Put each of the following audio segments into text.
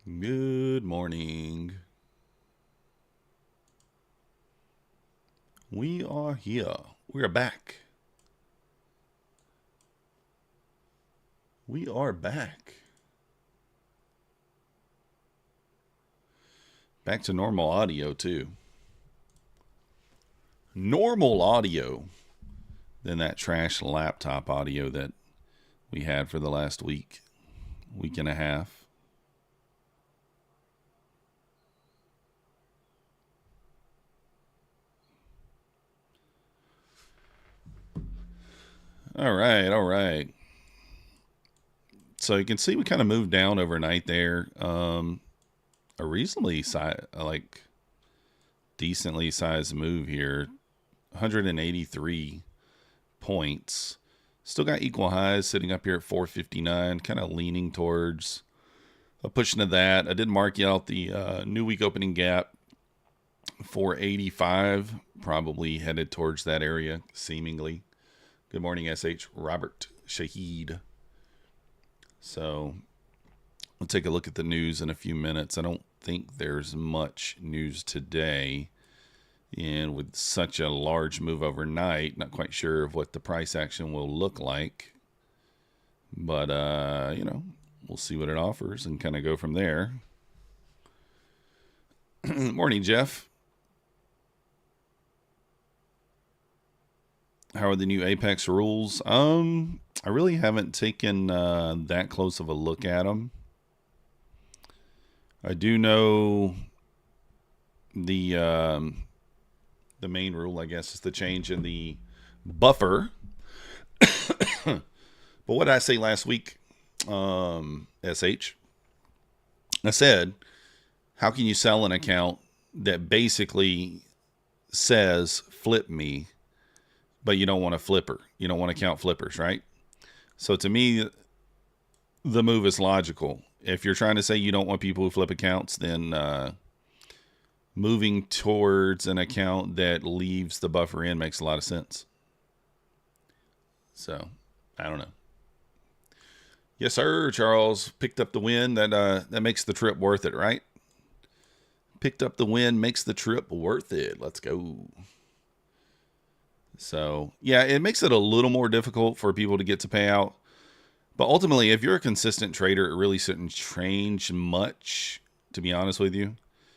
Good morning. We are here. We are back. We are back. Back to normal audio, too. Normal audio than that trash laptop audio that we had for the last week and a half. All right. So you can see we kind of moved down overnight there. A reasonably decently sized move here. 183 points. Still got equal highs sitting up here at 459, kind of leaning towards a push into that. I did mark you out the new week opening gap, 485, probably headed towards that area, seemingly. Good morning, SH Robert Shahid. So we'll take a look at the news in a few minutes. I don't think there's much news today. And with such a large move overnight, not quite sure of what the price action will look like. But, we'll see what it offers and kind of go from there. Morning, Jeff. How are the new Apex rules? I really haven't taken that close of a look at them. I do know the main rule, I guess, is the change in the buffer. But what did I say last week, SH? I said, how can you sell an account that basically says flip me, but you don't want a flipper? You don't want to count flippers, right? So to me, the move is logical. If you're trying to say you don't want people who flip accounts, then moving towards an account that leaves the buffer in makes a lot of sense. So, I don't know. Yes, sir, Charles. Picked up the win. That makes the trip worth it, right? Picked up the win, makes the trip worth it. Let's go. So, yeah, it makes it a little more difficult for people to get to payout. But ultimately, if you're a consistent trader, it really shouldn't change much, to be honest with you.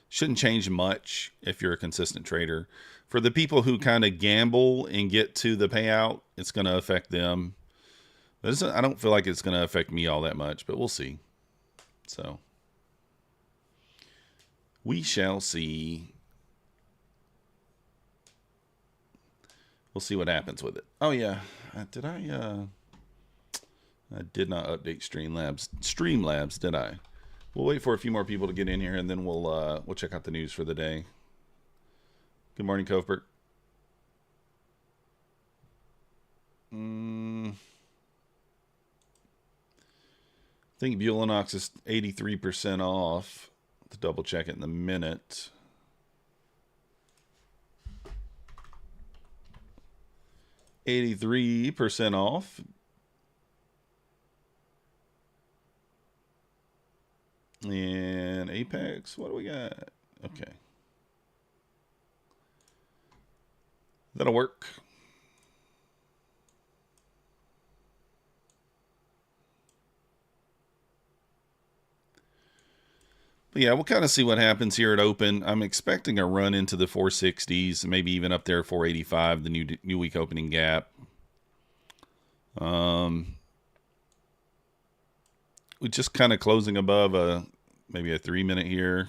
Shouldn't change much if you're a consistent trader. For the people who kind of gamble and get to the payout, it's going to affect them. But I don't feel like it's going to affect me all that much, but we'll see. So, we shall see. We'll see what happens with it. Oh, yeah. I did not update Streamlabs, did I? We'll wait for a few more people to get in here, and then we'll check out the news for the day. Good morning, Kovbert. I think Bulenox is 83% off. To double check it in a minute. $83 off. And Apex, what do we got? Okay. That'll work. But yeah, we'll kind of see what happens here at open. I'm expecting a run into the 460s, maybe even up there 485, the new week opening gap. We're just kind of closing above maybe a 3-minute here.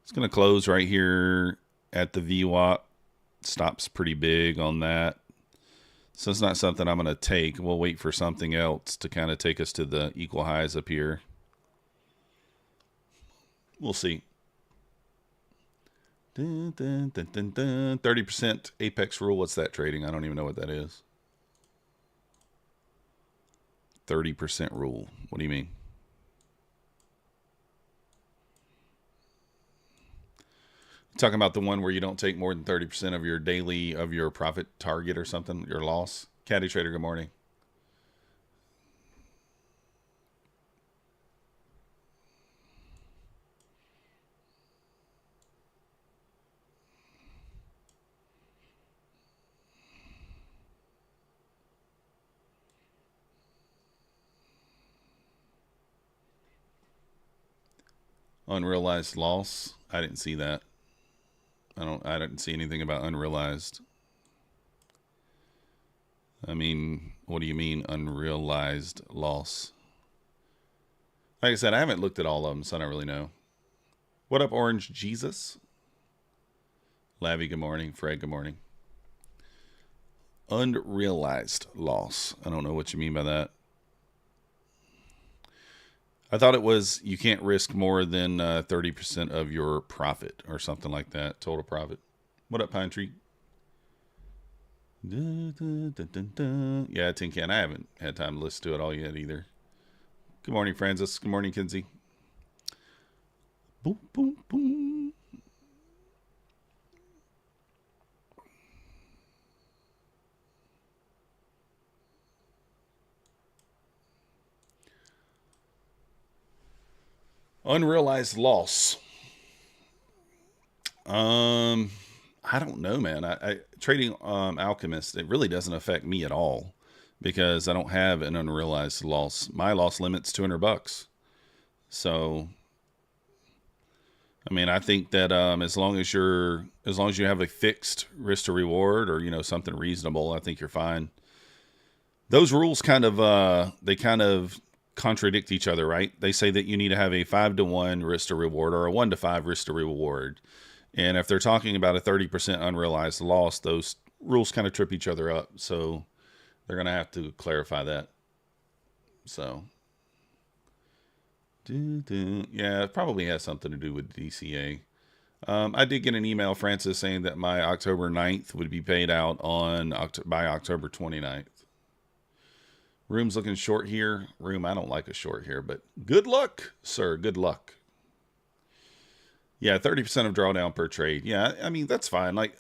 It's going to close right here at the VWAP. Stops pretty big on that. So it's not something I'm going to take. We'll wait for something else to kind of take us to the equal highs up here. We'll see. 30% Apex rule. What's that trading? I don't even know what that is. 30% rule. What do you mean? Talking about the one where you don't take more than 30% of your profit target or something, your loss. Caddy Trader, good morning. Unrealized loss. I didn't see that. I didn't see anything about unrealized. I mean, what do you mean unrealized loss? Like I said, I haven't looked at all of them, so I don't really know. What up, Orange Jesus? Lavi, good morning. Fred, good morning. Unrealized loss. I don't know what you mean by that. I thought it was you can't risk more than 30% of your profit or something like that, total profit. What up, Pine Tree? Dun, dun, dun, dun, dun. Yeah, Tin Can. I haven't had time to listen to it all yet either. Good morning, Francis. Good morning, Kinsey. Boom, boom, boom. Unrealized loss. I don't know, man. I trading Alchemist, it really doesn't affect me at all because I don't have an unrealized loss. My loss limit's $200. So, I mean, I think that as long as you have a fixed risk to reward or something reasonable, I think you're fine. Those rules kind of contradict each other, right? They say that you need to have a 5-to-1 risk to reward or a 1-to-5 risk to reward. And if they're talking about a 30% unrealized loss, those rules kind of trip each other up. So they're going to have to clarify that. So, yeah, it probably has something to do with DCA. I did get an email, Francis, saying that my October 9th would be paid out by October 29th. Room's looking short here. I don't like a short here, but good luck, sir. Good luck. Yeah, 30% of drawdown per trade. Yeah, I mean, that's fine. Like,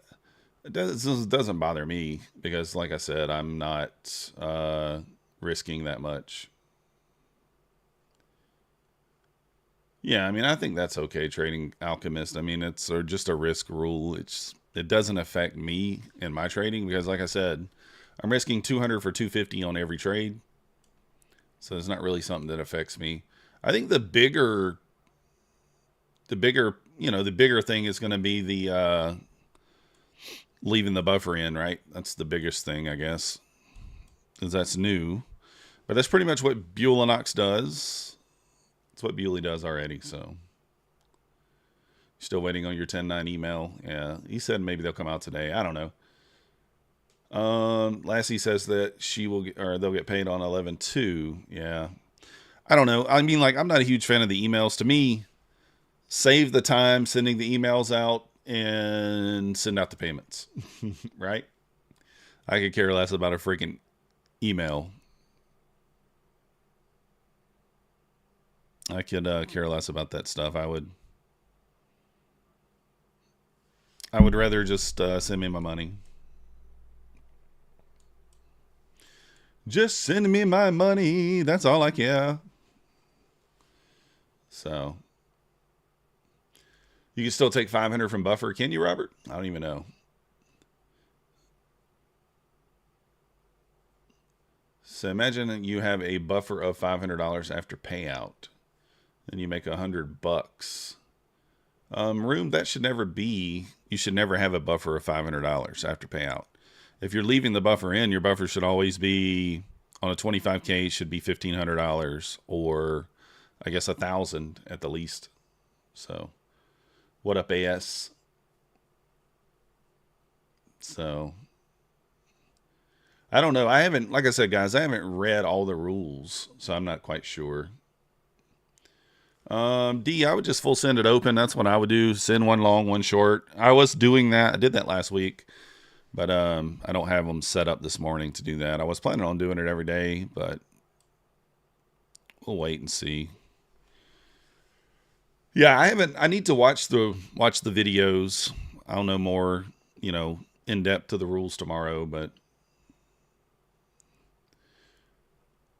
it doesn't bother me because, like I said, I'm not risking that much. Yeah, I mean, I think that's okay trading Alchemist. I mean, it's just a risk rule. It doesn't affect me in my trading because, like I said, I'm risking 200 for 250 on every trade. So it's not really something that affects me. I think the bigger thing is going to be the leaving the buffer in, right? That's the biggest thing, I guess, because that's new. But that's pretty much what Bulenox does. That's what Buley does already, so. Still waiting on your 10-9 email. Yeah, he said maybe they'll come out today. I don't know. Lassie says that they'll get paid on 11/2. Yeah. I don't know. I mean, like, I'm not a huge fan of the emails. To me, save the time sending the emails out and send out the payments, right? I could care less about a freaking email. I could care less about that stuff. I would rather just send me my money. Just send me my money. That's all I care. So, you can still take 500 from buffer, can you, Robert? I don't even know. So imagine you have a buffer of $500 after payout, and you make $100. Room, that should never be. You should never have a buffer of $500 after payout. If you're leaving the buffer in, your buffer should always be on a 25K should be $1,500 or I guess $1,000 at the least. So, what up, AS? So, I don't know. I haven't, like I said, guys, I haven't read all the rules, so I'm not quite sure. D, I would just full send it open. That's what I would do. Send one long, one short. I was doing that. I did that last week, but I don't have them set up this morning to do that. I was planning on doing it every day, but we'll wait and see. Yeah, I need to watch the videos. I'll know more, in depth to the rules tomorrow, but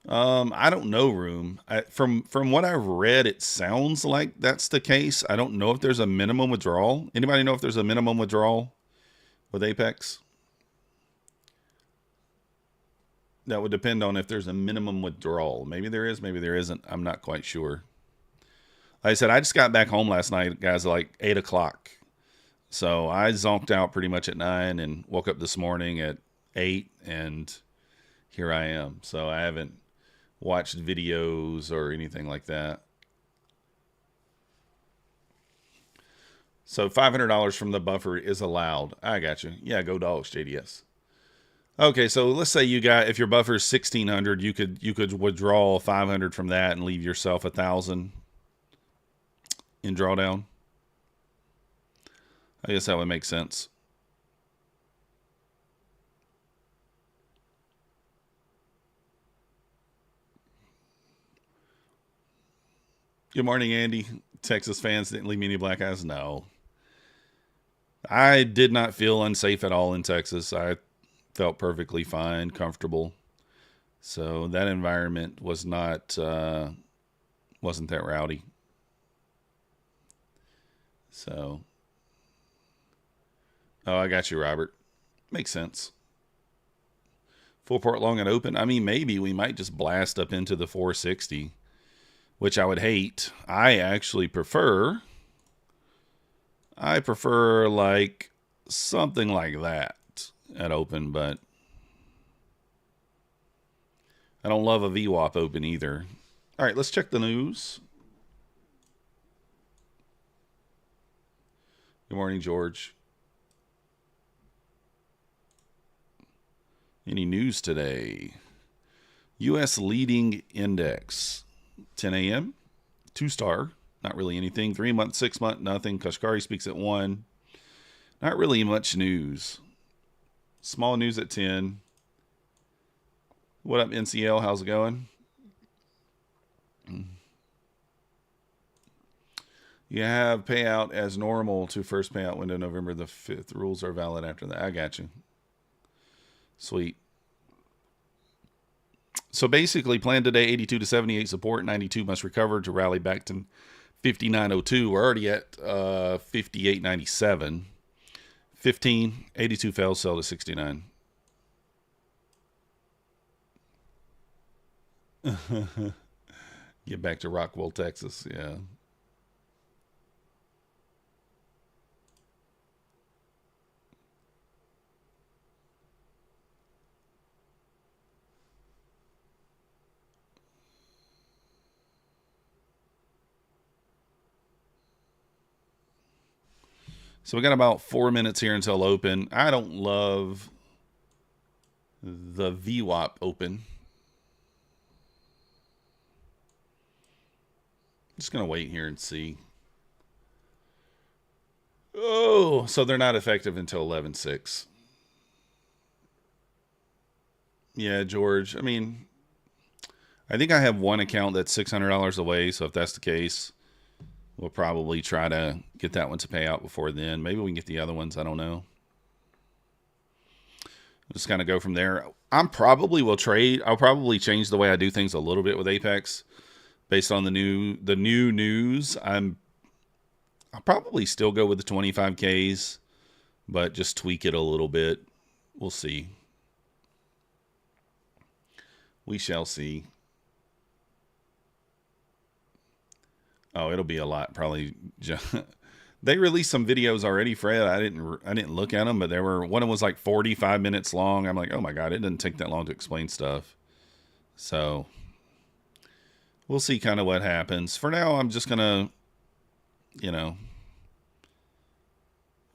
I don't know, Room. From what I've read, it sounds like that's the case. I don't know if there's a minimum withdrawal. Anybody know if there's a minimum withdrawal with Apex? That would depend on if there's a minimum withdrawal. Maybe there is, maybe there isn't. I'm not quite sure. Like I said, I just got back home last night, guys, like 8 o'clock. So I zonked out pretty much at 9 and woke up this morning at 8, and here I am. So I haven't watched videos or anything like that. So $500 from the buffer is allowed. I got you. Yeah, go dogs, JDS. Okay, so let's say you got, if your buffer is 1,600, you could withdraw 500 from that and leave yourself 1,000 in drawdown. I guess that would make sense. Good morning, Andy. Texas fans didn't leave me any black eyes. No. I did not feel unsafe at all in Texas. I felt perfectly fine, comfortable. So that environment was not, wasn't that rowdy. So, oh, I got you, Robert. Makes sense. Full port long and open. I mean, maybe we might just blast up into the 460, which I would hate. I actually prefer like something like that at open, but I don't love a VWAP open either. All right, let's check the news. Good morning, George. Any news today? U.S. leading index, 10 a.m., 2-star. Not really anything. 3 month, 6 month, nothing. Kashkari speaks at 1. Not really much news. Small news at 10. What up, NCL? How's it going? You have payout as normal to first payout window November the 5th. Rules are valid after that. I got you. Sweet. So basically, plan today 82 to 78 support. 92 must recover to rally back to 59.02. We're already at 58.97. 15, 82 fails, sell to 69. Get back to Rockwell, Texas. Yeah. So we got about 4 minutes here until open. I don't love the VWAP open. Just going to wait here and see. Oh, so they're not effective until 11/6. Yeah, George. I mean, I think I have one account that's $600 away. So if that's the case, we'll probably try to get that one to pay out before then. Maybe we can get the other ones. I don't know. Just kind of go from there. I'll probably change the way I do things a little bit with Apex based on the new news. I'll probably still go with the 25Ks, but just tweak it a little bit. We'll see. We shall see. Oh, it'll be a lot probably. They released some videos already, Fred. I didn't look at them, but one of them was like 45 minutes long. I'm like, oh my God, it doesn't take that long to explain stuff. So we'll see kind of what happens. For now, I'm just gonna, we'll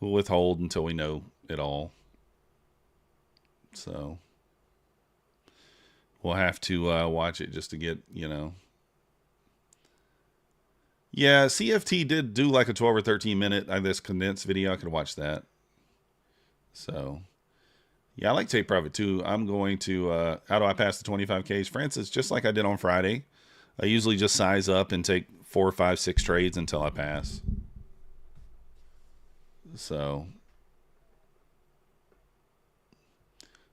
withhold until we know it all. So we'll have to watch it just to get, Yeah, CFT did do like a 12 or 13 minute, this condensed video. I could watch that. So, yeah, I like Take Profit too. I'm going to, how do I pass the 25Ks? Francis, just like I did on Friday, I usually just size up and take 4, 5, 6 trades until I pass. So,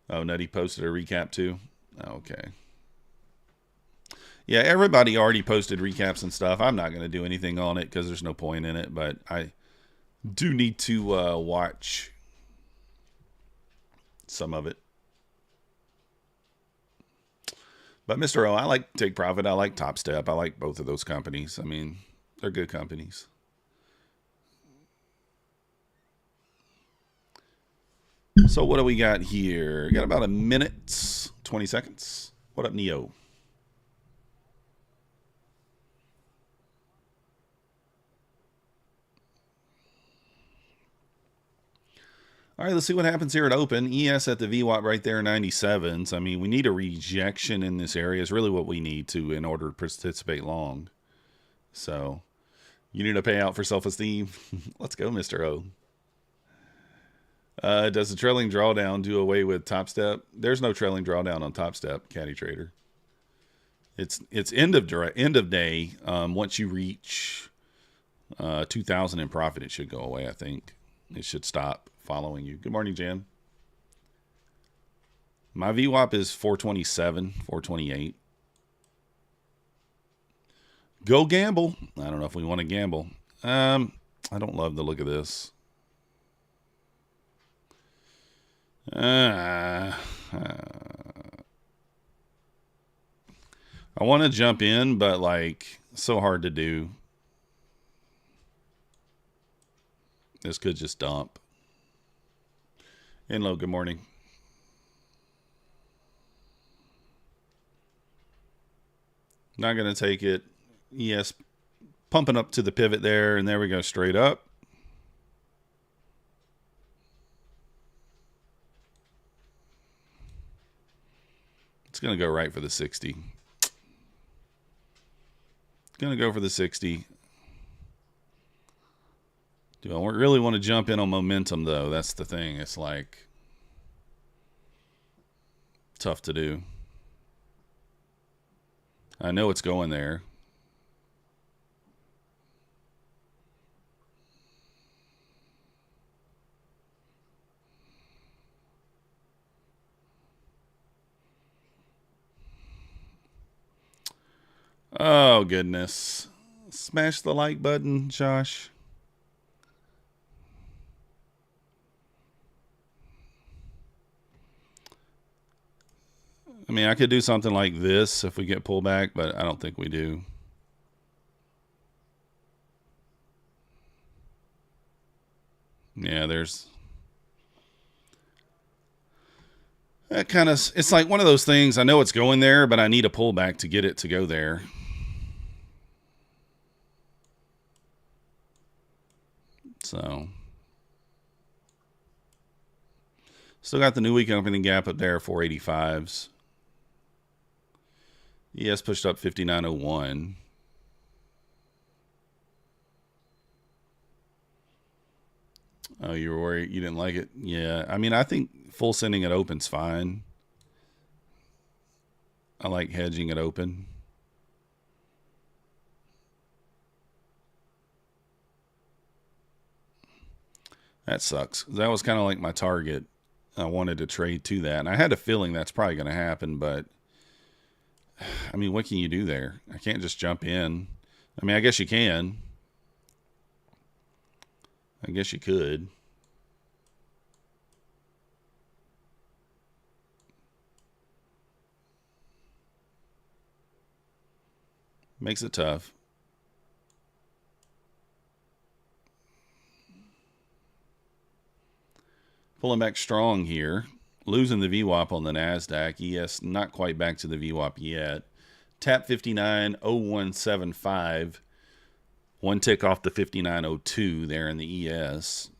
oh, Nutty posted a recap too? Okay. Yeah, everybody already posted recaps and stuff. I'm not going to do anything on it because there's no point in it, but I do need to watch some of it. But Mr. O, I like Take Profit. I like Topstep. I like both of those companies. I mean, They're good companies. So what do we got here? Got about a minute, 20 seconds. What up, Neo? All right, let's see what happens here at open. ES at the VWAP right there, 97s. I mean, we need a rejection in this area is really what we need to in order to participate long. So you need a payout for self-esteem. Let's go, Mr. O. Does the trailing drawdown do away with Topstep? There's no trailing drawdown on Topstep, Caddy Trader. It's end of day. Once you reach 2,000 in profit, it should go away. I think it should stop following you. Good morning, Jan. My VWAP is 427, 428. Go gamble. I don't know if we want to gamble. I don't love the look of this. I want to jump in, but like so hard to do. This could just dump. Inlo, good morning. Not going to take it. Yes, pumping up to the pivot there, and there we go, straight up. It's going to go right for the 60. Going to go for the 60. Do I really want to jump in on momentum, though? That's the thing. It's like tough to do. I know it's going there. Oh, goodness. Smash the like button, Josh. I mean, I could do something like this if we get pulled back, but I don't think we do. Yeah, there's that kind of, it's like one of those things. I know it's going there, but I need a pullback to get it to go there. So still got the new week opening gap up there, 485s. ES pushed up 59.01. Oh, you were worried you didn't like it? Yeah, I mean, I think full sending it open's fine. I like hedging it open. That sucks. That was kind of like my target. I wanted to trade to that. And I had a feeling that's probably going to happen, but I mean, what can you do there? I can't just jump in. I mean, I guess you can. I guess you could. Makes it tough. Pulling back strong here. Losing the VWAP on the Nasdaq. ES not quite back to the VWAP yet. Tap 59.0175. One tick off the 59.02 there in the ES.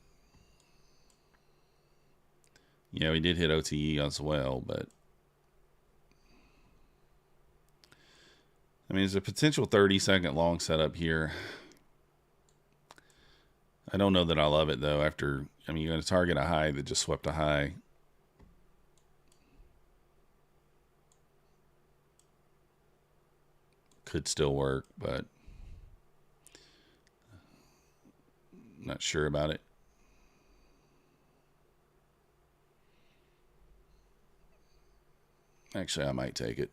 Yeah, we did hit OTE as well, but I mean, there's a potential 30-second long setup here. I don't know that I love it, though, after, I mean, you're going to target a high that just swept a high. Could still work, but not sure about it. Actually, I might take it.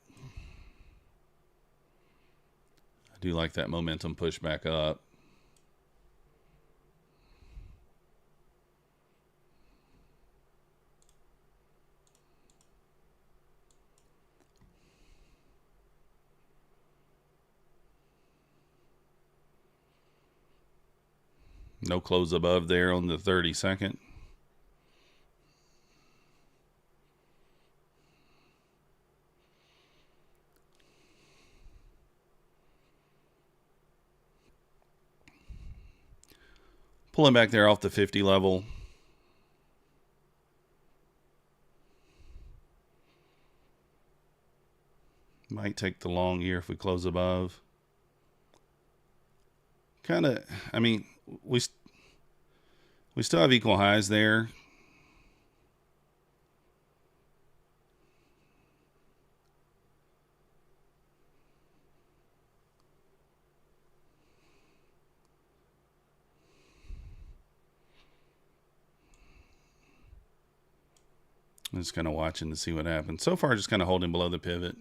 I do like that momentum push back up. No close above there on the 30-second. Pulling back there off the 50 level. Might take the long here if we close above. Kind of, I mean, we still have equal highs there. I'm just kind of watching to see what happens. So far, just kind of holding below the pivot.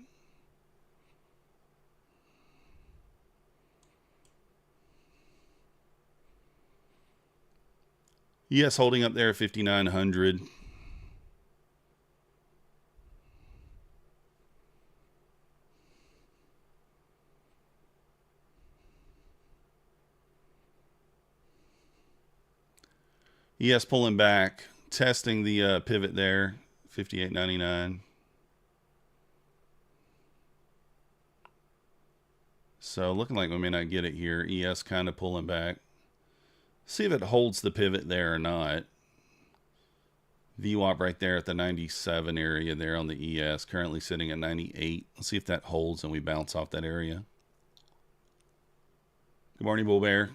Yes, holding up there at 5,900. Yes, pulling back, testing the pivot there, 58.99. So looking like we may not get it here. ES kind of pulling back. See if it holds the pivot there or not. VWAP right there at the 97 area there on the ES, currently sitting at 98. Let's see if that holds and we bounce off that area. Good morning, Bull Bear.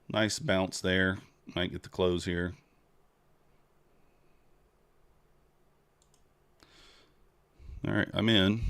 Nice bounce there. Might get the close here. All right, I'm in.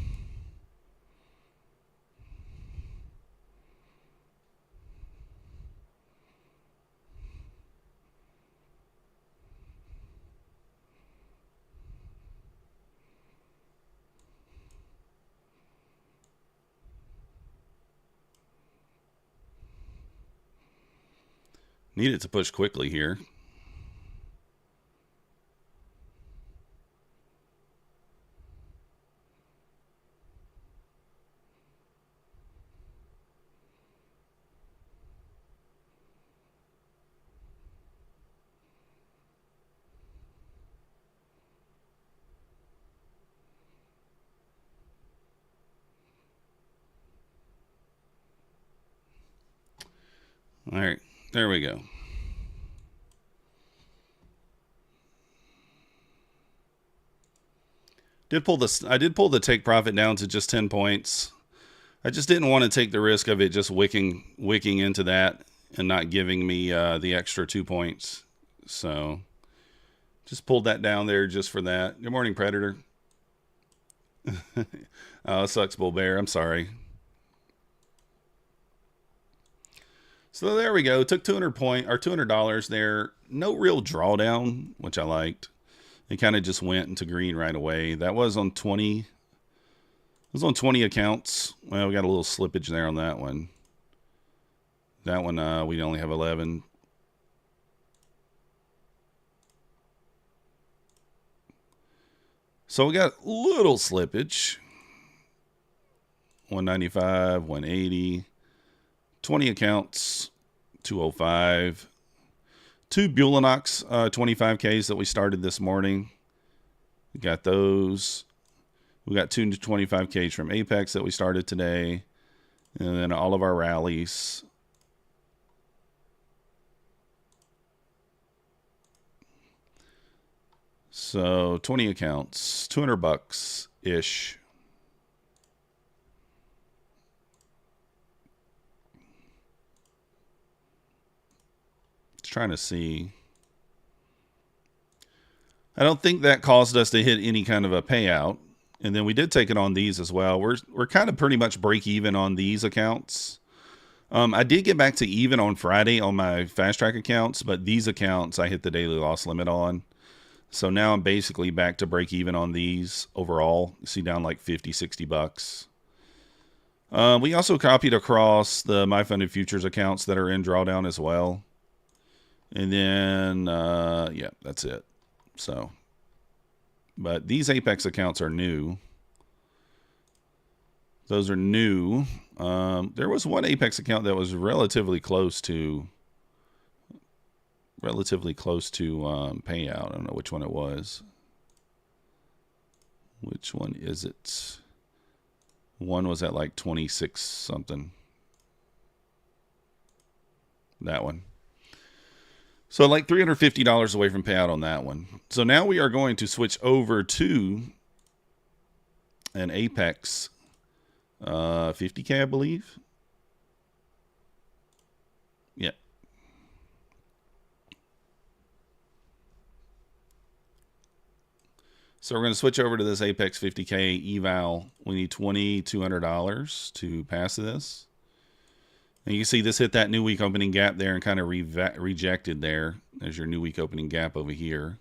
Need it to push quickly here. All right, there we go. I did pull the take profit down to just 10 points. I just didn't want to take the risk of it just wicking into that and not giving me the extra 2 points. So just pulled that down there just for that. Good morning, Predator. Oh, it sucks, Bull Bear. I'm sorry. So there we go. Took $200 there. No real drawdown, which I liked. It kind of just went into green right away. That was on 20. It was on 20 accounts. Well, we got a little slippage there on that one. That one, we only have 11. So we got a little slippage. 195, 180. 20 accounts, 205. 2 Bulenox 25Ks that we started this morning. We got those. We got 2 25Ks from APEX that we started today. And then all of our rallies. So 20 accounts, $200-ish. Trying to see. I don't think that caused us to hit any kind of a payout. And then we did take it on these as well. We're kind of pretty much break even on these accounts. I did get back to even on Friday on my fast track accounts, but these accounts I hit the daily loss limit on. So now I'm basically back to break even on these overall. You see down like 50, 60 bucks. We also copied across the My Funded Futures accounts that are in drawdown as well. And then, yeah, that's it. So, but these Apex accounts are new. Those are new. There was one Apex account that was relatively close to payout. I don't know which one it was. Which one is it? One was at like 26 something. That one. So like $350 away from payout on that one. So now we are going to switch over to an Apex 50K, I believe. Yeah. So we're going to switch over to this Apex 50K eval. We need $2,200 to pass this. And you can see this hit that new week opening gap there and kind of rejected there. There's your new week opening gap over here.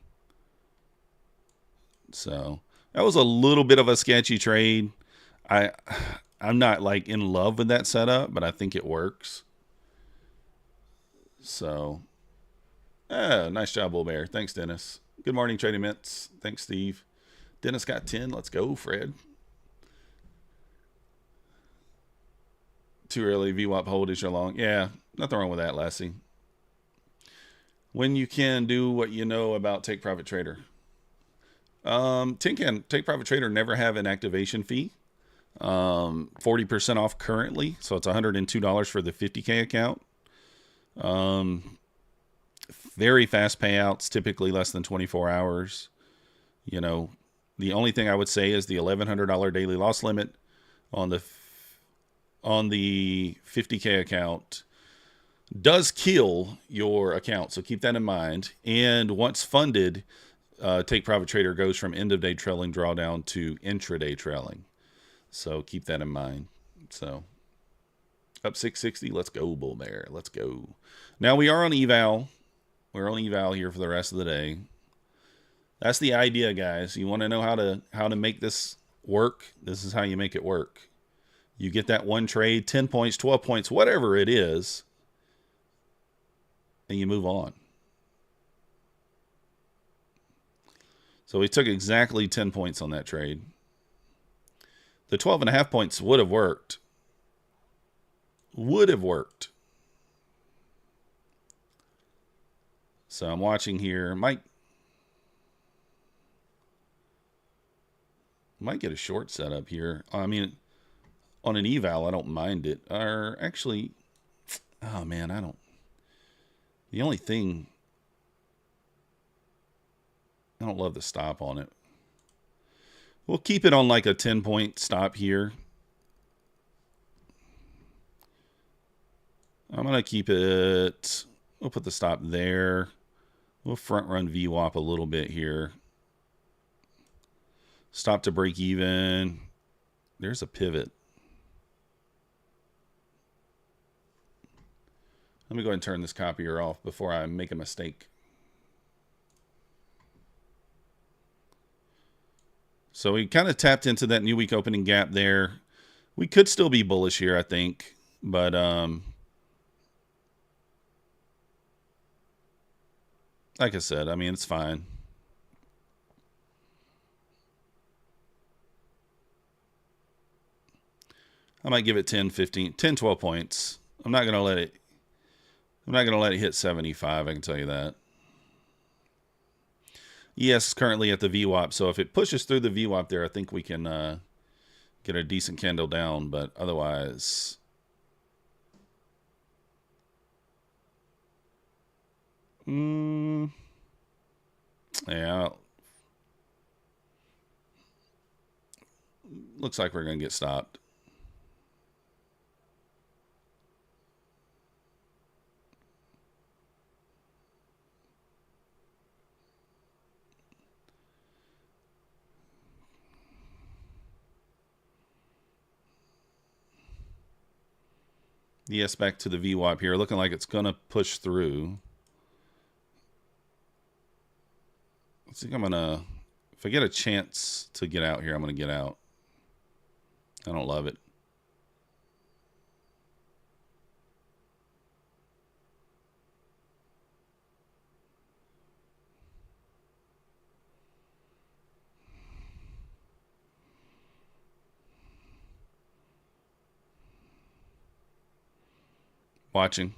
So that was a little bit of a sketchy trade. I'm not like in love with that setup, but I think it works. So, nice job, Bull Bear. Thanks, Dennis. Good morning, Trading Mints. Thanks, Steve. Dennis got 10. Let's go, Fred. Too early. VWAP hold is your long. Yeah, nothing wrong with that, Lassie. When you can do what you know about Take Profit Trader. Tin Can Take Profit Trader never have an activation fee. 40% off currently, so it's $102 for the 50K account. Very fast payouts, typically less than 24 hours. You know, the only thing I would say is the $1,100 daily loss limit on the 50K account does kill your account, so keep that in mind. And once funded, Take Profit Trader goes from end of day trailing drawdown to intraday trailing. So keep that in mind. So up 660. Let's go, Bull Bear. Let's go. Now we are on eval. We're on eval here for the rest of the day. That's the idea, guys. You want to know how to make this work? This is how you make it work. You get that one trade, 10 points, 12 points, whatever it is, and you move on. So we took exactly 10 points on that trade. The 12.5 points would have worked. Would have worked. So I'm watching here. Might get a short setup here. I mean, on an eval, I don't mind it. Or actually, oh man, I don't. The only thing, I don't love the stop on it. We'll keep it on like a 10-point stop here. I'm going to keep it, we'll put the stop there. We'll front run VWAP a little bit here. Stop to break even. There's a pivot. Let me go ahead and turn this copier off before I make a mistake. So we kind of tapped into that new week opening gap there. We could still be bullish here, I think. But like I said, I mean, it's fine. I might give it 10, 15, 10, 12 points. I'm not going to let it hit 75, I can tell you that. ES currently at the VWAP, so if it pushes through the VWAP there, I think we can get a decent candle down, but otherwise, yeah, looks like we're going to get stopped. ES back to the VWAP here, looking like it's going to push through. I think I'm going to, if I get a chance to get out here, I'm going to get out. I don't love it. Watching.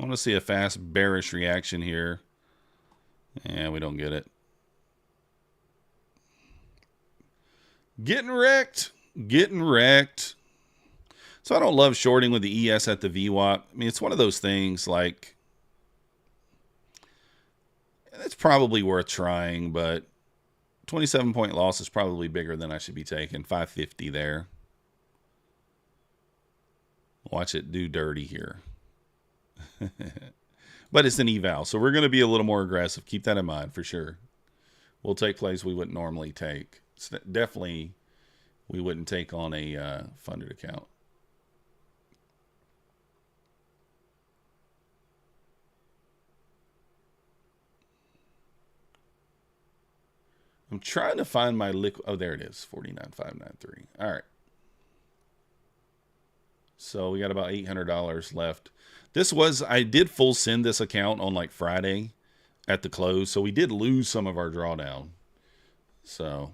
I want to see a fast bearish reaction here. And we don't get it. Getting wrecked. Getting wrecked. So I don't love shorting with the ES at the VWAP. I mean, it's one of those things like, it's probably worth trying, but 27-point loss is probably bigger than I should be taking. 550 there. Watch it do dirty here. But it's an eval, so we're going to be a little more aggressive. Keep that in mind for sure. We'll take plays we wouldn't normally take. It's definitely we wouldn't take on a funded account. I'm trying to find my liquid. Oh, there it is. 49,593. All right. So we got about $800 left. This was, I did full send this account on like Friday at the close. So we did lose some of our drawdown. So.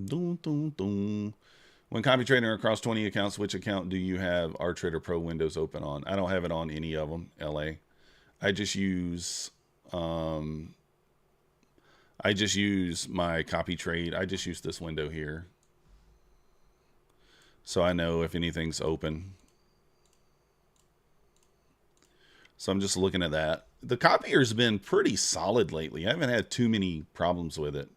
Dun, dun, dun. When copy trading across 20 accounts, which account do you have our Trader Pro Windows open on? I don't have it on any of them, LA. I just use my copy trade. I just use this window here. So I know if anything's open. So I'm just looking at that. The copier's been pretty solid lately. I haven't had too many problems with it.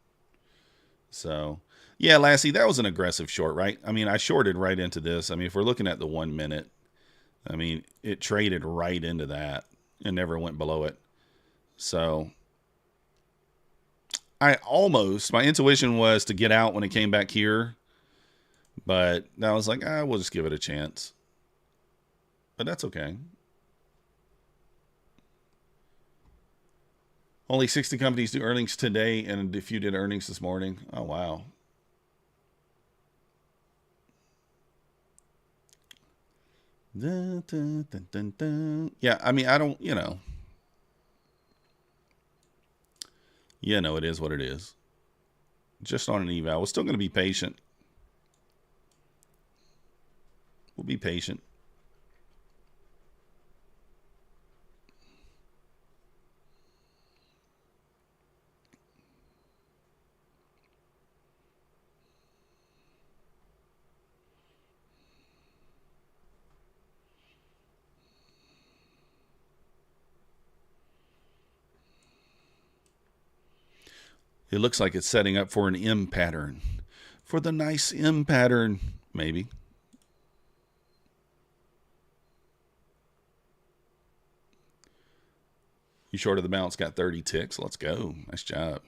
So, yeah, Lassie, that was an aggressive short, right? I mean, I shorted right into this. I mean, if we're looking at the 1 minute, I mean, it traded right into that and never went below it. So my intuition was to get out when it came back here, but I was like, we'll just give it a chance. But that's okay. Only 60 companies do earnings today, and a few did earnings this morning. Oh, wow. Dun, dun, dun, dun, dun. Yeah, I mean, I don't, it is what it is. Just on an eval. We're still going to be patient. We'll be patient. It looks like it's setting up for an M pattern. For the nice M pattern, maybe. You short of the bounce, got 30 ticks. Let's go. Nice job.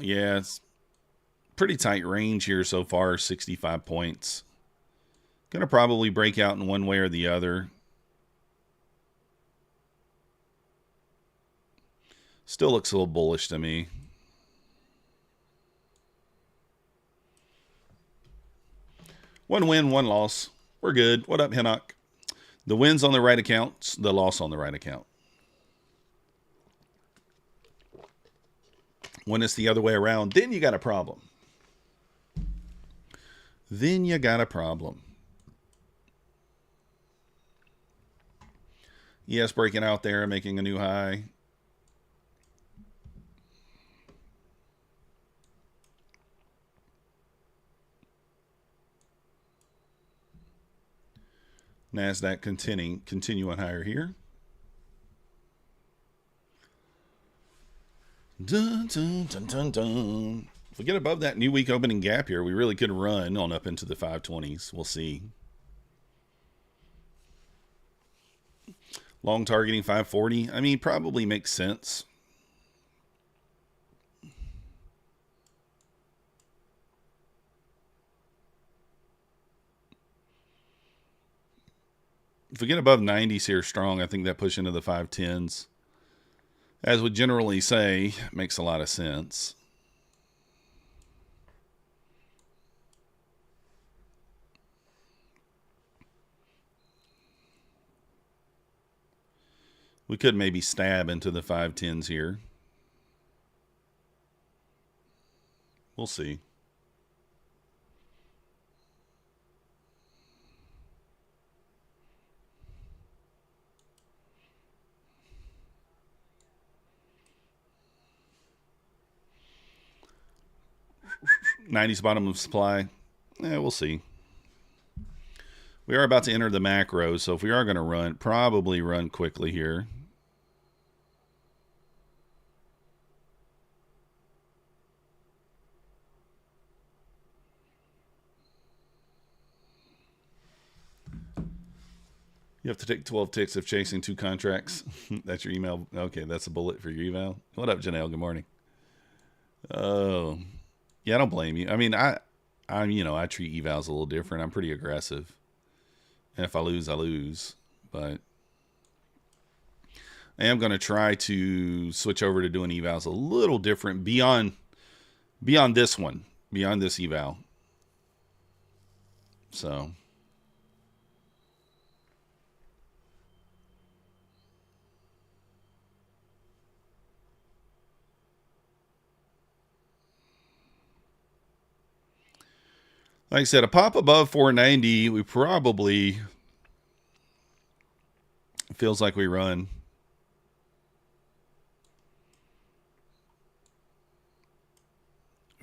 Yeah, it's pretty tight range here so far, 65 points. Going to probably break out in one way or the other. Still looks a little bullish to me. One win, one loss. We're good. What up, Hinnock? The win's on the right account, the loss on the right account. When it's the other way around, then you got a problem. Then you got a problem. Yes, breaking out there, making a new high. Nasdaq continuing higher here. Dun, dun, dun, dun, dun. If we get above that new week opening gap here, we really could run on up into the 520s. We'll see. Long targeting 540. I mean, probably makes sense. If we get above 90s here strong, I think that push into the 510s, as we generally say, makes a lot of sense. We could maybe stab into the 510s here. We'll see. '90s bottom of supply. We'll see. We are about to enter the macro, so if we are going to run, probably run quickly here. You have to take 12 ticks of chasing 2 contracts. That's your email. Okay, that's a bullet for your eval. What up, Janelle? Good morning. Oh, yeah, I don't blame you. I mean, I treat evals a little different. I'm pretty aggressive. And if I lose, I lose. But I am going to try to switch over to doing evals a little different beyond this one, beyond this eval. So like I said, a pop above 490, we probably feels like we run.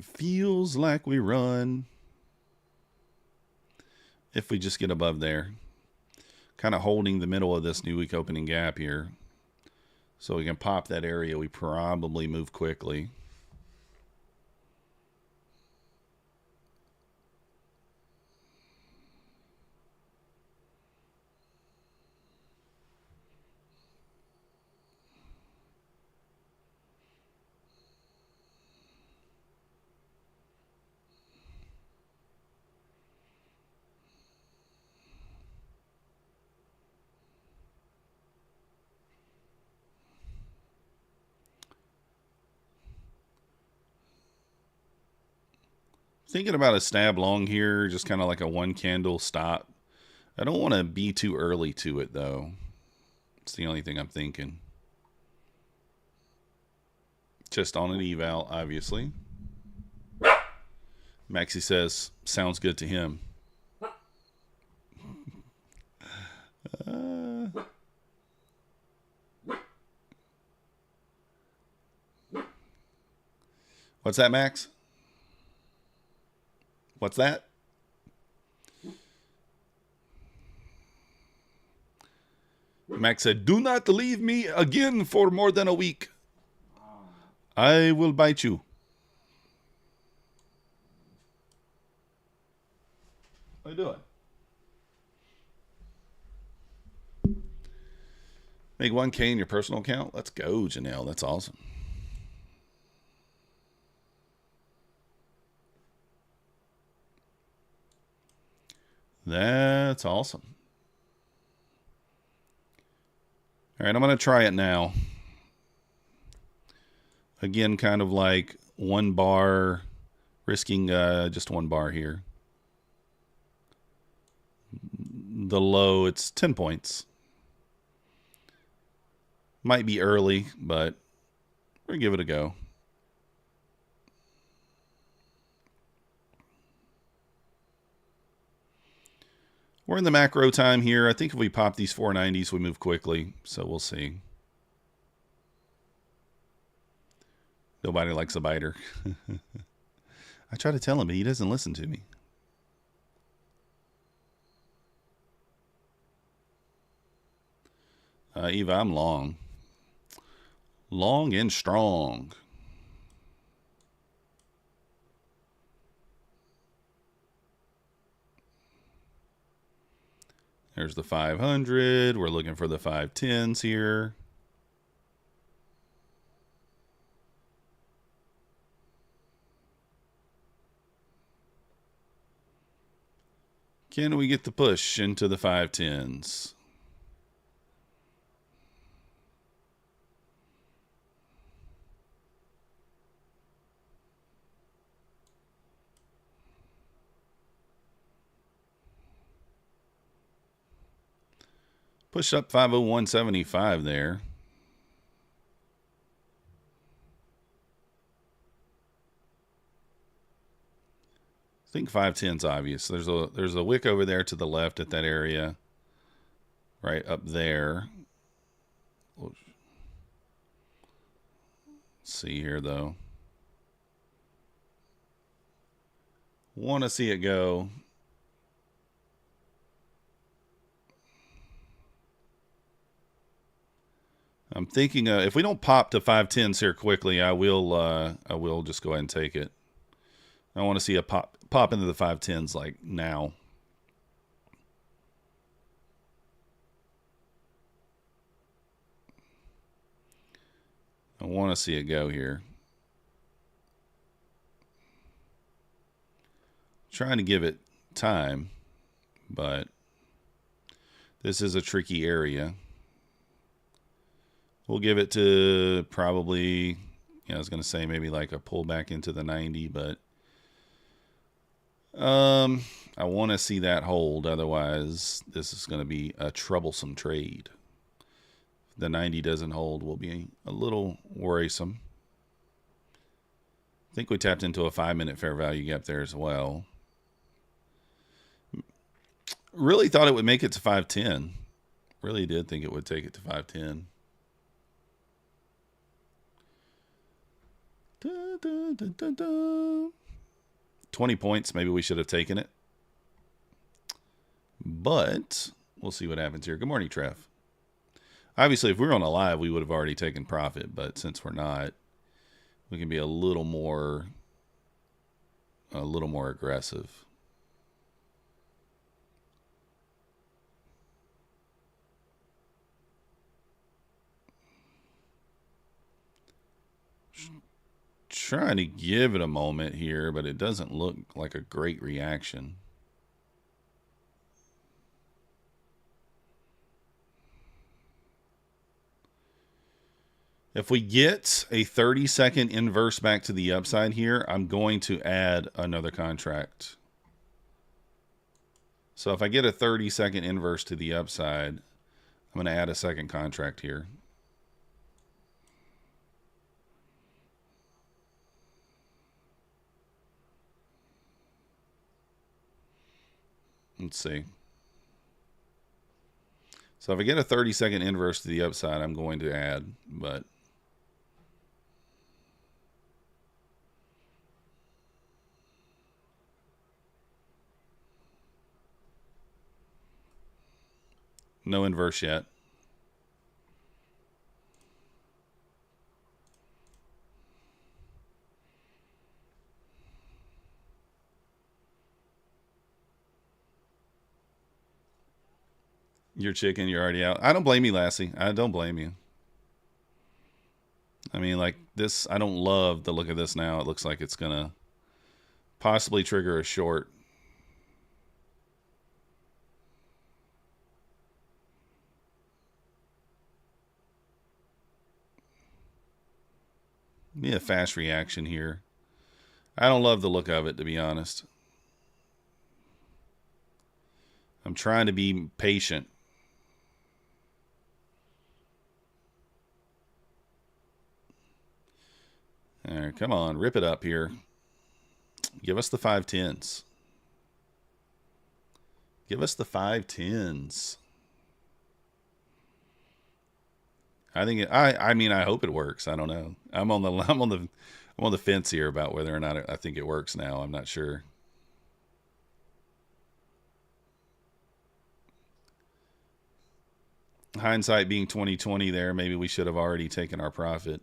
Feels like we run. If we just get above there. Kind of holding the middle of this new week opening gap here. So we can pop that area. We probably move quickly. Thinking about a stab long here, just kind of like a 1 candle stop. I don't want to be too early to it, though. It's the only thing I'm thinking. Just on an eval, obviously. Maxie says, sounds good to him. What's that, Max? What's that? Max said, do not leave me again for more than a week. I will bite you. What are you doing? Make 1K in your personal account? Let's go, Janelle. That's awesome. That's awesome. All right, I'm going to try it now. Again, kind of like 1 bar, risking just 1 bar here. The low, it's 10 points. Might be early, but we're going to give it a go. We're in the macro time here. I think if we pop these 490s, we move quickly. So we'll see. Nobody likes a biter. I try to tell him, but he doesn't listen to me. Eva, I'm long. Long and strong. There's the 500. We're looking for the 510s here. Can we get the push into the 510s? Push up 501.75 there. I think 510's obvious. There's a wick over there to the left at that area. Right up there. Let's see here though. Want to see it go. I'm thinking if we don't pop to 510s here quickly, I will just go ahead and take it. I want to see a pop into the 510s like now. I want to see it go here. Trying to give it time, but this is a tricky area. We'll give it to probably, I was going to say maybe like a pullback into the 90, but I want to see that hold. Otherwise, this is going to be a troublesome trade. If the 90 doesn't hold, will be a little worrisome. I think we tapped into a 5-minute fair value gap there as well. Really thought it would make it to 510. Really did think it would take it to 510. Da, da, da, da, da. 20 points, maybe we should have taken it. But we'll see what happens here. Good morning, Trev. Obviously, if we were on a live, we would have already taken profit. But since we're not, we can be a little more aggressive. Trying to give it a moment here, but it doesn't look like a great reaction. If we get a 30-second inverse back to the upside here, I'm going to add another contract. So if I get a 30-second inverse to the upside, I'm going to add a second contract here. Let's see. So if I get a 30-second inverse to the upside, I'm going to add, but no inverse yet. You're chicken, you're already out. I don't blame you, Lassie. I don't blame you. I mean, like this, I don't love the look of this now. It looks like it's going to possibly trigger a short. Be a fast reaction here. I don't love the look of it, to be honest. I'm trying to be patient. All right, come on, rip it up here. Give us the 510s. Give us the 510s. I think I mean I hope it works. I don't know. I'm on the fence here about whether or not I think it works now. I'm not sure. Hindsight being 2020 there, maybe we should have already taken our profit.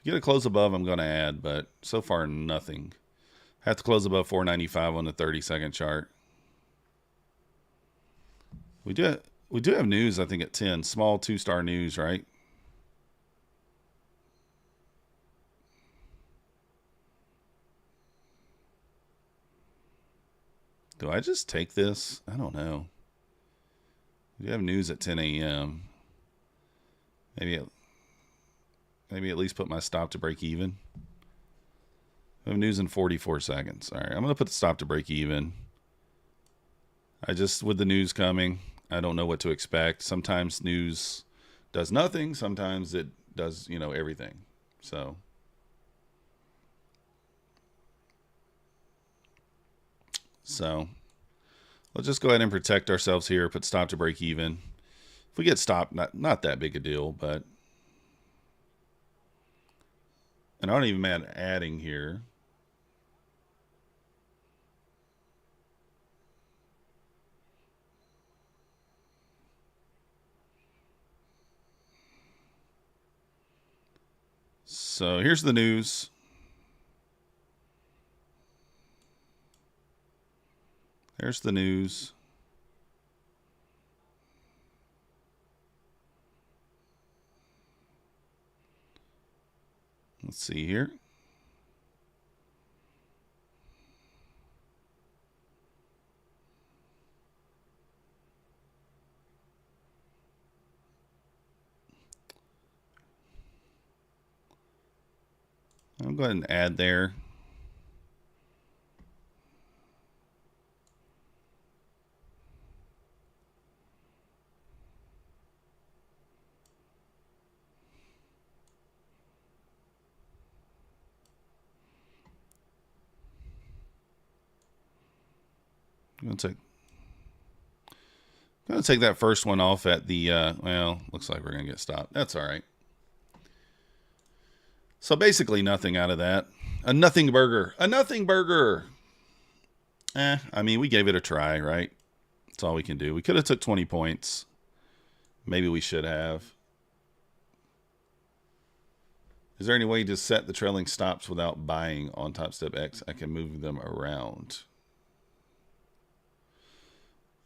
Get a close above, I'm going to add, but so far nothing. Have to close above 495 on the 30-second chart. We do have news, I think, at 10. Small 2-star news, right? Do I just take this? I don't know. We do have news at 10 a.m. Maybe at least put my stop to break even. We have news in 44 seconds. All right, I'm going to put the stop to break even. With the news coming, I don't know what to expect. Sometimes news does nothing. Sometimes it does, everything. So let's just go ahead and protect ourselves here. Put stop to break even. If we get stopped, not that big a deal, but. And I don't even mind adding here. So here's the news. There's the news. Let's see here. I'll go ahead and add there. I'm going to take that first one off at the, well, looks like we're going to get stopped. That's all right. So basically nothing out of that. A nothing burger. A nothing burger. I mean, we gave it a try, right? That's all we can do. We could have took 20 points. Maybe we should have. Is there any way to set the trailing stops without buying on Topstep X? I can move them around.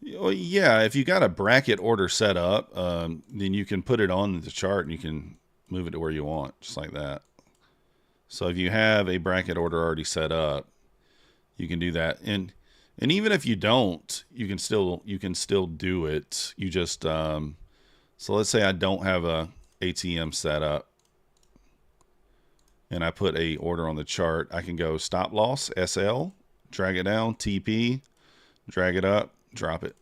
Well, yeah, if you got a bracket order set up, then you can put it on the chart and you can move it to where you want, just like that. So if you have a bracket order already set up, you can do that. And even if you don't, you can still do it. You just so let's say I don't have a ATM set up and I put a order on the chart. I can go stop loss, SL, drag it down, TP, drag it up, drop it.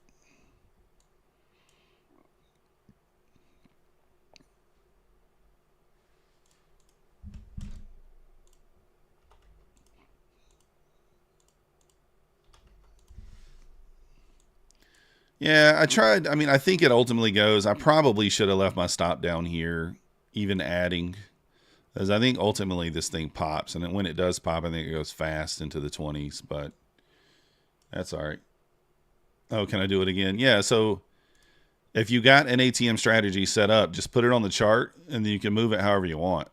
Yeah, I tried. I mean, I think it ultimately goes. I probably should have left my stop down here, even adding, because I think ultimately this thing pops. And then when it does pop, I think it goes fast into the 20s, but that's all right. Oh, can I do it again? Yeah, so if you got an ATM strategy set up, just put it on the chart, and then you can move it however you want.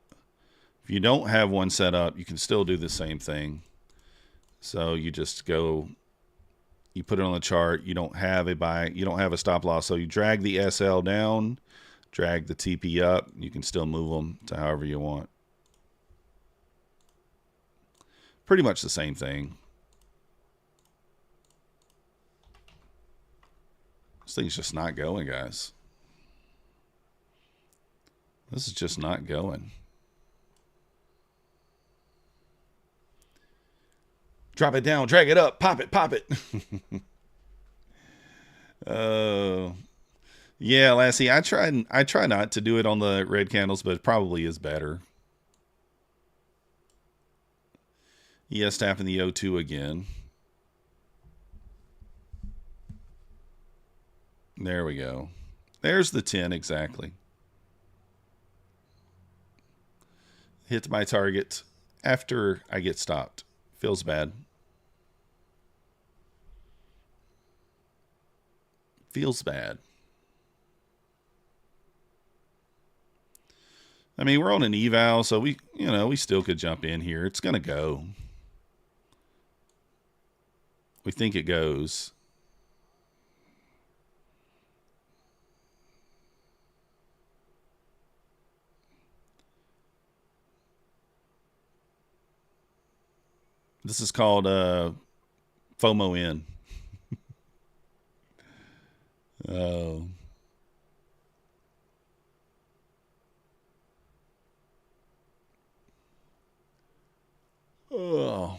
If you don't have one set up, you can still do the same thing. So you just go, you put it on the chart. You don't have a buy, you don't have a stop loss. So you drag the SL down, drag the TP up. You can still move them to however you want. Pretty much the same thing. This thing's just not going, guys. This is just not going. Drop it down, drag it up, pop it, pop it. Yeah, Lassie, I try not to do it on the red candles, but it probably is better. Yes, tapping the O2 again. There we go. There's the 10 exactly. Hit my target after I get stopped. Feels bad. Feels bad. I mean, we're on an eval, so we you know, we still could jump in here. It's going to go. We think it goes. This is called FOMO in. Oh. Oh.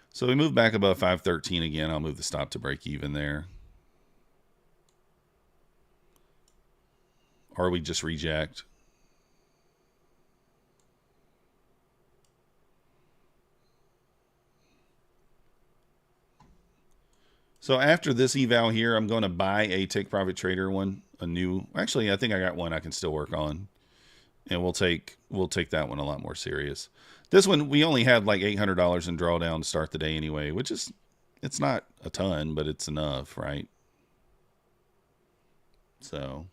So we move back above 513 again. I'll move the stop to break even there. Or we just reject. So after this eval here, I'm going to buy a take profit trader one, a new. Actually, I think I got one I can still work on, and we'll take that one a lot more serious. This one we only had like $800 in drawdown to start the day anyway, which is, it's not a ton, but it's enough, right? So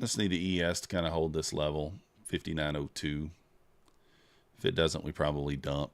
let's need the ES to kind of hold this level, 5902. If it doesn't, we probably dump.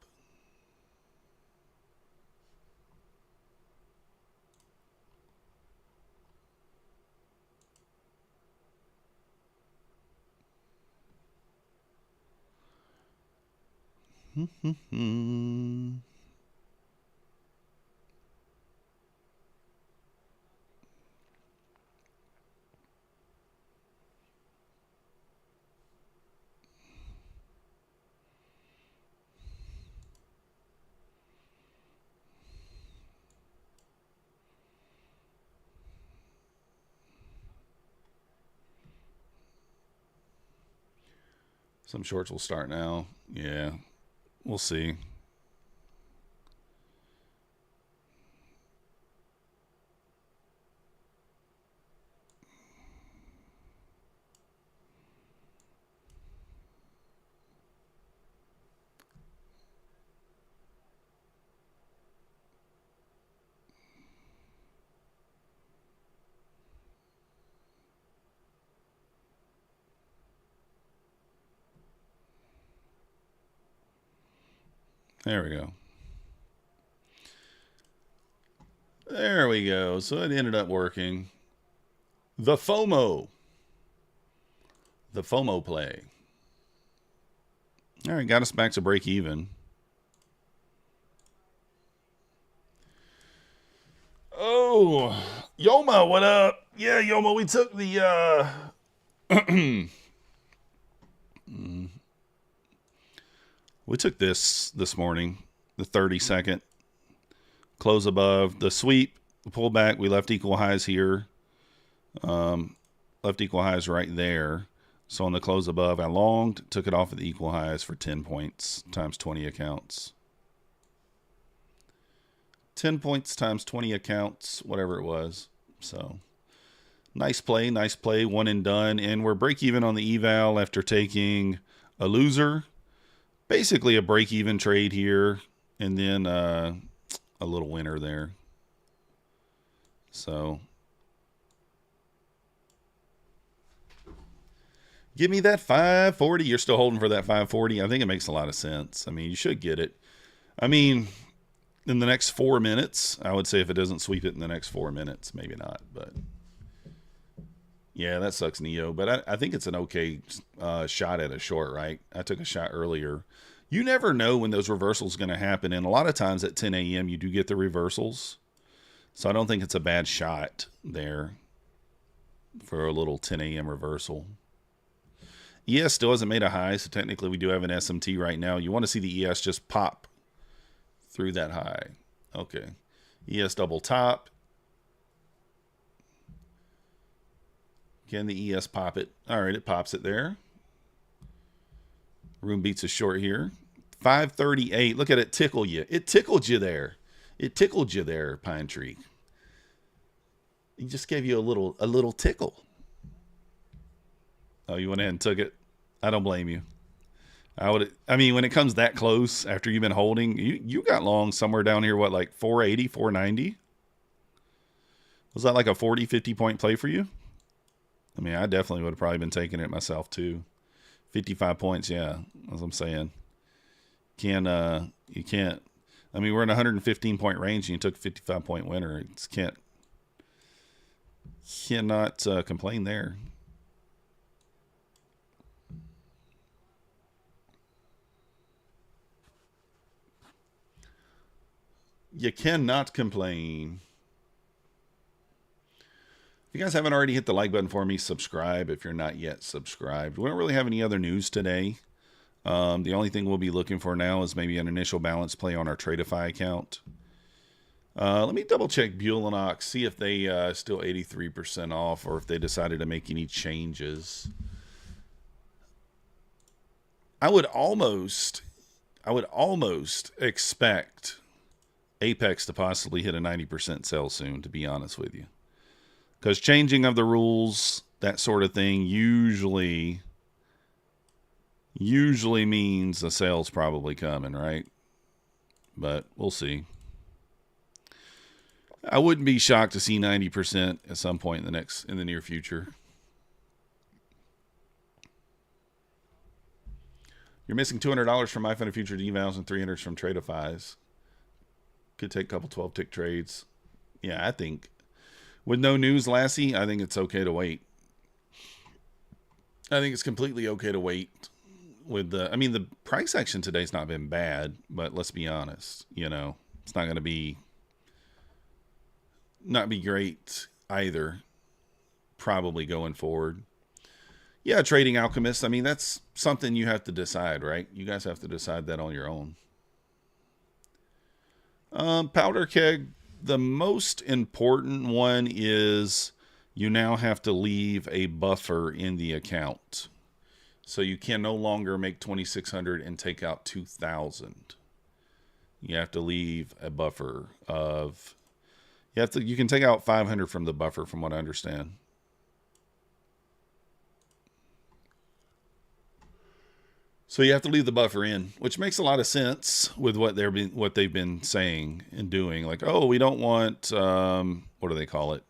Some shorts will start now. Yeah, we'll see. There we go. There we go. So it ended up working. The FOMO. The FOMO play. All right, got us back to break even. Oh, Yoma, what up? Yeah, Yoma, we took the we took this morning, the 30-second close above the sweep, the pullback. We left equal highs here, left equal highs right there. So on the close above, I longed, took it off at the equal highs for 10 points times 20 accounts. 10 points times 20 accounts, whatever it was. So nice play, one and done. And we're break even on the eval after taking a loser. Basically a break even trade here, and then a little winner there. So give me that 540. You're still holding for that 540. I think it makes a lot of sense. I mean, you should get it. I mean, in the next 4 minutes, I would say if it doesn't sweep it in the next 4 minutes, maybe not. But yeah, that sucks, Neo. But I think it's an okay shot at a short, right? I took a shot earlier. You never know when those reversals are going to happen. And a lot of times at 10 a.m., you do get the reversals. So I don't think it's a bad shot there for a little 10 a.m. reversal. ES still hasn't made a high, so technically we do have an SMT right now. You want to see the ES just pop through that high. Okay. ES double top. Can the ES pop it? All right, it pops it there. Room beats us short here. 538. Look at it tickle you. It tickled you there. It tickled you there, Pine Tree. It just gave you a little tickle. Oh, you went ahead and took it? I don't blame you. I mean, when it comes that close after you've been holding, you got long somewhere down here, what, like 480, 490? Was that like a 40, 50 point play for you? I mean, I definitely would have probably been taking it myself too. 55 points, yeah. As I'm saying. You can't. I mean, we're in a 115 point range and you took a 55 point winner. It's cannot complain there. You cannot complain. If you guys haven't already hit the like button for me, subscribe if you're not yet subscribed. We don't really have any other news today. The only thing we'll be looking for now is maybe an initial balance play on our Tradeify account. Let me double check Bulenox, see if they still 83% off or if they decided to make any changes. I would almost expect APEX to possibly hit a 90% sell soon, to be honest with you. Because changing of the rules, that sort of thing, usually means a sale's probably coming, right? But we'll see. I wouldn't be shocked to see 90% at some point in the near future. You're missing $200 from iPhone Future devals and $300 from Tradeifys. Could take a couple 12-tick trades. Yeah, I think with no news, Lassie, I think it's okay to wait. I think it's completely okay to wait. With the price action today's not been bad, but let's be honest, it's not going to not be great either, probably going forward. Yeah, Trading Alchemist, I mean, that's something you have to decide, right? You guys have to decide that on your own. Powder Keg, the most important one is you now have to leave a buffer in the account. So you can no longer make 2,600 and take out 2,000. You have to leave a buffer of... You can take out 500 from the buffer, from what I understand. So you have to leave the buffer in, which makes a lot of sense with what they've been saying and doing. Like, oh, we don't want what do they call it?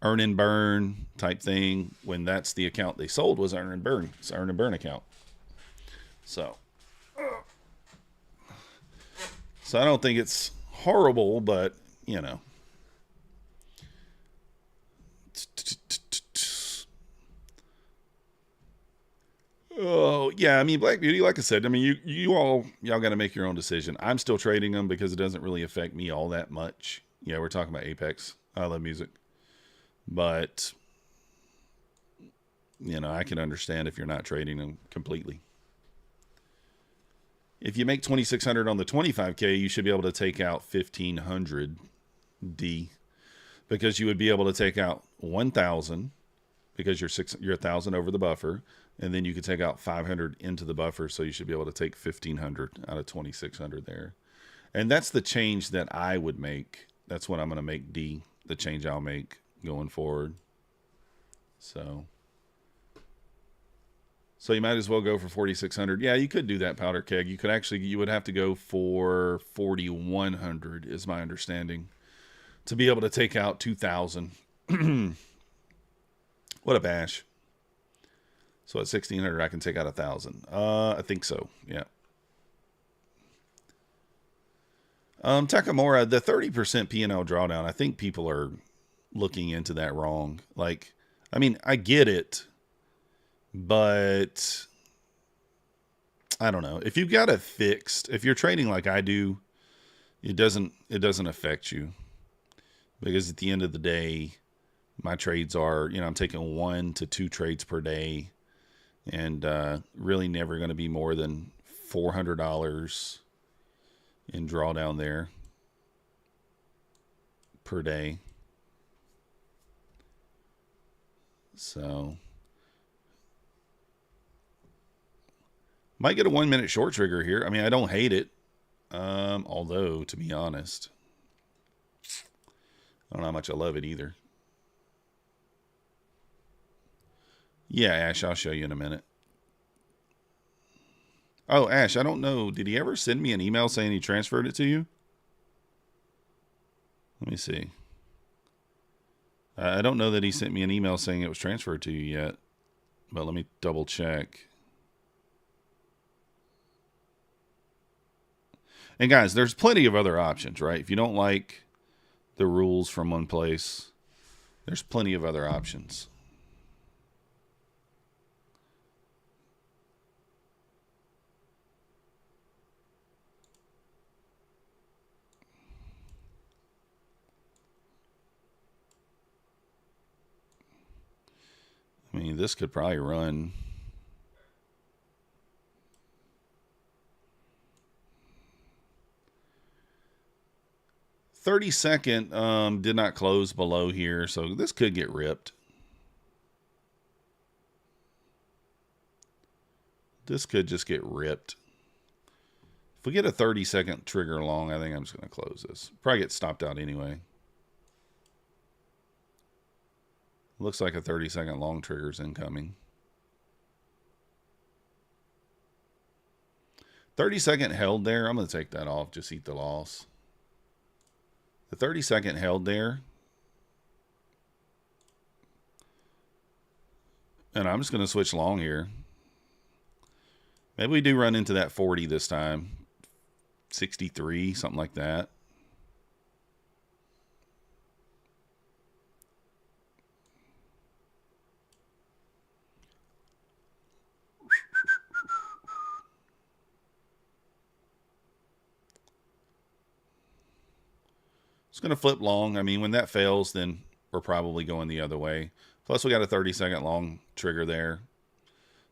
Earn and burn type thing, when that's the account they sold was earn and burn. It's earn and burn account. So I don't think it's horrible, but Oh yeah, I mean, Black Beauty, like I said, I mean, y'all got to make your own decision. I'm still trading them because it doesn't really affect me all that much. Yeah, we're talking about Apex. I love music. But, I can understand if you're not trading them completely. If you make 2,600 on the 25K, you should be able to take out 1,500 D, because you would be able to take out 1,000 because you're 1,000 over the buffer, and then you could take out 500 into the buffer, so you should be able to take 1,500 out of 2,600 there. And that's the change that I would make. That's what I'm going to make D, the change I'll make going forward. So you might as well go for 4,600. Yeah, you could do that, Powder Keg. You would have to go for 4,100 is my understanding, to be able to take out 2,000. What a bash. So at 1,600, I can take out 1,000. I think so, yeah. Takamura, the 30% P&L drawdown, I think people are looking into that wrong. Like, I mean, I get it, but I don't know. If you've got it fixed, if you're trading like I do, it doesn't affect you, because at the end of the day, my trades are, I'm taking 1 to 2 trades per day, and really never going to be more than $400 in drawdown there per day. So might get a 1 minute short trigger here. I mean, I don't hate it. Although, to be honest, I don't know how much I love it either. Yeah, Ash, I'll show you in a minute. Oh, Ash, I don't know. Did he ever send me an email saying he transferred it to you? Let me see. I don't know that he sent me an email saying it was transferred to you yet, but let me double check. And guys, there's plenty of other options, right? If you don't like the rules from one place, there's plenty of other options. I mean, this could probably run. $30 did not close below here, so this could get ripped. This could just get ripped. If we get a 30-second trigger long, I think I'm just going to close this. Probably get stopped out anyway. Looks like a 30-second long trigger is incoming. 30-second held there. I'm going to take that off. Just eat the loss. The 30-second held there. And I'm just going to switch long here. Maybe we do run into that 40 this time. 63, something like that. It's going to flip long. I mean, when that fails, then we're probably going the other way. Plus, we got a 30-second long trigger there.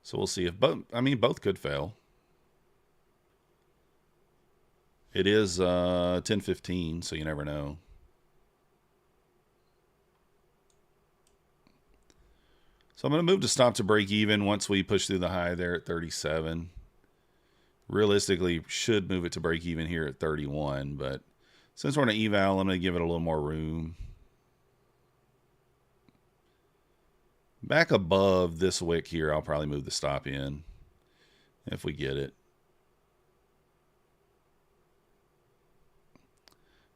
So we'll see if both, I mean, both could fail. It is 10:15, so you never know. So I'm going to move to stop to break even once we push through the high there at 37. Realistically, should move it to break even here at 31, but since we're in an eval, I'm going to give it a little more room. Back above this wick here, I'll probably move the stop in if we get it.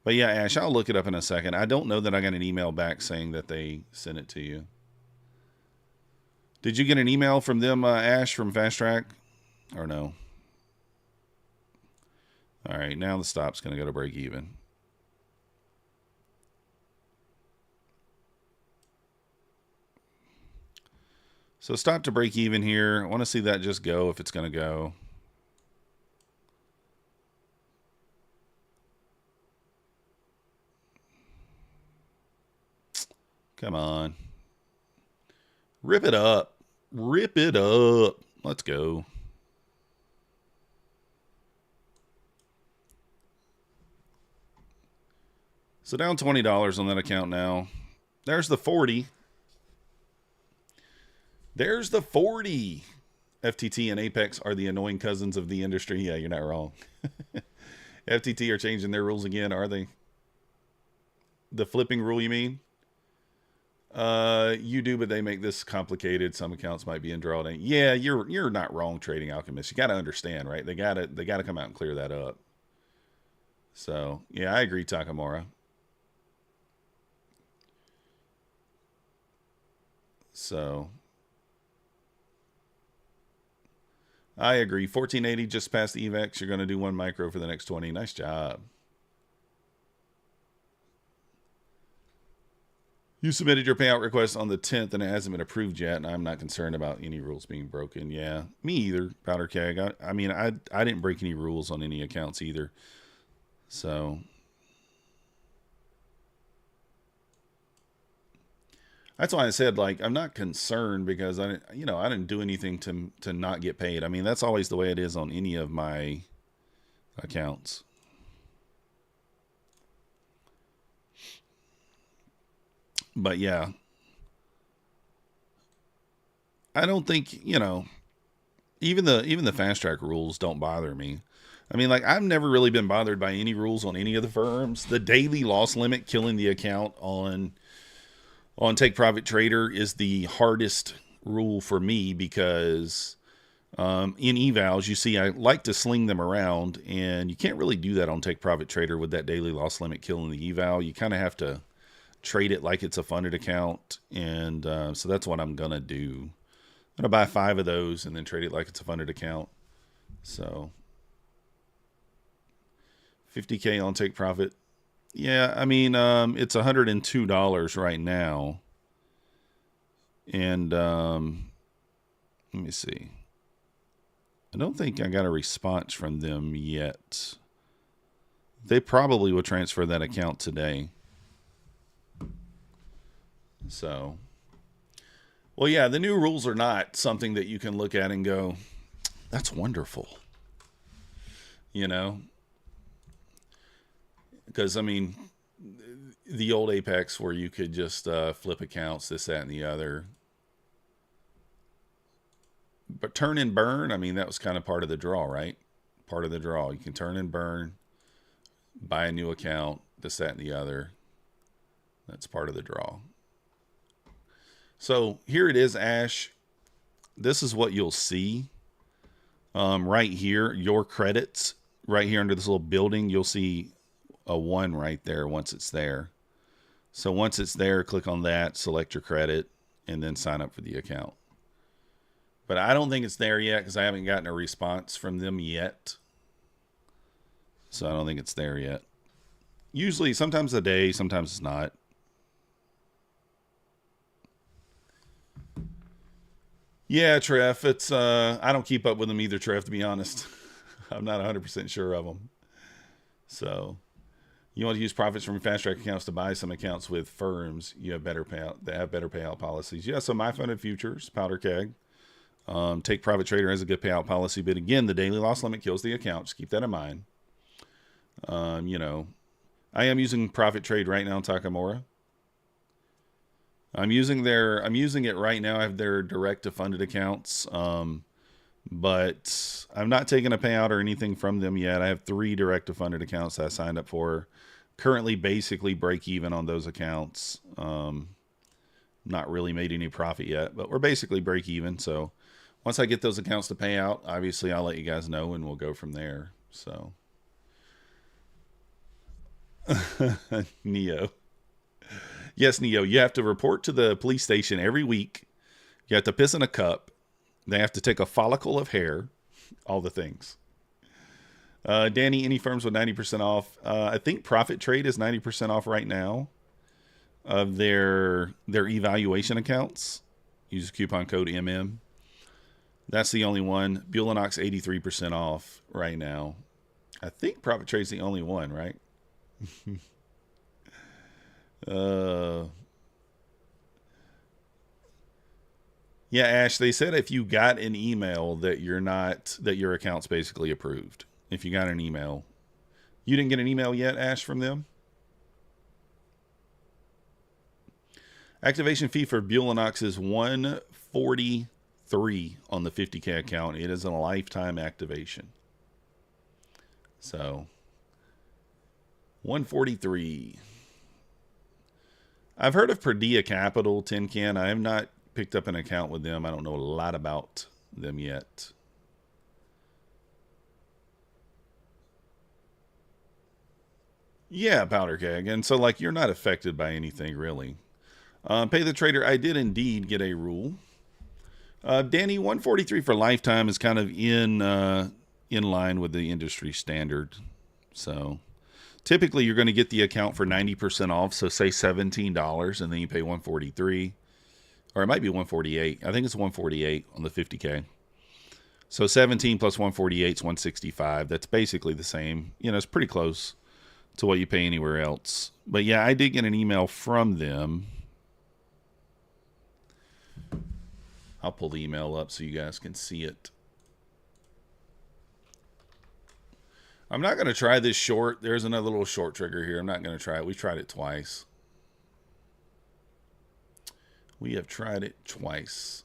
But yeah, Ash, I'll look it up in a second. I don't know that I got an email back saying that they sent it to you. Did you get an email from them, Ash, from Fast Track? Or no? All right, now the stop's going to go to break even. So stop to break even here. I want to see that just go if it's going to go. Come on. Rip it up. Rip it up. Let's go. So down $20 on that account now. There's the 40. There's the 40. FTT and Apex are the annoying cousins of the industry. Yeah, you're not wrong. FTT are changing their rules again, are they? The flipping rule, you mean? You do, but they make this complicated. Some accounts might be in drawdown. Yeah, you're not wrong, Trading Alchemist. You got to understand, right? They got to come out and clear that up. So yeah, I agree, Takamura. So I agree. 1480 just past the EVEX. You're going to do one micro for the next 20. Nice job. You submitted your payout request on the 10th and it hasn't been approved yet, and I'm not concerned about any rules being broken. Yeah, me either, Powder Keg. I mean, I didn't break any rules on any accounts either. So that's why I said, like, I'm not concerned because I didn't do anything to not get paid. I mean, that's always the way it is on any of my accounts. But yeah, I don't think, even the fast track rules don't bother me. I mean, like, I've never really been bothered by any rules on any of the firms. The daily loss limit killing the account on Take Profit Trader is the hardest rule for me because In evals, you see I like to sling them around, and you can't really do that on Take Profit Trader with that daily loss limit killing the eval. You kind of have to trade it like it's a funded account, and so that's what I'm going to do. I'm going to buy 5 of those and then trade it like it's a funded account. So 50K on Take Profit. Yeah, I mean, it's $102 right now. And let me see. I don't think I got a response from them yet. They probably will transfer that account today. So, well, yeah, the new rules are not something that you can look at and go, that's wonderful. You know? Because, I mean, the old Apex where you could just flip accounts, this, that, and the other. But turn and burn, I mean, that was kind of part of the draw, right? Part of the draw. You can turn and burn, buy a new account, this, that, and the other. That's part of the draw. So here it is, Ash. This is what you'll see. Right here, your credits. Right here under this little building, you'll see a 1 right there once it's there. So once it's there, click on that, select your credit, and then sign up for the account. But I don't think it's there yet because I haven't gotten a response from them yet. So I don't think it's there yet. Usually, sometimes a day, sometimes it's not. Yeah, Trev, it's I don't keep up with them either, Trev, to be honest. I'm not 100% sure of them. So you want to use profits from fast track accounts to buy some accounts with firms you have better payout. They have better payout policies. Yeah, so my funded futures, powder keg. Take Profit Trader has a good payout policy, but again, the daily loss limit kills the account. Just keep that in mind. You know, I am using Profit Trade right now in Takamura. I'm using it right now. I have their direct to funded accounts. But I'm not taking a payout or anything from them yet. I have 3 direct to funded accounts that I signed up for. Currently basically break even on those accounts. Not really made any profit yet, but we're basically break even. So once I get those accounts to pay out, obviously I'll let you guys know and we'll go from there. So Neo. Yes, Neo, you have to report to the police station every week. You have to piss in a cup. They have to take a follicle of hair. All the things. Danny, any firms with 90% off? I think Profit Trade is 90% off right now of their evaluation accounts. Use coupon code MM. That's the only one. Bulenox 83% off right now. I think Profit Trade's the only one, right? Yeah, Ash, they said if you got an email that your account's basically approved. If you got an email. You didn't get an email yet, Ash, from them? Activation fee for Bulenox is $143 on the 50K account. It is a lifetime activation. So, $143. I've heard of Perdea Capital, Tin Can. I have not picked up an account with them. I don't know a lot about them yet. Yeah, powder keg. And so, like, you're not affected by anything, really. Pay the trader. I did indeed get a rule. Danny, 143 for lifetime is kind of in line with the industry standard. So, typically, you're going to get the account for 90% off. So, say $17, and then you pay 143. Or it might be 148. I think it's 148 on the 50K. So 17 plus 148 is 165. That's basically the same. You know, it's pretty close to what you pay anywhere else. But yeah, I did get an email from them. I'll pull the email up so you guys can see it. I'm not going to try this short. There's another little short trigger here. I'm not going to try it. We've tried it twice. We have tried it twice.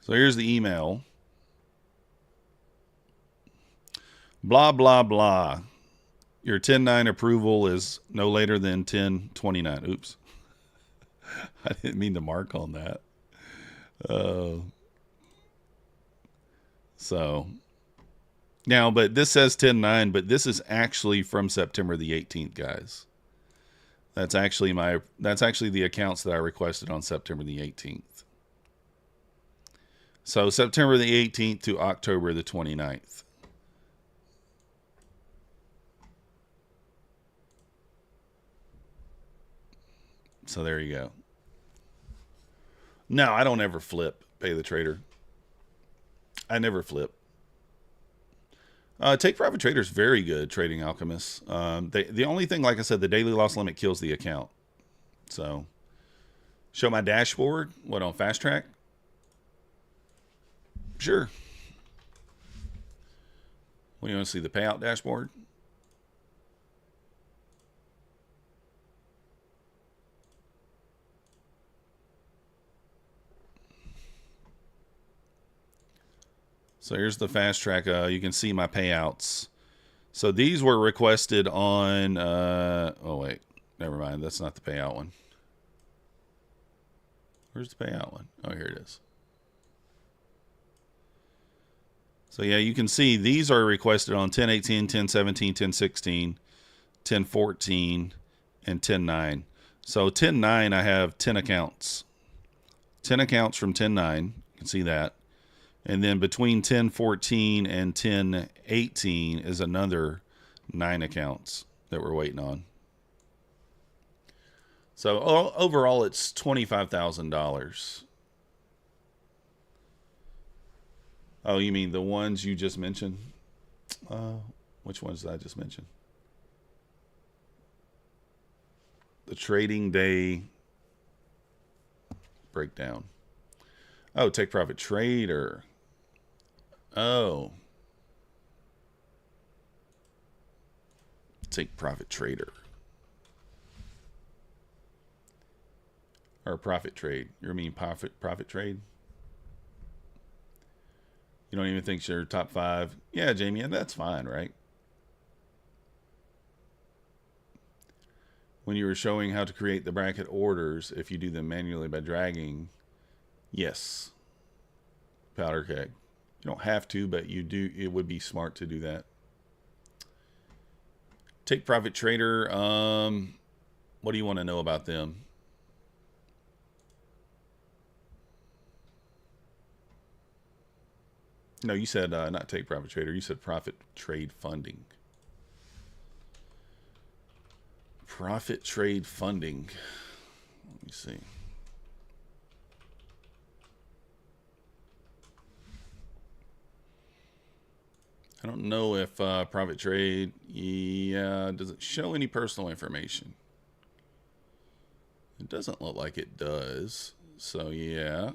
So here's the email. Blah, blah, blah. Your 10-9 approval is no later than 10-29. Oops. I didn't mean to mark on that. So now, but this says 10-9, but this is actually from September the 18th, guys. That's actually the accounts that I requested on September the 18th. So September the 18th to October the 29th. So there you go. No, I don't ever flip Pay the Trader. I never flip. Take Profit Trader is very good, Trading Alchemist. The only thing, like I said, the daily loss limit kills the account. So, show my dashboard. What, on Fast Track? Sure. What, you want to see the payout dashboard? So here's the Fast Track. You can see my payouts. So these were requested on, oh wait, never mind. That's not the payout one. Where's the payout one? Oh, here it is. So yeah, you can see these are requested on 10-18, 10-17, 10-16, 10-14, and 10-9. So 10-9, I have 10 accounts. 10 accounts from 10-9. You can see that. And then between 10-14 and 10-18 is another 9 accounts that we're waiting on. So overall, it's $25,000. Oh, you mean the ones you just mentioned? Which ones did I just mention? The trading day breakdown. Oh, Take Profit Trader. Oh. Take Profit Trader. Or Profit Trade. You mean profit trade? You don't even think you're top 5? Yeah, Jamie, and that's fine, right? When you were showing how to create the bracket orders, if you do them manually by dragging, yes. Powder keg. You don't have to, but you do. It would be smart to do that. Take Profit Trader. What do you want to know about them? No, you said not Take Profit Trader. You said Profit Trade Funding. Profit Trade Funding. Let me see. I don't know if Profit Trade, yeah, does it show any personal information? It doesn't look like it does. So, yeah.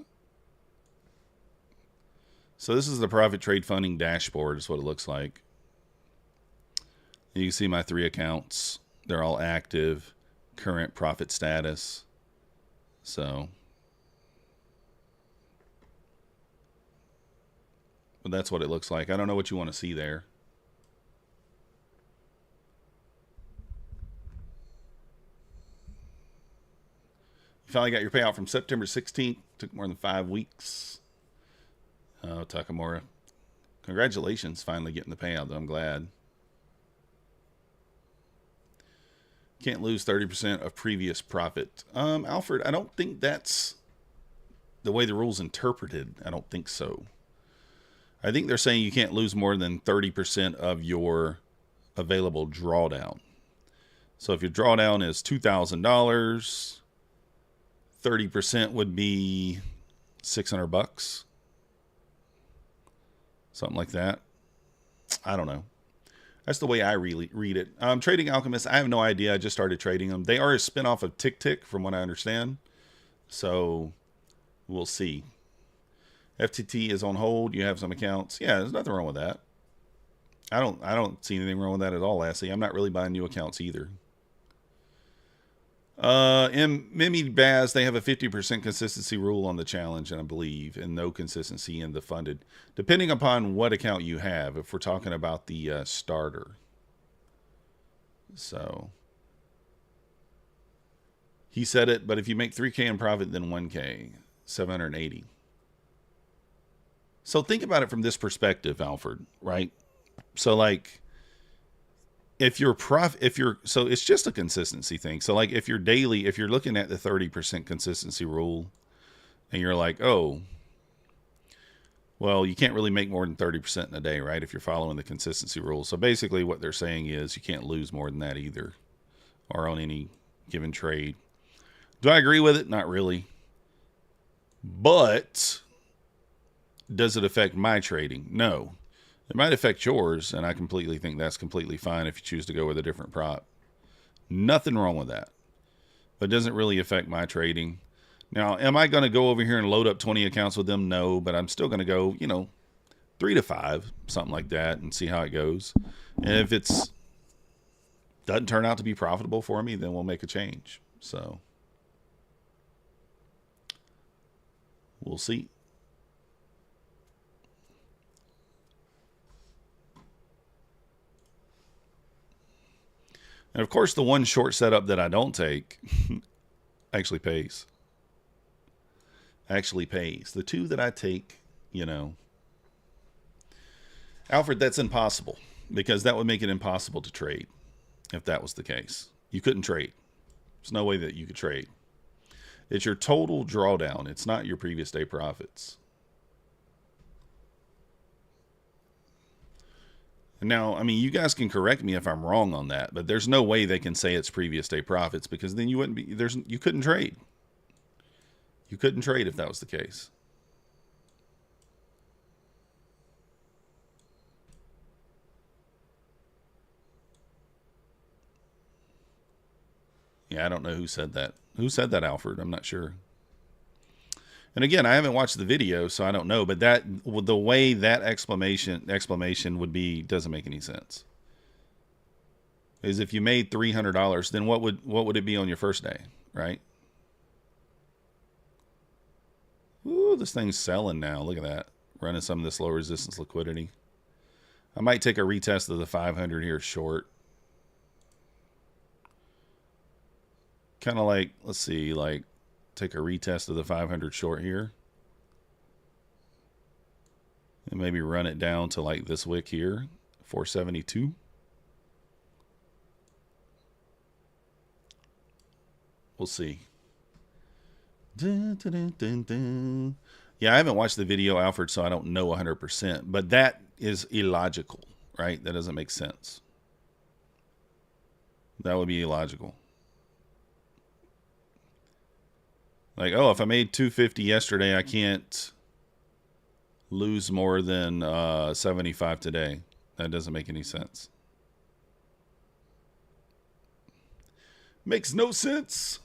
So this is the Profit Trade Funding dashboard is what it looks like. You can see my 3 accounts. They're all active, current profit status. So, but that's what it looks like. I don't know what you want to see there. You finally got your payout from September 16th. Took more than 5 weeks. Oh, Takamura. Congratulations, finally getting the payout. I'm glad. Can't lose 30% of previous profit. Alfred, I don't think that's the way the rule's interpreted. I don't think so. I think they're saying you can't lose more than 30% of your available drawdown. So if your drawdown is $2,000, 30% would be $600. Something like that. I don't know. That's the way I really read it. Trading Alchemist, I have no idea. I just started trading them. They are a spinoff of TickTick, from what I understand. So we'll see. FTT is on hold. You have some accounts. Yeah, there's nothing wrong with that. I don't see anything wrong with that at all, Lassie. I'm not really buying new accounts either. In Mimi Baz, they have a 50% consistency rule on the challenge, and I believe, and no consistency in the funded, depending upon what account you have. If we're talking about the starter, so he said it. But if you make 3K in profit, then 1K, 780. So think about it from this perspective, Alfred. Right? So like, so it's just a consistency thing. So like if you're daily, if you're looking at the 30% consistency rule and you're like, oh, well, you can't really make more than 30% in a day, right? If you're following the consistency rule. So basically what they're saying is you can't lose more than that either, or on any given trade. Do I agree with it? Not really. But does it affect my trading? No. It might affect yours, and I completely think that's completely fine if you choose to go with a different prop. Nothing wrong with that. But it doesn't really affect my trading. Now, am I going to go over here and load up 20 accounts with them? No, but I'm still going to go, 3 to 5, something like that, and see how it goes. And if it's doesn't turn out to be profitable for me, then we'll make a change. So we'll see. And of course, the one short setup that I don't take actually pays. The two that I take, Alfred, that's impossible, because that would make it impossible to trade if that was the case. You couldn't trade. There's no way that you could trade. It's your total drawdown. It's not your previous day profits. Now, I mean, you guys can correct me if I'm wrong on that, but there's no way they can say it's previous day profits, because then you wouldn't be you couldn't trade. You couldn't trade if that was the case. Yeah, I don't know who said that. Who said that, Alfred? I'm not sure. And again, I haven't watched the video, so I don't know. But the way that exclamation would be doesn't make any sense. Is if you made $300, then what would it be on your first day, right? Ooh, this thing's selling now. Look at that, running some of this low resistance liquidity. I might take a retest of the 500 here short. Kind of like, let's see, like, take a retest of the 500 short here. And maybe run it down to like this wick here, 472. We'll see. Dun, dun, dun, dun. Yeah, I haven't watched the video, Alfred, so I don't know 100%. But that is illogical, right? That doesn't make sense. That would be illogical. Like, oh, if I made 250 yesterday, I can't lose more than 75 today. That doesn't make any sense. Makes no sense.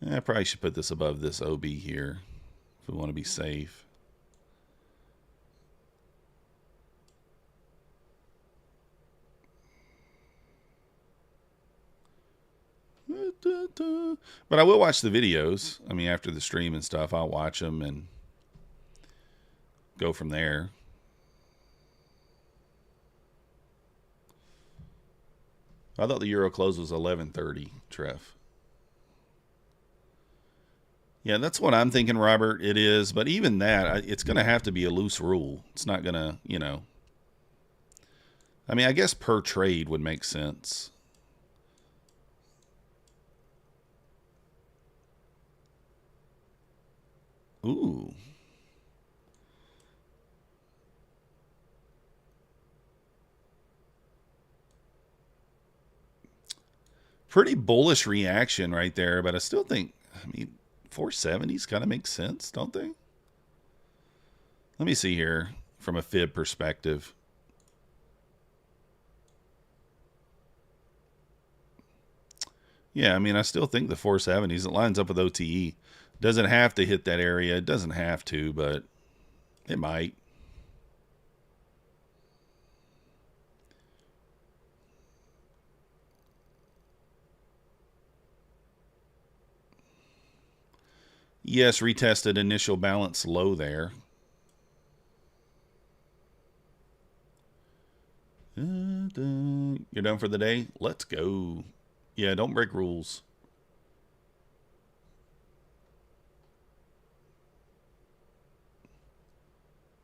I probably should put this above this OB here if we want to be safe. But I will watch the videos. I mean, after the stream and stuff, I'll watch them and go from there. I thought the Euro close was 11:30, Treff. Yeah, that's what I'm thinking, Robert. It is. But even that, it's going to have to be a loose rule. It's not going to, I mean, I guess per trade would make sense. Ooh. Pretty bullish reaction right there, but I still think, I mean, 470s kind of make sense, don't they? Let me see here from a fib perspective. Yeah, I mean, I still think the 470s, it lines up with OTE. Doesn't have to hit that area. It doesn't have to, but It might. Yes, retested initial balance low there. You're done for the day? Let's go. Yeah, don't break rules.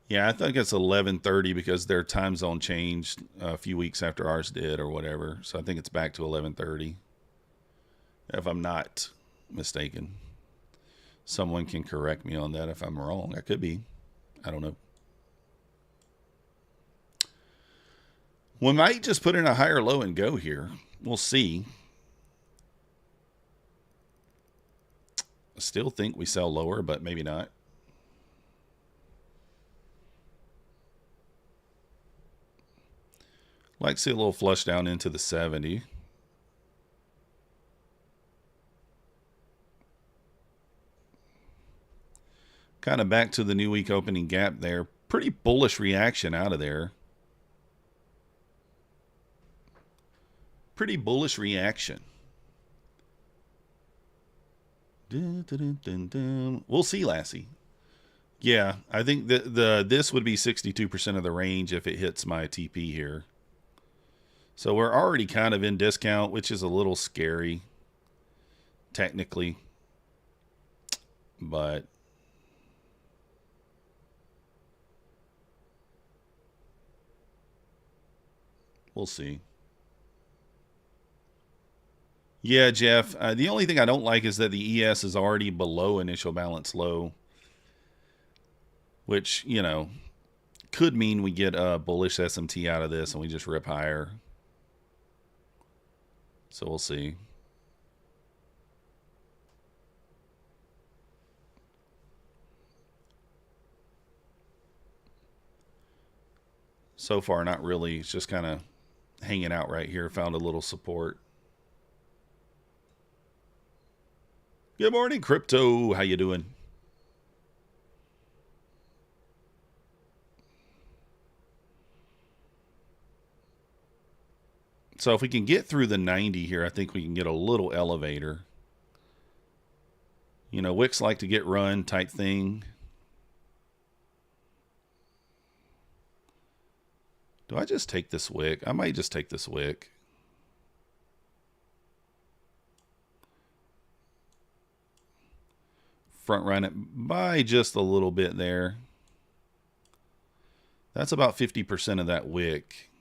Yeah, I think it's 11:30 because their time zone changed a few weeks after ours did or whatever. So I think it's back to 11:30. If I'm not mistaken. Someone can correct me on that if I'm wrong. I could be. I don't know. We might just put in a higher low and go here. We'll see. I still think we sell lower, but maybe not. Like to see a little flush down into the 70. Kind of back to the new week opening gap there. Pretty bullish reaction out of there. Pretty bullish reaction. Dun, dun, dun, dun. We'll see, Lassie. Yeah, I think that this would be 62% of the range if it hits my TP here. So we're already kind of in discount, which is a little scary, technically. But we'll see. Yeah, Jeff. The only thing I don't like is that the ES is already below initial balance low, which, you know, could mean we get a bullish SMT out of this and we just rip higher. So we'll see. So far, not really. It's just kind of hanging out right here. Found a little support. Good morning, Crypto. How you doing? So if we can get through the 90 here, I think we can get a little elevator. You know, wicks like to get run type thing. Do I just take this wick? I might just take this wick. Front run it by just a little bit there. That's about 50% of that wick.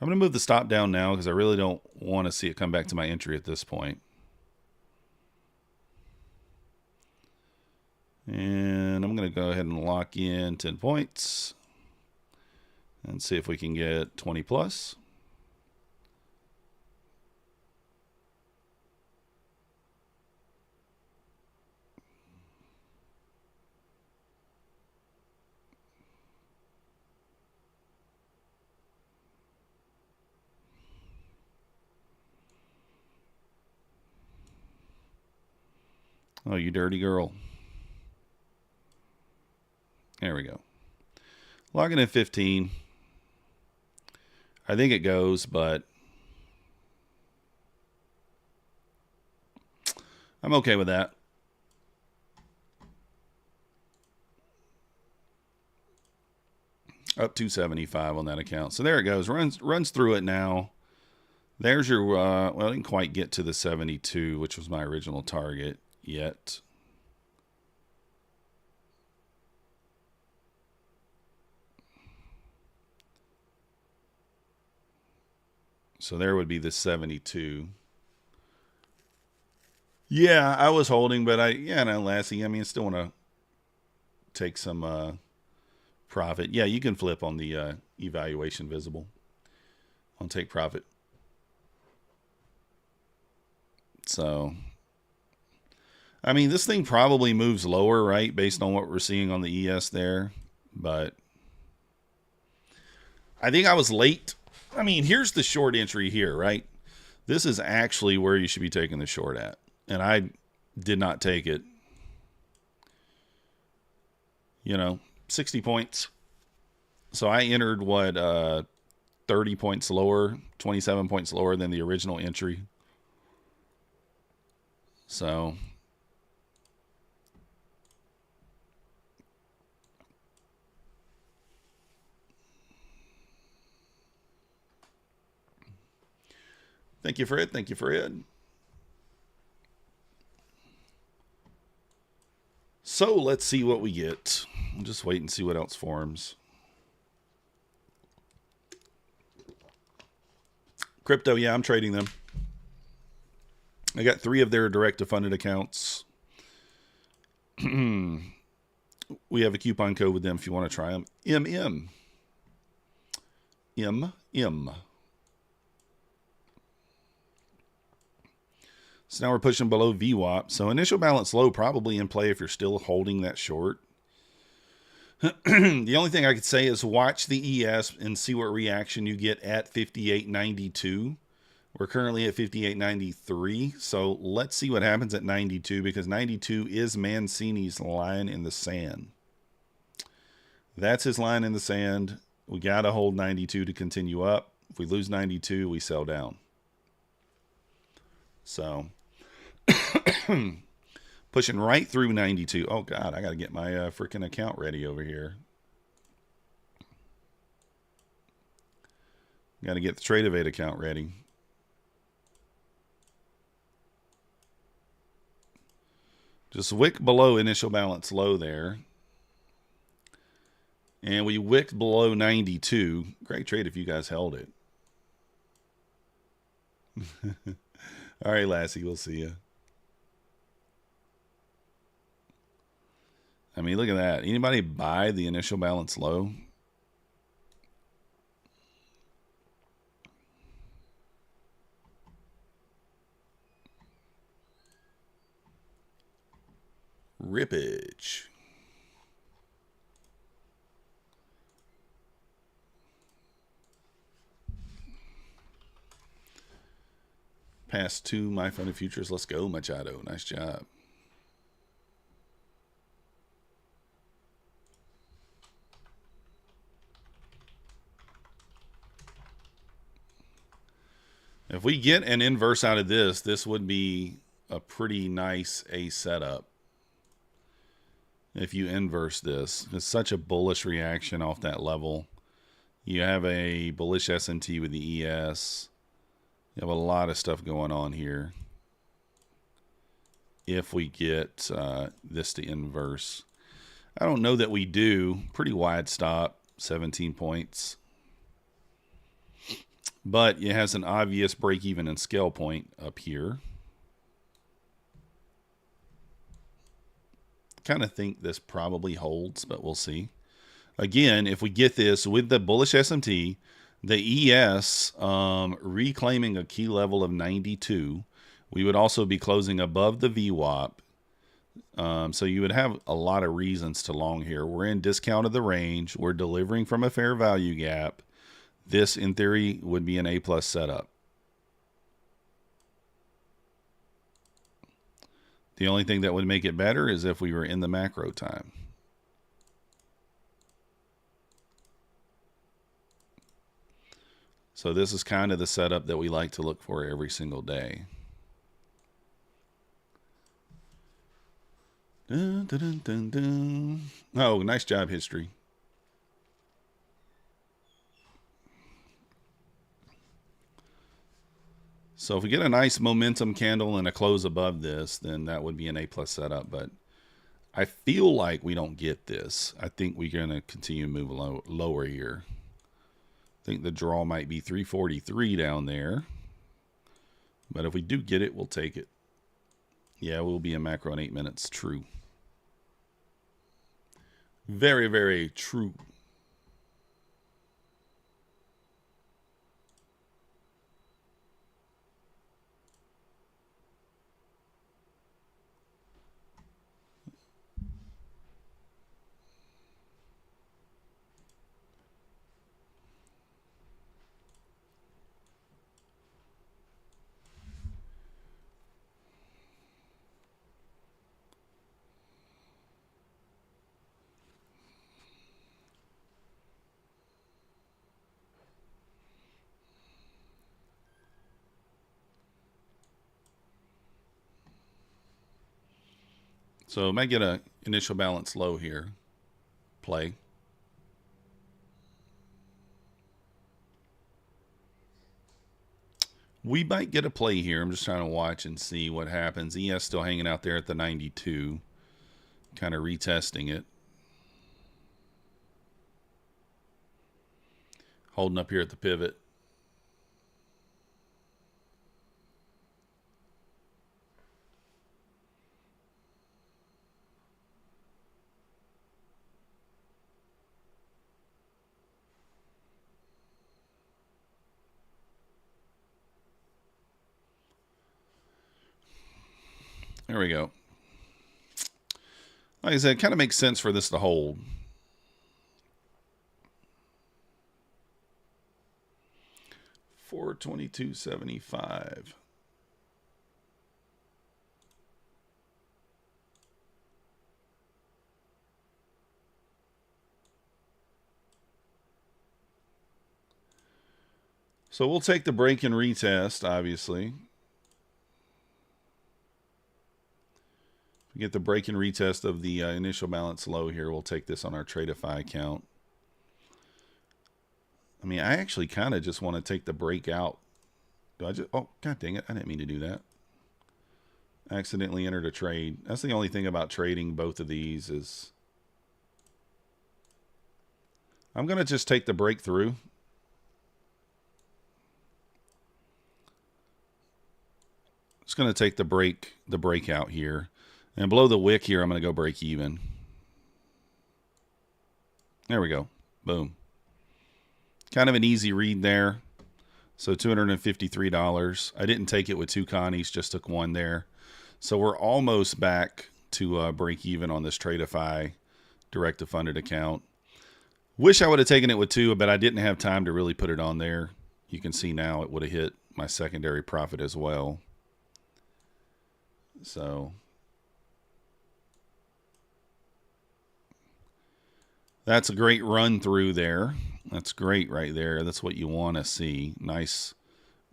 I'm going to move the stop down now because I really don't want to see it come back to my entry at this point. And I'm going to go ahead and lock in 10 points and see if we can get 20 plus. Oh, you dirty girl. There we go. Logging in 15. I think it goes, but I'm okay with that. Up 275 on that account. So there it goes. Runs through it now. There's your, well, I didn't quite get to the 72, which was my original target yet. So there would be the 72. Yeah, I was holding, but no, Lassie, I mean, I still want to take some profit. Yeah, you can flip on the evaluation visible on take profit. So, I mean, this thing probably moves lower, right, based on what we're seeing on the ES there. But I think I was late I mean, here's the short entry here, right? This is actually where you should be taking the short at. And I did not take it. 60 points. So I entered what, 30 points lower, 27 points lower than the original entry. So thank you, Fred. Thank you, Fred. So let's see what we get. We'll just wait and see what else forms. Crypto, yeah, I'm trading them. I got 3 of their direct-to-funded accounts. We have a coupon code with them if you want to try them. MM. So now we're pushing below VWAP. So initial balance low probably in play if you're still holding that short. The only thing I could say is watch the ES and see what reaction you get at 58.92. We're currently at 58.93. So let's see what happens at 92 because 92 is Mancini's line in the sand. That's his line in the sand. We got to hold 92 to continue up. If we lose 92, we sell down. So pushing right through 92. Oh, God, I got to get my freaking account ready over here. Got to get the Tradeovate account ready. Just wick below initial balance low there. And we wicked below 92. Great trade if you guys held it. All right, Lassie, we'll see you. I mean, look at that. Anybody buy the initial balance low? Rippage. Past 2 My Funded Futures. Let's go, Machado. Nice job. If we get an inverse out of this, this would be a pretty nice A setup. If you inverse this, it's such a bullish reaction off that level. You have a bullish S&T with the ES. You have a lot of stuff going on here. If we get this to inverse, I don't know that we do. Pretty wide stop, 17 points. But it has an obvious break even and scale point up here. Kind of think this probably holds, but we'll see. Again, if we get this with the bullish SMT, the ES reclaiming a key level of 92, we would also be closing above the VWAP. So you would have a lot of reasons to long here. We're in discount of the range. We're delivering from a fair value gap. This, in theory, would be an A+ setup. The only thing that would make it better is if we were in the macro time. So this is kind of the setup that we like to look for every single day. Dun, dun, dun, dun, dun. Oh, nice job, history. So if we get a nice momentum candle and a close above this, then that would be an A+ setup. But I feel like we don't get this. I think we're going to continue to move lower here. I think the draw might be 343 down there. But if we do get it, we'll take it. Yeah, we'll be in macro in 8 minutes. True. Very, very true. So it might get a initial balance low here. Play. We might get a play here. I'm just trying to watch and see what happens. ES still hanging out there at the 92. Kind of retesting it. Holding up here at the pivot. There we go. Like I said, it kind of makes sense for this to hold. $422.75. So we'll take the break and retest, obviously. If we get the break and retest of the initial balance low here, we'll take this on our Tradeify account. I mean, I actually kind of just want to take the break out. Do I just... Oh, god dang it. I didn't mean to do that. I accidentally entered a trade. That's the only thing about trading both of these is... I'm going to just take the breakthrough. Just going to take the breakout here. And below the wick here, I'm going to go break even. There we go. Boom. Kind of an easy read there. So $253. I didn't take it with two Connies, just took one there. So we're almost back to break even on this Tradeify direct-to-funded account. Wish I would have taken it with two, but I didn't have time to really put it on there. You can see now it would have hit my secondary profit as well. So that's a great run through there. That's great right there. That's what you want to see. Nice,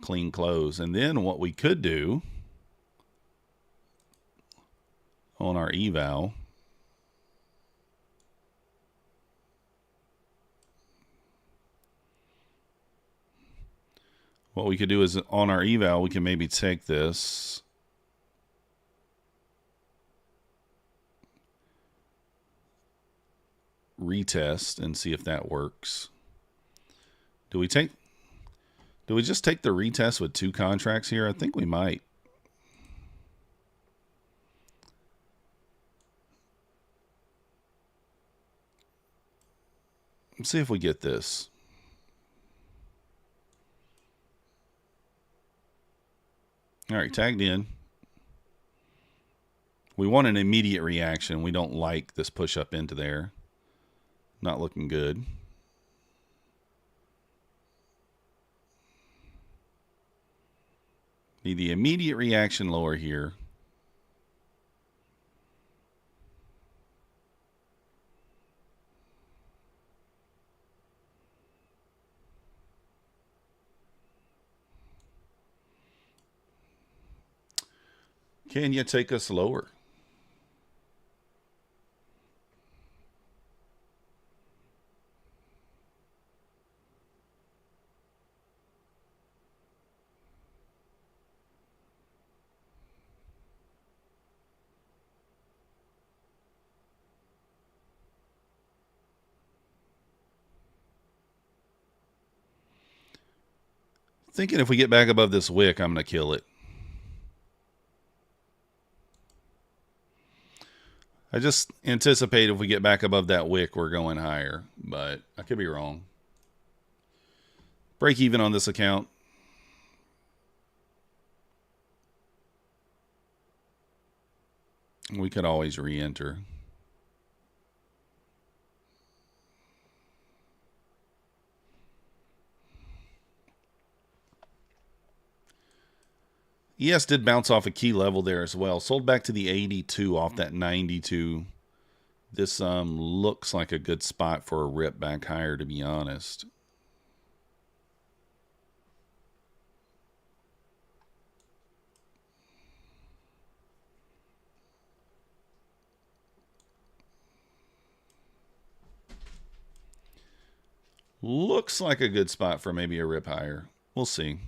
clean close. And then what we could do on our eval, what we could do is on our eval, we can maybe take this retest and see if that works. Do we just take the retest with two contracts here? I think we might. Let's see if we get this. All right, tagged in. We want an immediate reaction. We don't like this push up into there. Not looking good. Need the immediate reaction lower here. Can you take us lower? Thinking if we get back above this wick, I'm going to kill it. I just anticipate if we get back above that wick, we're going higher, but I could be wrong. Break even on this account. We could always re-enter. ES did bounce off a key level there as well. Sold back to the 82 off that 92. This looks like a good spot for a rip back higher, to be honest. Looks like a good spot for maybe a rip higher. We'll see.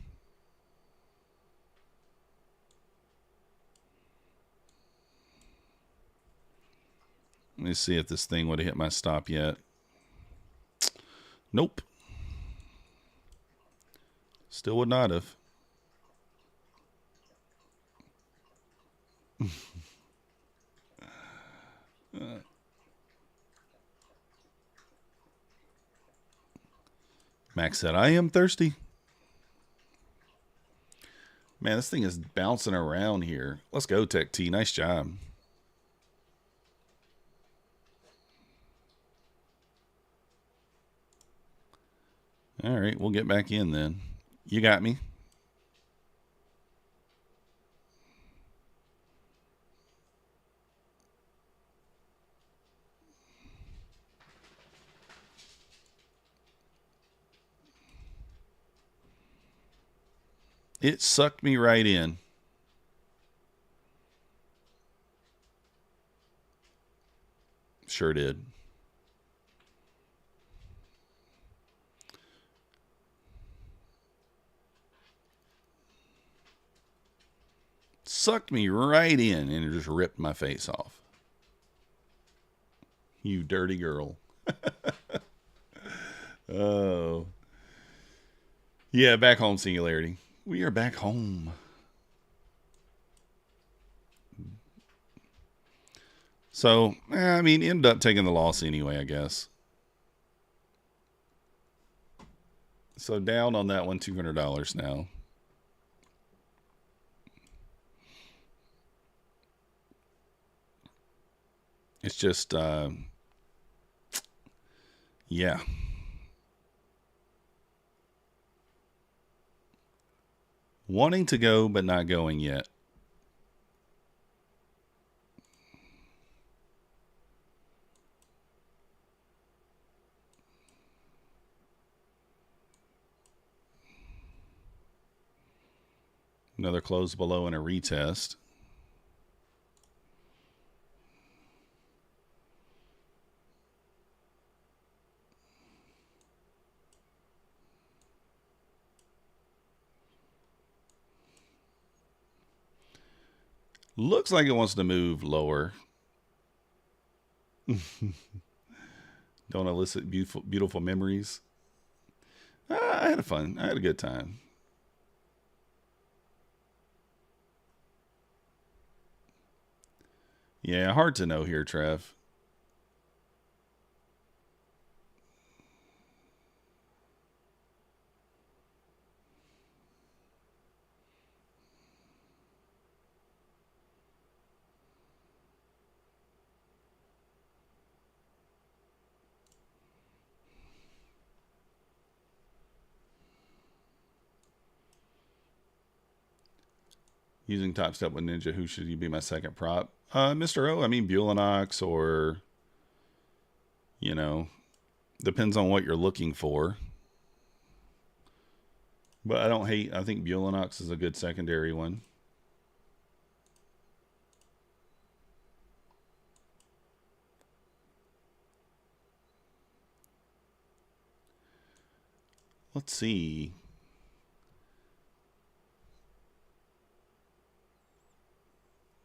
Let me see if this thing would have hit my stop yet. Nope. Still would not have. Max said, I am thirsty. Man, this thing is bouncing around here. Let's go, Tech T. Nice job. All right, we'll get back in then. You got me. It sucked me right in. Sure did. Sucked me right in and it just ripped my face off. You dirty girl. Oh. Yeah, back home singularity. We are back home. So, I mean, ended up taking the loss anyway, I guess. So down on that one, $200 now. It's just, yeah. Wanting to go, but not going yet. Another close below and a retest. Looks like it wants to move lower. Don't elicit beautiful memories. I had fun. I had a good time. Yeah, hard to know here, Trev. Using Topstep with Ninja, who should you be my second prop? Mr. O, I mean Bulenox or, you know, depends on what you're looking for. But I don't hate, I think Bulenox is a good secondary one. Let's see.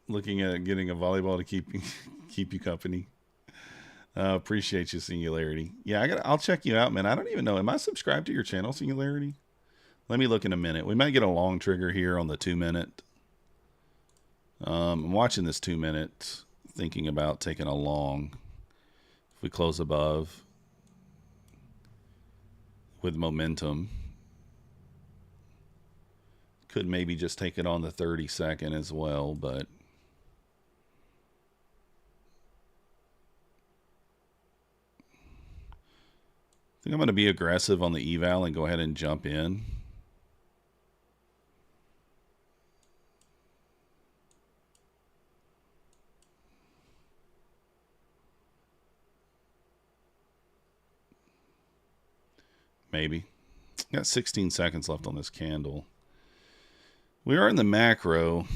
Looking at getting a volleyball to keep you company. Appreciate you, Singularity. Yeah, I'll check you out, man. I don't even know. Am I subscribed to your channel, Singularity? Let me look in a minute. We might get a long trigger here on the 2-minute. I'm watching this 2-minute, thinking about taking a long. If we close above with momentum, could maybe just take it on the 30-second as well, but I think I'm going to be aggressive on the eval and go ahead and jump in. Maybe. Got 16 seconds left on this candle. We are in the macro.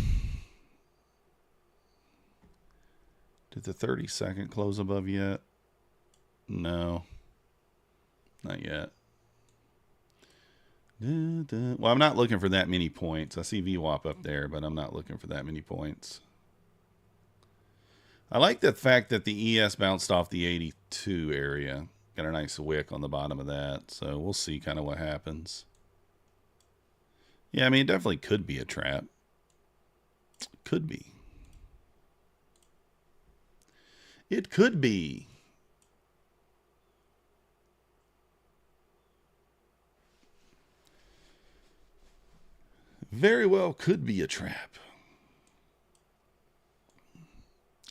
Did the 30-second close above yet? No. Not yet. Well, I'm not looking for that many points. I see VWAP up there, but I'm not looking for that many points. I like the fact that the ES bounced off the 82 area. Got a nice wick on the bottom of that. So we'll see kind of what happens. Yeah, I mean, it definitely could be a trap. Could be. It could be. Very well could be a trap.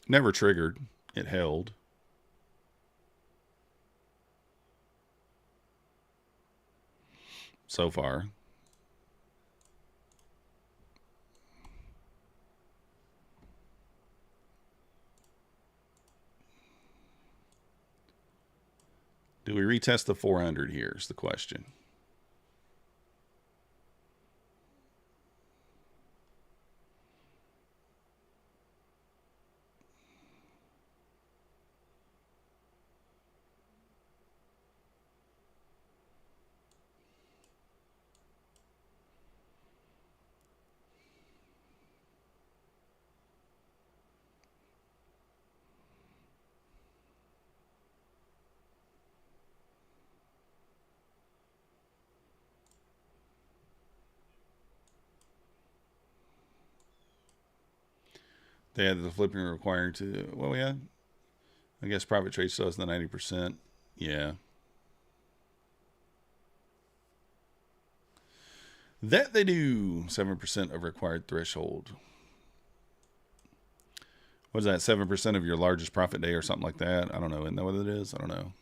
Never triggered. It held. So far. Do we retest the 400 here is the question. They had the flipping required to, well, yeah. I guess private trade still has the 90%. Yeah. That they do. 7% of required threshold. What is that? 7% of your largest profit day or something like that? I don't know. Isn't that what it is? I don't know.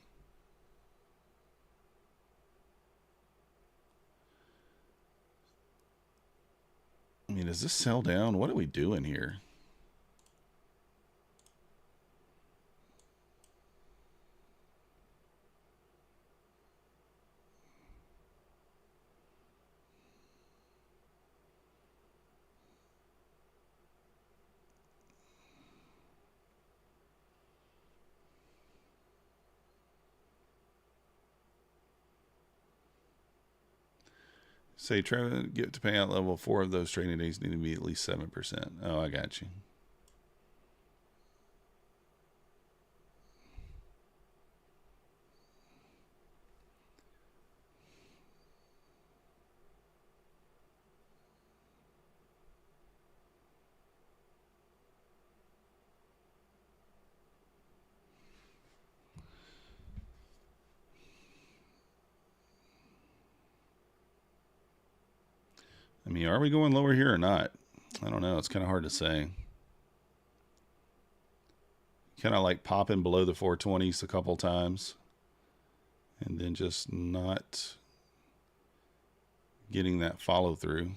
I mean, does this sell down? What are we doing here? Say, try to get to payout level 4 of those trading days need to be at least 7%. Oh, I got you. I mean, are we going lower here or not? I don't know. It's kind of hard to say. Kind of like popping below the 420s a couple times. And then just not getting that follow through.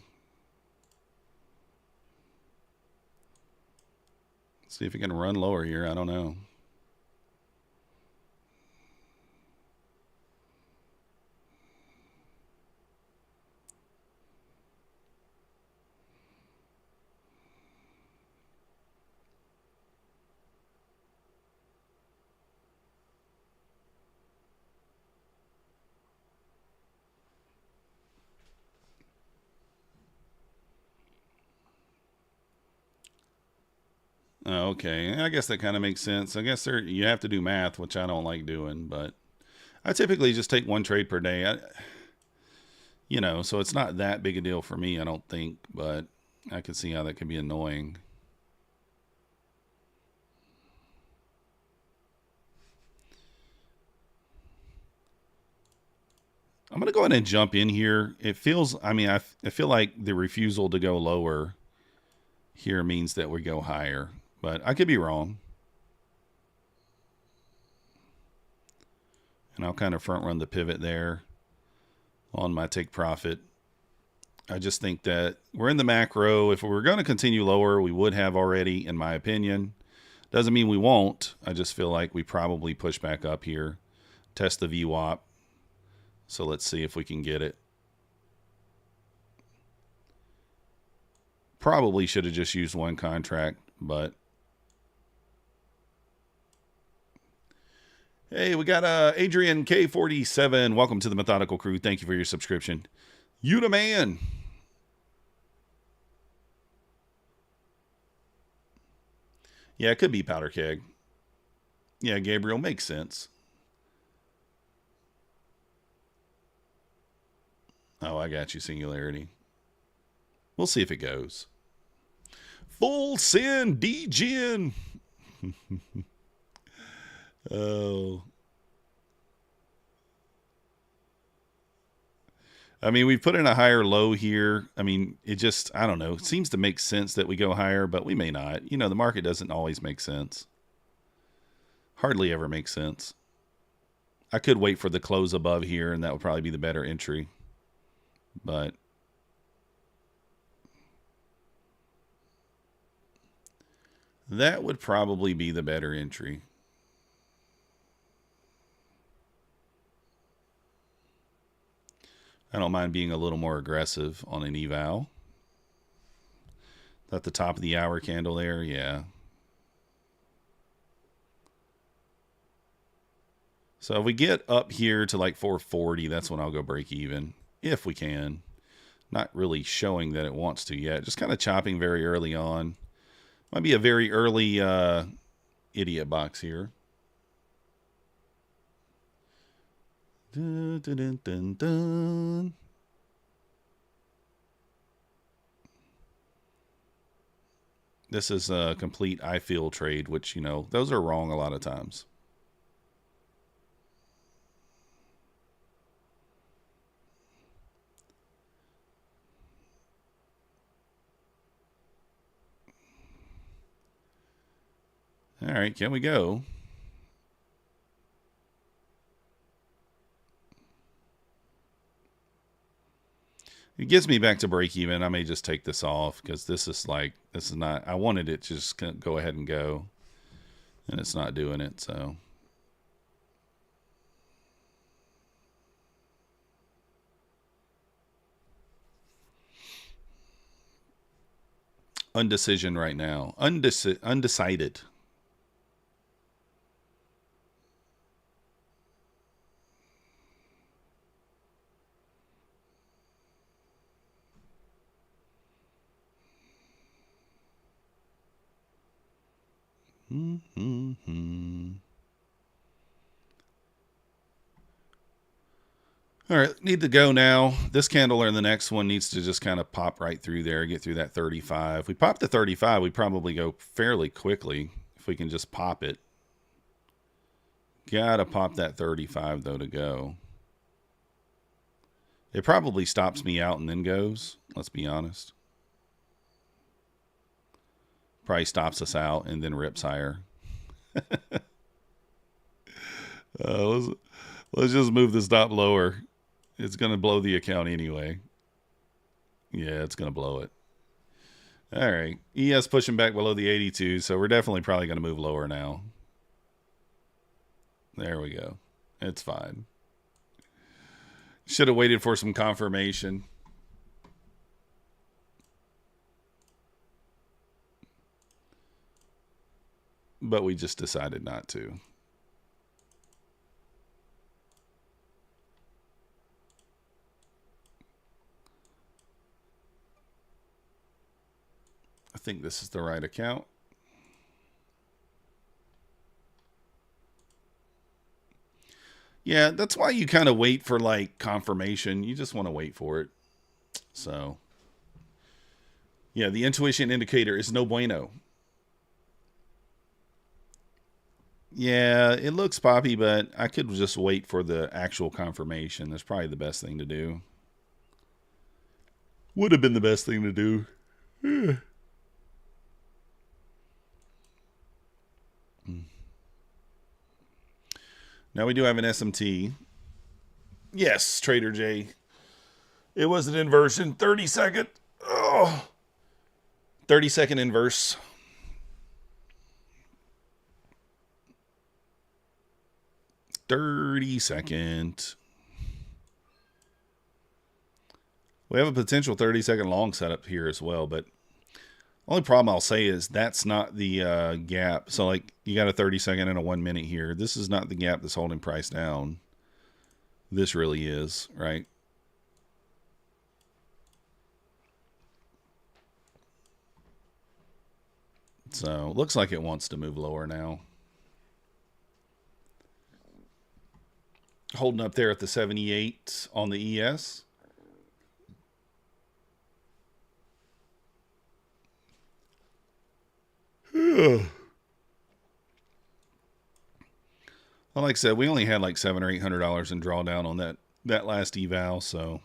See if it can run lower here. I don't know. Okay, I guess that kind of makes sense. I guess you have to do math, which I don't like doing, but I typically just take one trade per day. So it's not that big a deal for me, I don't think, but I can see how that could be annoying. I'm going to go ahead and jump in here. It feels, I feel like the refusal to go lower here means that we go higher, but I could be wrong. And I'll kind of front run the pivot there on my take profit. I just think that we're in the macro. If we were going to continue lower, we would have already, in my opinion. Doesn't mean we won't. I just feel like we probably push back up here, test the VWAP. So let's see if we can get it. Probably should have just used one contract, but hey, we got Adrian K47. Welcome to the Methodical Crew. Thank you for your subscription. You the man. Yeah, it could be powder keg. Yeah, Gabriel, makes sense. Oh, I got you, Singularity. We'll see if it goes. Full send, D-Gen. Oh. I mean, we put in a higher low here. I mean, it just, I don't know. It seems to make sense that we go higher, but we may not. You know, the market doesn't always make sense. Hardly ever makes sense. I could wait for the close above here, and that would probably be the better entry. But that would probably be the better entry. I don't mind being a little more aggressive on an eval. At the top of the hour candle there, yeah. So if we get up here to like 440, that's when I'll go break even, if we can. Not really showing that it wants to yet. Just kind of chopping very early on. Might be a very early idiot box here. Dun, dun, dun, dun, dun. This is a complete I feel trade, which, you know, those are wrong a lot of times. All right, can we go? It gets me back to break even. I may just take this off because this is not, I wanted it to just go ahead and go, and it's not doing it, so. Undecision right now. Undecided. All right, need to go now. This candle or the next one needs to just kind of pop right through there, get through that 35. If we pop the 35, we probably go fairly quickly if we can just pop it. Gotta pop that 35, though, to go. It probably stops me out and then goes, let's be honest. Probably stops us out and then rips higher. Let's just move the stop lower. It's going to blow the account anyway. Yeah, it's going to blow it. All right. ES pushing back below the 82, so we're definitely probably going to move lower now. There we go. It's fine. Should have waited for some confirmation. But we just decided not to. I think this is the right account. Yeah, that's why you kind of wait for like confirmation. You just want to wait for it. So, yeah, the intuition indicator is no bueno. Yeah, it looks poppy, but I could just wait for the actual confirmation. That's probably the best thing to do. Would have been the best thing to do. Yeah. Now we do have an SMT. Yes, Trader J. It was an inversion. 30-second. Oh. 30-second inverse. $30. We have a potential 30-second long setup here as well, but only problem I'll say is that's not the gap. So like you got a 30-second and a 1 minute here. This is not the gap that's holding price down. This really is, right? So looks like it wants to move lower now. Holding up there at the 78 on the ES. Well, like I said, we only had like $700 or $800 in drawdown on that last eval, so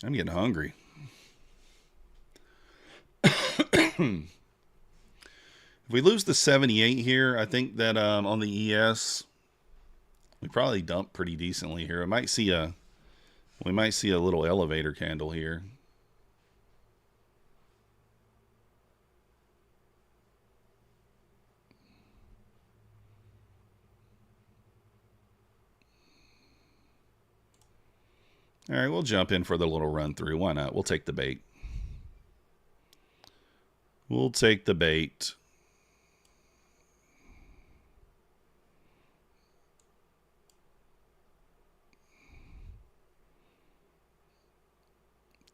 I'm getting hungry. If we lose the 78 here, I think that on the ES, we probably dump pretty decently here. We might see a little elevator candle here. All right, we'll jump in for the little run through. Why not? We'll take the bait. We'll take the bait.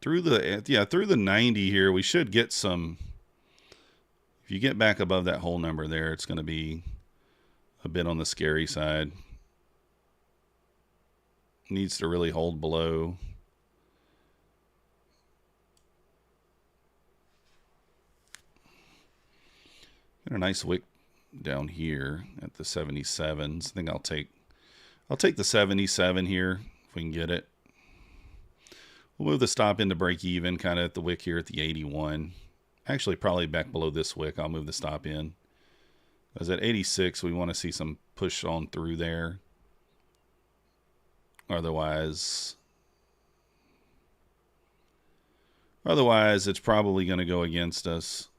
Through the 90 here, we should get some. If you get back above that whole number there, it's going to be a bit on the scary side. Needs to really hold below. Got a nice wick down here at the 77s. I think I'll take the 77 here if we can get it. We'll move the stop into break even, kind of at the wick here at the 81. Actually, probably back below this wick, I'll move the stop in. Because at 86, we want to see some push on through there. Otherwise, it's probably going to go against us.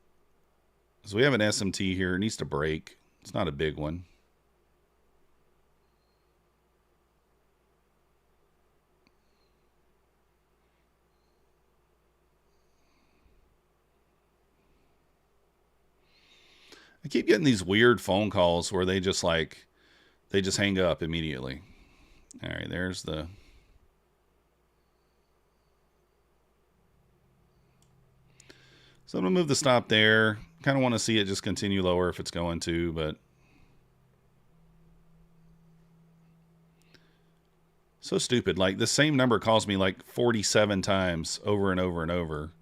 So we have an SMT here. It needs to break. It's not a big one. I keep getting these weird phone calls where they just hang up immediately. All right, there's the... So I'm going to move the stop there. Kind of want to see it just continue lower if it's going to, but... So stupid. Like, the same number calls me like 47 times over and over and over.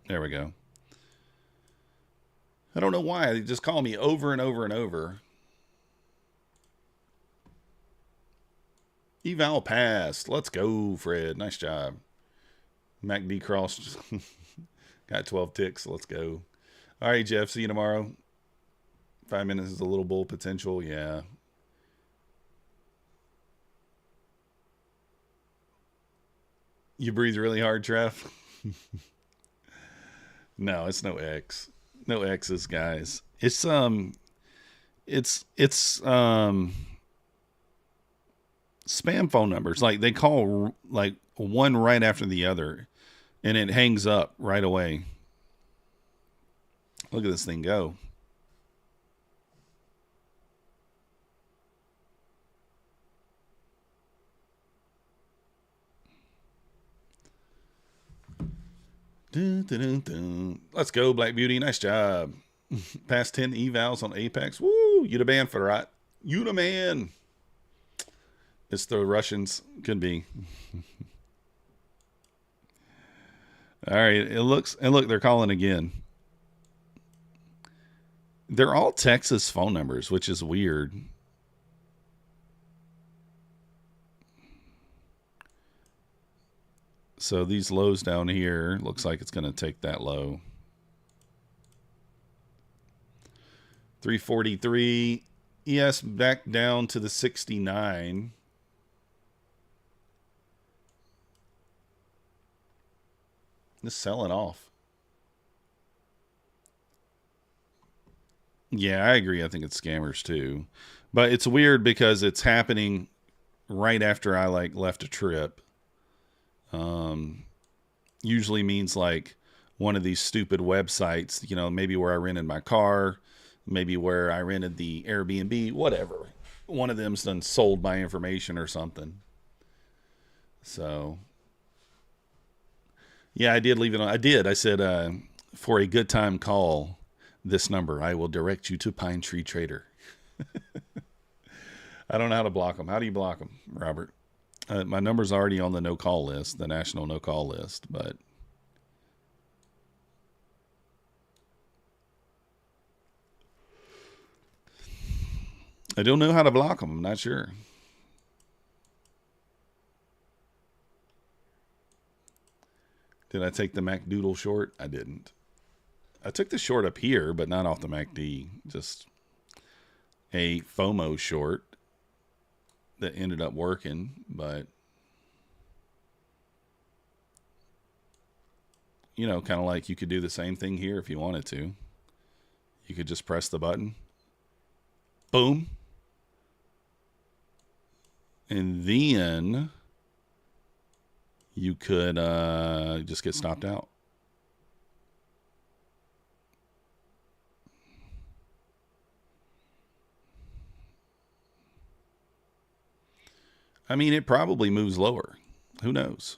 There we go. I don't know why. They just call me over and over and over. Eval passed. Let's go, Fred. Nice job. MACD crossed. Got 12 ticks. Let's go. All right, Jeff. See you tomorrow. 5 minutes is a little bull potential. Yeah. You breathe really hard, Trev? No, it's no X. No X's, guys. It's spam phone numbers. Like, they call like one right after the other, and it hangs up right away. Look at this thing go. Dun, dun, dun, dun. Let's go, Black Beauty. Nice job. Past 10 evals on Apex. Woo! You the man for right. You the man. It's the Russians. Could be. All right. It looks, and look, they're calling again. They're all Texas phone numbers, which is weird. So these lows down here, looks like it's going to take that low. 343. ES back down to the 69. Just sell it off. Yeah, I agree. I think it's scammers too. But it's weird because it's happening right after I left a trip. Usually means like one of these stupid websites, you know, maybe where I rented my car, maybe where I rented the Airbnb, whatever. One of them's done sold my information or something. So, yeah, I did leave it on. I did. I said, for a good time, call this number. I will direct you to Pine Tree Trader. I don't know how to block them. How do you block them, Robert? My number's already on the no-call list, the national no-call list, but I don't know how to block them. I'm not sure. Did I take the MacDoodle short? I didn't. I took the short up here, but not off the MACD. Just a FOMO short that ended up working, but you know, kind of like you could do the same thing here if you wanted to. You could just press the button. Boom. And then you could just get stopped out. I mean, it probably moves lower. Who knows?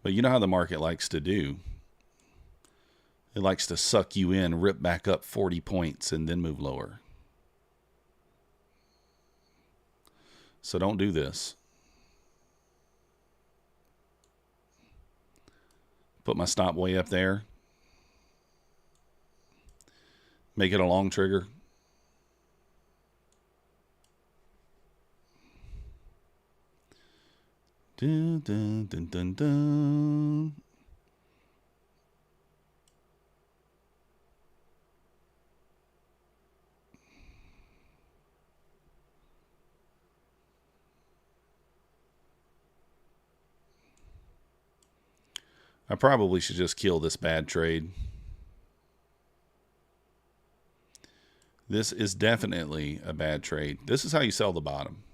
But you know how the market likes to do. It likes to suck you in, rip back up 40 points, and then move lower. So don't do this. Put my stop way up there. Make it a long trigger. Dun, dun, dun, dun, dun. I probably should just kill this bad trade. This is definitely a bad trade. This is how you sell the bottom.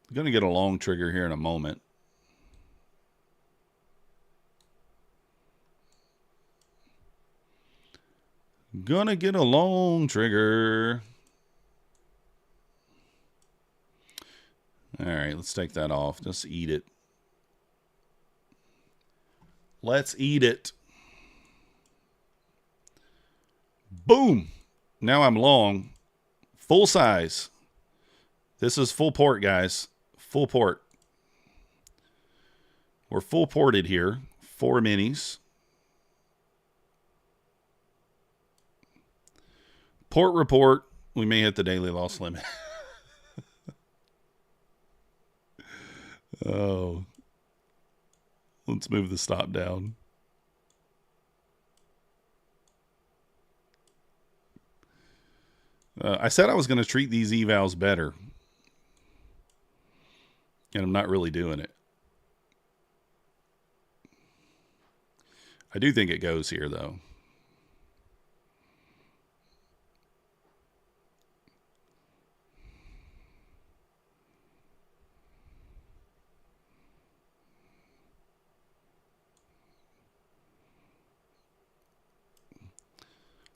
I'm going to get a long trigger here in a moment. Gonna get a long trigger. All right, let's take that off. Just eat it. Let's eat it. Boom. Now I'm long. Full size. This is full port, guys. Full port. We're full ported here. 4 minis. Port report. We may hit the daily loss limit. Oh. Let's move the stop down. I said I was going to treat these evals better. And I'm not really doing it. I do think it goes here, though.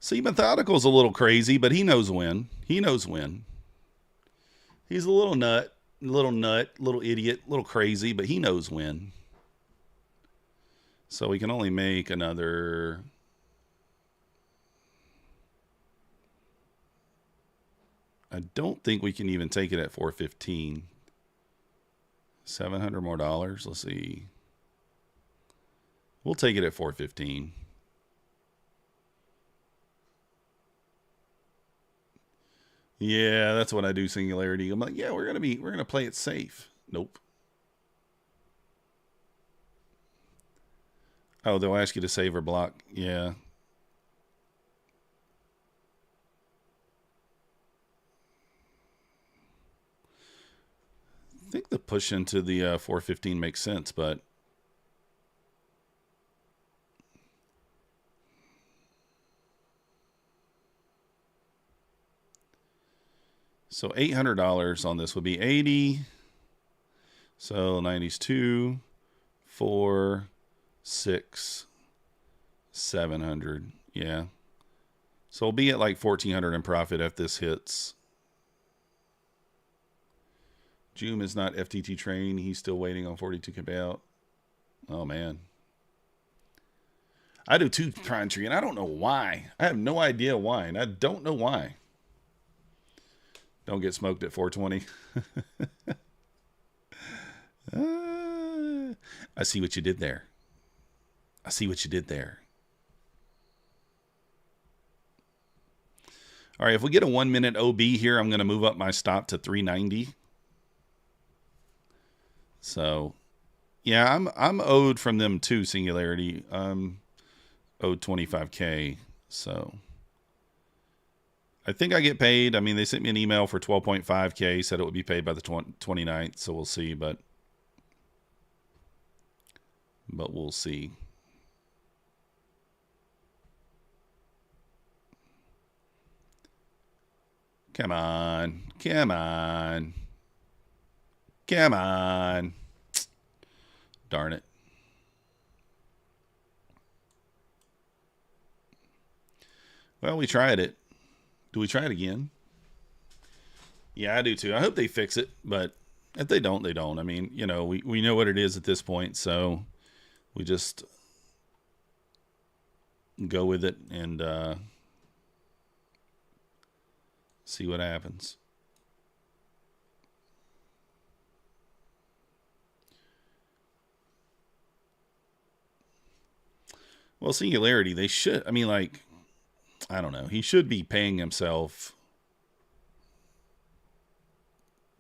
See, Methodical's a little crazy, but he knows when. He knows when. He's a little nut, little idiot, little crazy, but he knows when. So we can only make another... I don't think we can even take it at 415. $700 more dollars. Let's see. We'll take it at 415. Yeah, that's what I do, Singularity. I'm like, yeah, we're gonna play it safe. Nope. Oh, they'll ask you to save or block. Yeah. I think the push into the 415 makes sense, but so $800 on this would be 80. So 90's 2, 4, 6, 700. Yeah. So we'll be at like 1400 in profit if this hits. Joom is not FTT trained. He's still waiting on 42K payout. Oh, man. I do too, Prime Tree, and I don't know why. I have no idea why, and I don't know why. Don't get smoked at 420. I see what you did there. I see what you did there. All right, if we get a 1 minute OB here, I'm going to move up my stop to 390. So, yeah, I'm owed from them too, Singularity. I'm owed 25K. So, I think I get paid. I mean, they sent me an email for 12.5K, said it would be paid by the 29th, so we'll see, but we'll see. Come on. Come on. Come on. Darn it. Well, we tried it. Do we try it again? Yeah, I do too. I hope they fix it, but if they don't, they don't. I mean, you know, we know what it is at this point, so we just go with it and see what happens. Well, Singularity, they should, I mean, like, I don't know. He should be paying himself.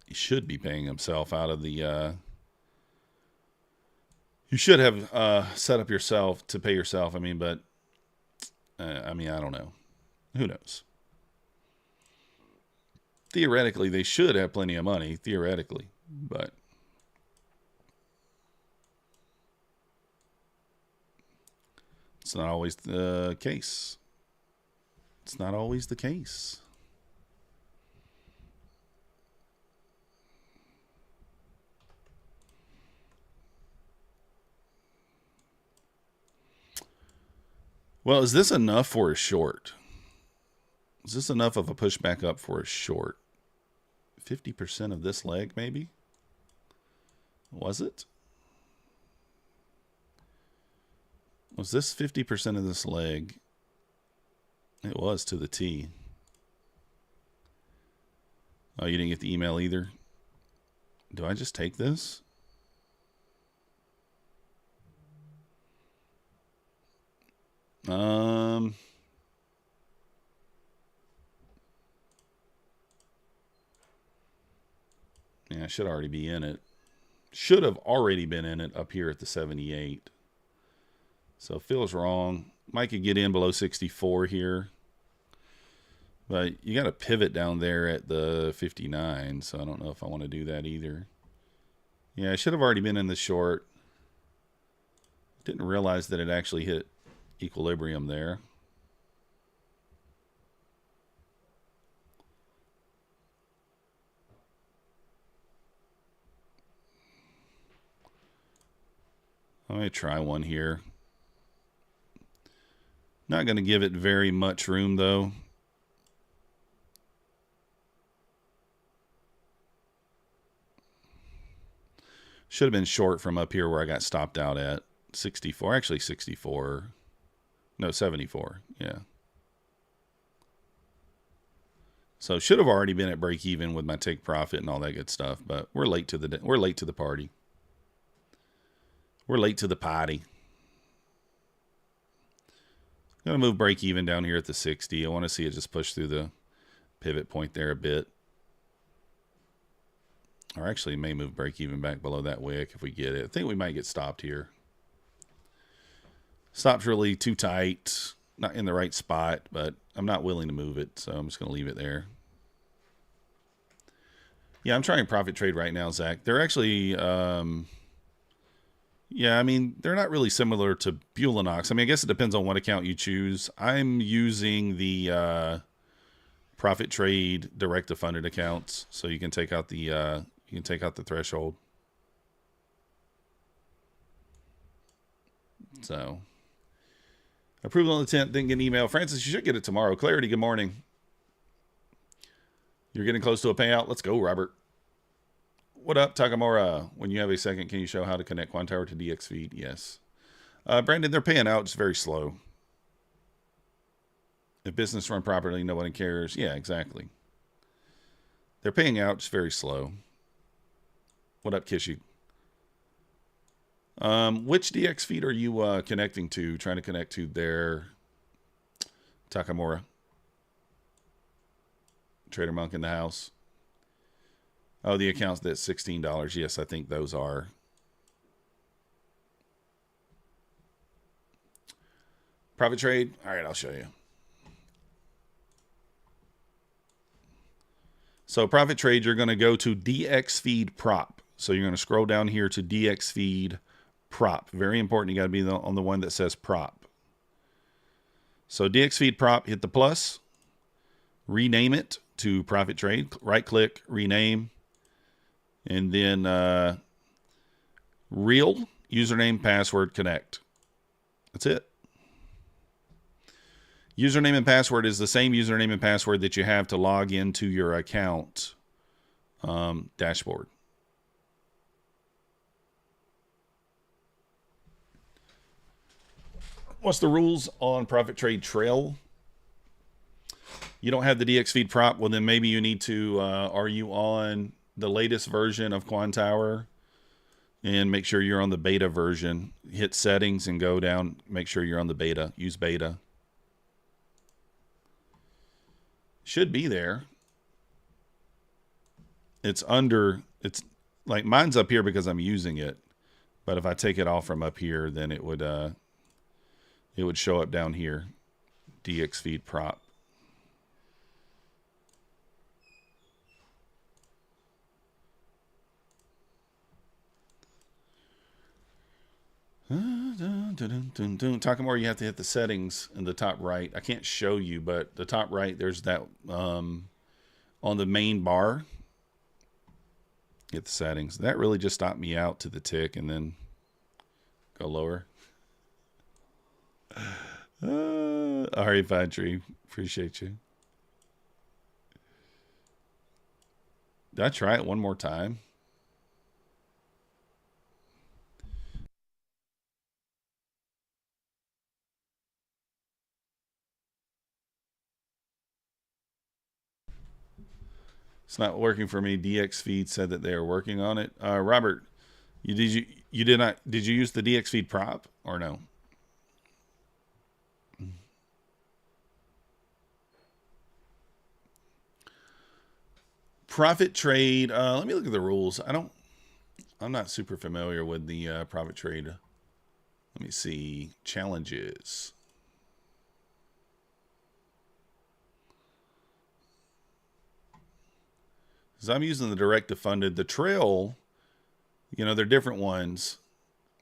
He should be paying himself out of the, you should have set up yourself to pay yourself. I mean, but, I don't know. Who knows? Theoretically, they should have plenty of money, theoretically, but it's not always the case. It's not always the case. Well, is this enough for a short? Is this enough of a pushback up for a short? 50% of this leg, maybe? Was it? Was this 50% of this leg? It was to the T. Oh, you didn't get the email either? Do I just take this? Yeah, I should already be in it. Should have already been in it up here at the 78. So feels wrong. Might could get in below 64 here. But you got to pivot down there at the 59. So I don't know if I want to do that either. Yeah, I should have already been in the short. Didn't realize that it actually hit equilibrium there. Let me try one here. Not going to give it very much room, though. Should have been short from up here where I got stopped out at 64. Actually, 64. No, 74. Yeah. So should have already been at break even with my take profit and all that good stuff. But we're late to the party. We're late to the party. Gonna move break even down here at the 60. I want to see it just push through the pivot point there a bit. Or actually may move break even back below that wick if we get it. I think we might get stopped here. Stop's really too tight. Not in the right spot, but I'm not willing to move it, so I'm just going to leave it there. Yeah, I'm trying profit trade right now, Zach. They're actually, yeah, I mean, they're not really similar to Bulenox. I mean, I guess it depends on what account you choose. I'm using the profit trade direct to funded accounts, so you can take out the threshold. So, approval on the 10th, didn't get an email. Francis, you should get it tomorrow. Clarity, good morning. You're getting close to a payout. Let's go, Robert. What up, Takamura? When you have a second, can you show how to connect Quantower to DX feed? Yes. Brandon, they're paying out just very slow. If business run properly, nobody cares. Yeah, exactly. They're paying out just very slow. What up, Kishi? Which DX feed are you connecting to? Trying to connect to their Takamura? Trader Monk in the house. Oh, the account's that's $16. Yes, I think those are. Profit trade. All right, I'll show you. So profit trade, you're going to go to DX feed prop. So you're going to scroll down here to DX feed prop. Very important. You got to be on the one that says prop. So DX feed prop, hit the plus, rename it to profit trade. Right click, rename, and then real username, password, connect. That's it. Username and password is the same username and password that you have to log into your account dashboard. What's the rules on profit trade trail? You don't have the DX feed prop. Well, then maybe you need to, are you on the latest version of Quantower? And make sure you're on the beta version. Hit settings and go down. Make sure you're on the beta. Use beta. Should be there. It's like mine's up here because I'm using it. But if I take it off from up here, then it would show up down here. DX feed prop. Talking more, you have to hit the settings in the top right. I can't show you, but the top right, there's that on the main bar. Hit the settings. That really just stopped me out to the tick and then go lower. All right, Fine Tree. Appreciate you. Did I try it one more time? It's not working for me. DX feed said that they are working on it. Robert, did you use the DX feed prop or no? Profit trade. Let me look at the rules. I'm not super familiar with the profit trade. Let me see. Challenges. So I'm using the direct to funded. The trail, they're different ones.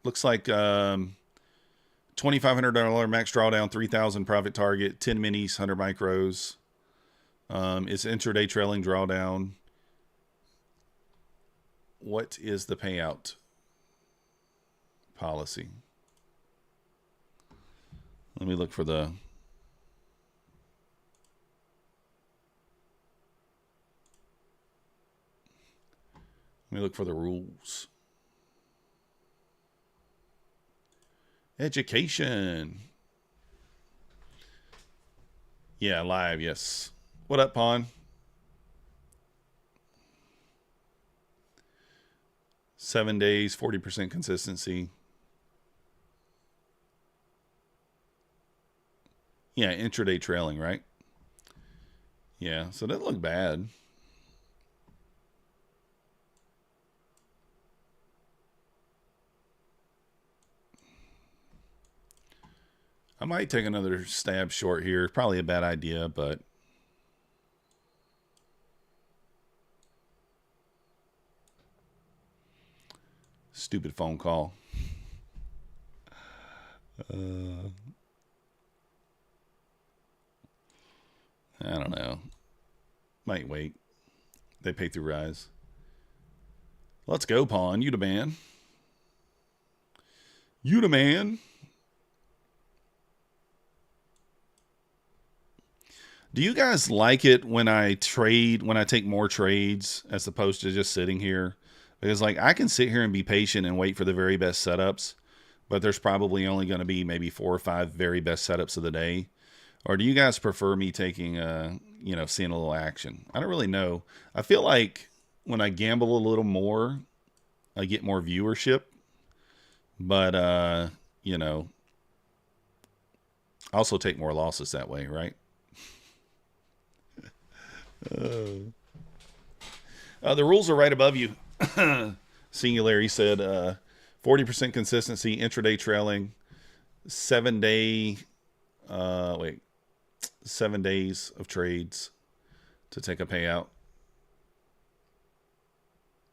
Looks like $2,500 max drawdown, 3,000 profit target, 10 minis, 100 micros. It's intraday trailing drawdown. What is the payout policy? Let me look for the... Let me look for the rules. Education. Yeah, live, yes. What up, Pawn? 7 days, 40% consistency. Yeah, intraday trailing, right? Yeah, so that looked bad. I might take another stab short here. Probably a bad idea, but stupid phone call. I don't know. Might wait. They pay through rise. Let's go, pawn. You the man. You the man. Do you guys like it when I trade, when I take more trades as opposed to just sitting here? Because, like, I can sit here and be patient and wait for the very best setups, but there's probably only going to be maybe 4 or 5 very best setups of the day. Or do you guys prefer me taking, seeing a little action? I don't really know. I feel like when I gamble a little more, I get more viewership. But, I also take more losses that way, right? The rules are right above you. Singularity said 40% consistency, intraday trailing, 7 days of trades to take a payout.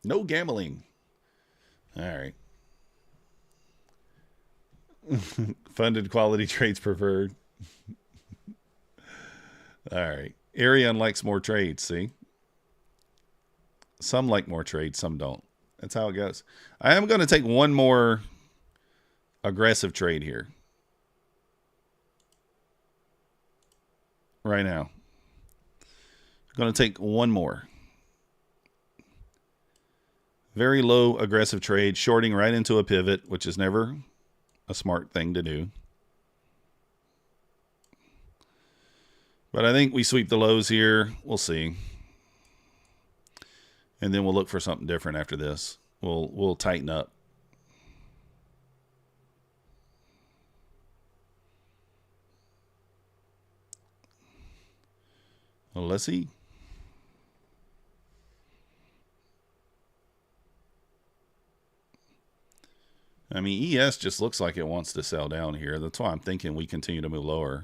No gambling. All right. Funded quality trades preferred. All right. Arian likes more trades, see? Some like more trades, some don't. That's how it goes. I am going to take one more aggressive trade here. Right now. I'm going to take one more. Very low aggressive trade, shorting right into a pivot, which is never a smart thing to do. But I think we sweep the lows here. We'll see. And then we'll look for something different after this. We'll tighten up. Well, let's see. I mean, ES just looks like it wants to sell down here. That's why I'm thinking we continue to move lower.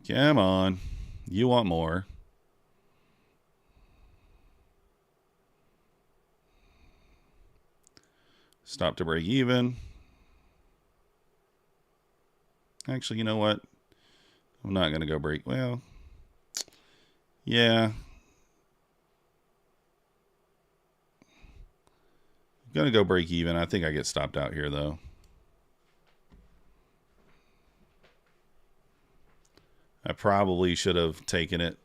Come on. You want more. Stop to break even. Actually, you know what? I'm not going to go break. Well, yeah. I'm going to go break even. I think I get stopped out here, though. I probably should have taken it.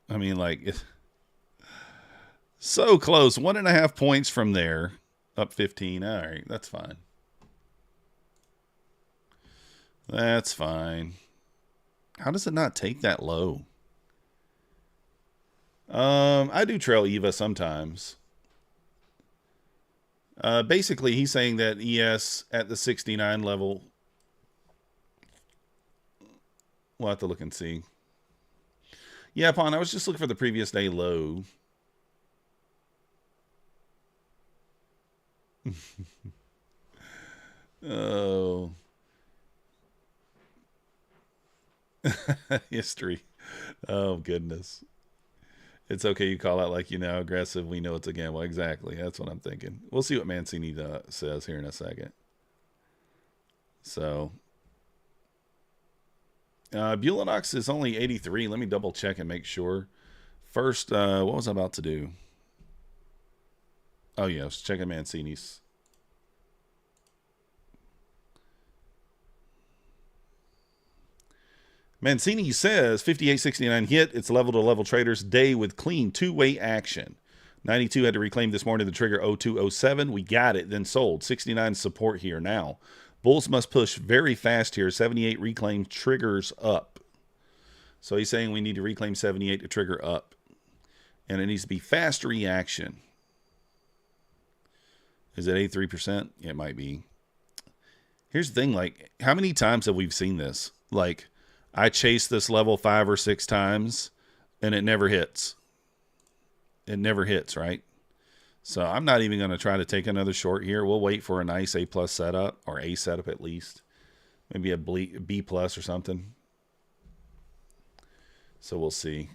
I mean, like, so close. 1.5 points from there. Up 15. All right, that's fine. That's fine. How does it not take that low? I do trail EVA sometimes. Basically, he's saying that ES at the 69 level. We'll have to look and see. Yeah, Pawn, I was just looking for the previous day low. Oh. History. Oh, goodness. It's okay you call out like you know aggressive. We know it's a gamble. Exactly. That's what I'm thinking. We'll see what Mancini says here in a second. So, Bulenox is only 83. Let me double check and make sure. First, what was I about to do? Oh, yeah, I was checking Mancini's. Mancini says 58.69 hit. It's level to level traders day with clean two-way action. 92 had to reclaim this morning the trigger 0207. We got it, then sold. 69 support here now. Bulls must push very fast here. 78 reclaim triggers up. So he's saying we need to reclaim 78 to trigger up. And it needs to be fast reaction. Is it 83%? It might be. Here's the thing, like, how many times have we seen this? Like, I chase this level 5 or 6 times, and it never hits. It never hits, right? So I'm not even going to try to take another short here. We'll wait for a nice A+ setup, or A setup at least. Maybe a B+ or something. So we'll see.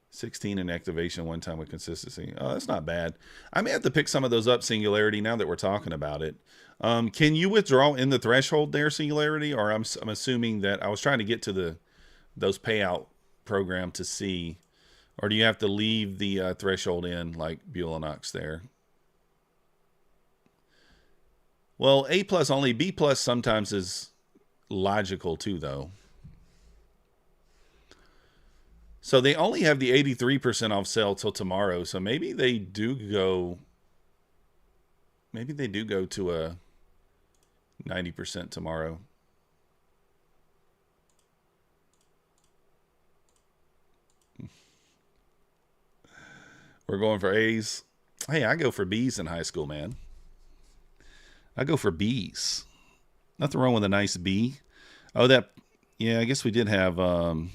16 in activation, 1 time with consistency. Oh, that's not bad. I may have to pick some of those up, Singularity, now that we're talking about it. Can you withdraw in the threshold there, Singularity? Or I'm assuming that I was trying to get to those payout program to see. Or do you have to leave the threshold in like Bulenox there? Well, A+ only. B+ sometimes is logical too, though. So they only have the 83% off sale till tomorrow. So maybe they do go. Maybe they do go to a 90% tomorrow. We're going for A's. Hey, I go for B's in high school, man. I go for B's. Nothing wrong with a nice B. Oh, that. Yeah, I guess we did have a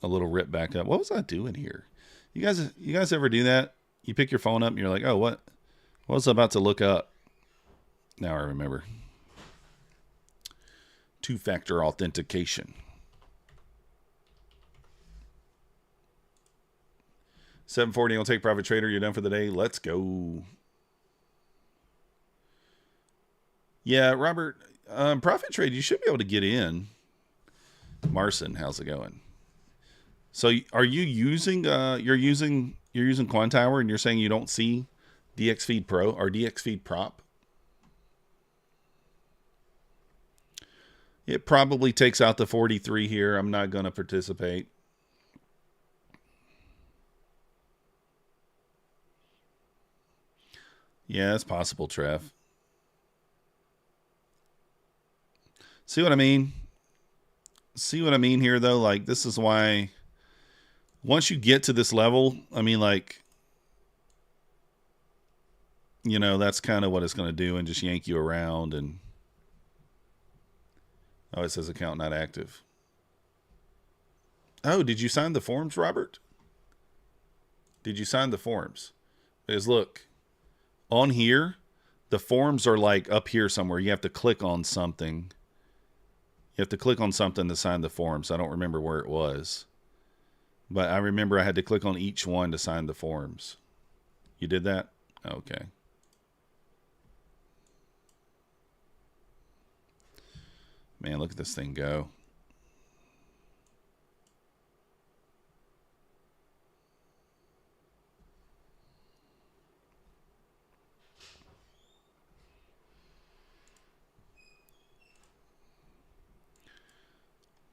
little rip back up. What was I doing here? You guys ever do that? You pick your phone up and you're like, oh, what was I about to look up? Now I remember. 2-factor authentication. 740 on Take Profit Trader. You're done for the day. Let's go. Yeah, Robert, Profit Trade, you should be able to get in. Marson, how's it going? So are you using you're using Quantower and you're saying you don't see DXFeed Pro or DXFeed Prop? It probably takes out the 43 here. I'm not going to participate. Yeah, it's possible, Trev. See what I mean? See what I mean here, though? Like, this is why once you get to this level, I mean, like, you know, that's kind of what it's going to do and just yank you around. And oh, it says account not active. Oh, did you sign the forms, Robert? Did you sign the forms? Because look, on here, the forms are like up here somewhere. You have to click on something. You have to click on something to sign the forms. I don't remember where it was. But I remember I had to click on each one to sign the forms. You did that? Okay. Man, look at this thing go.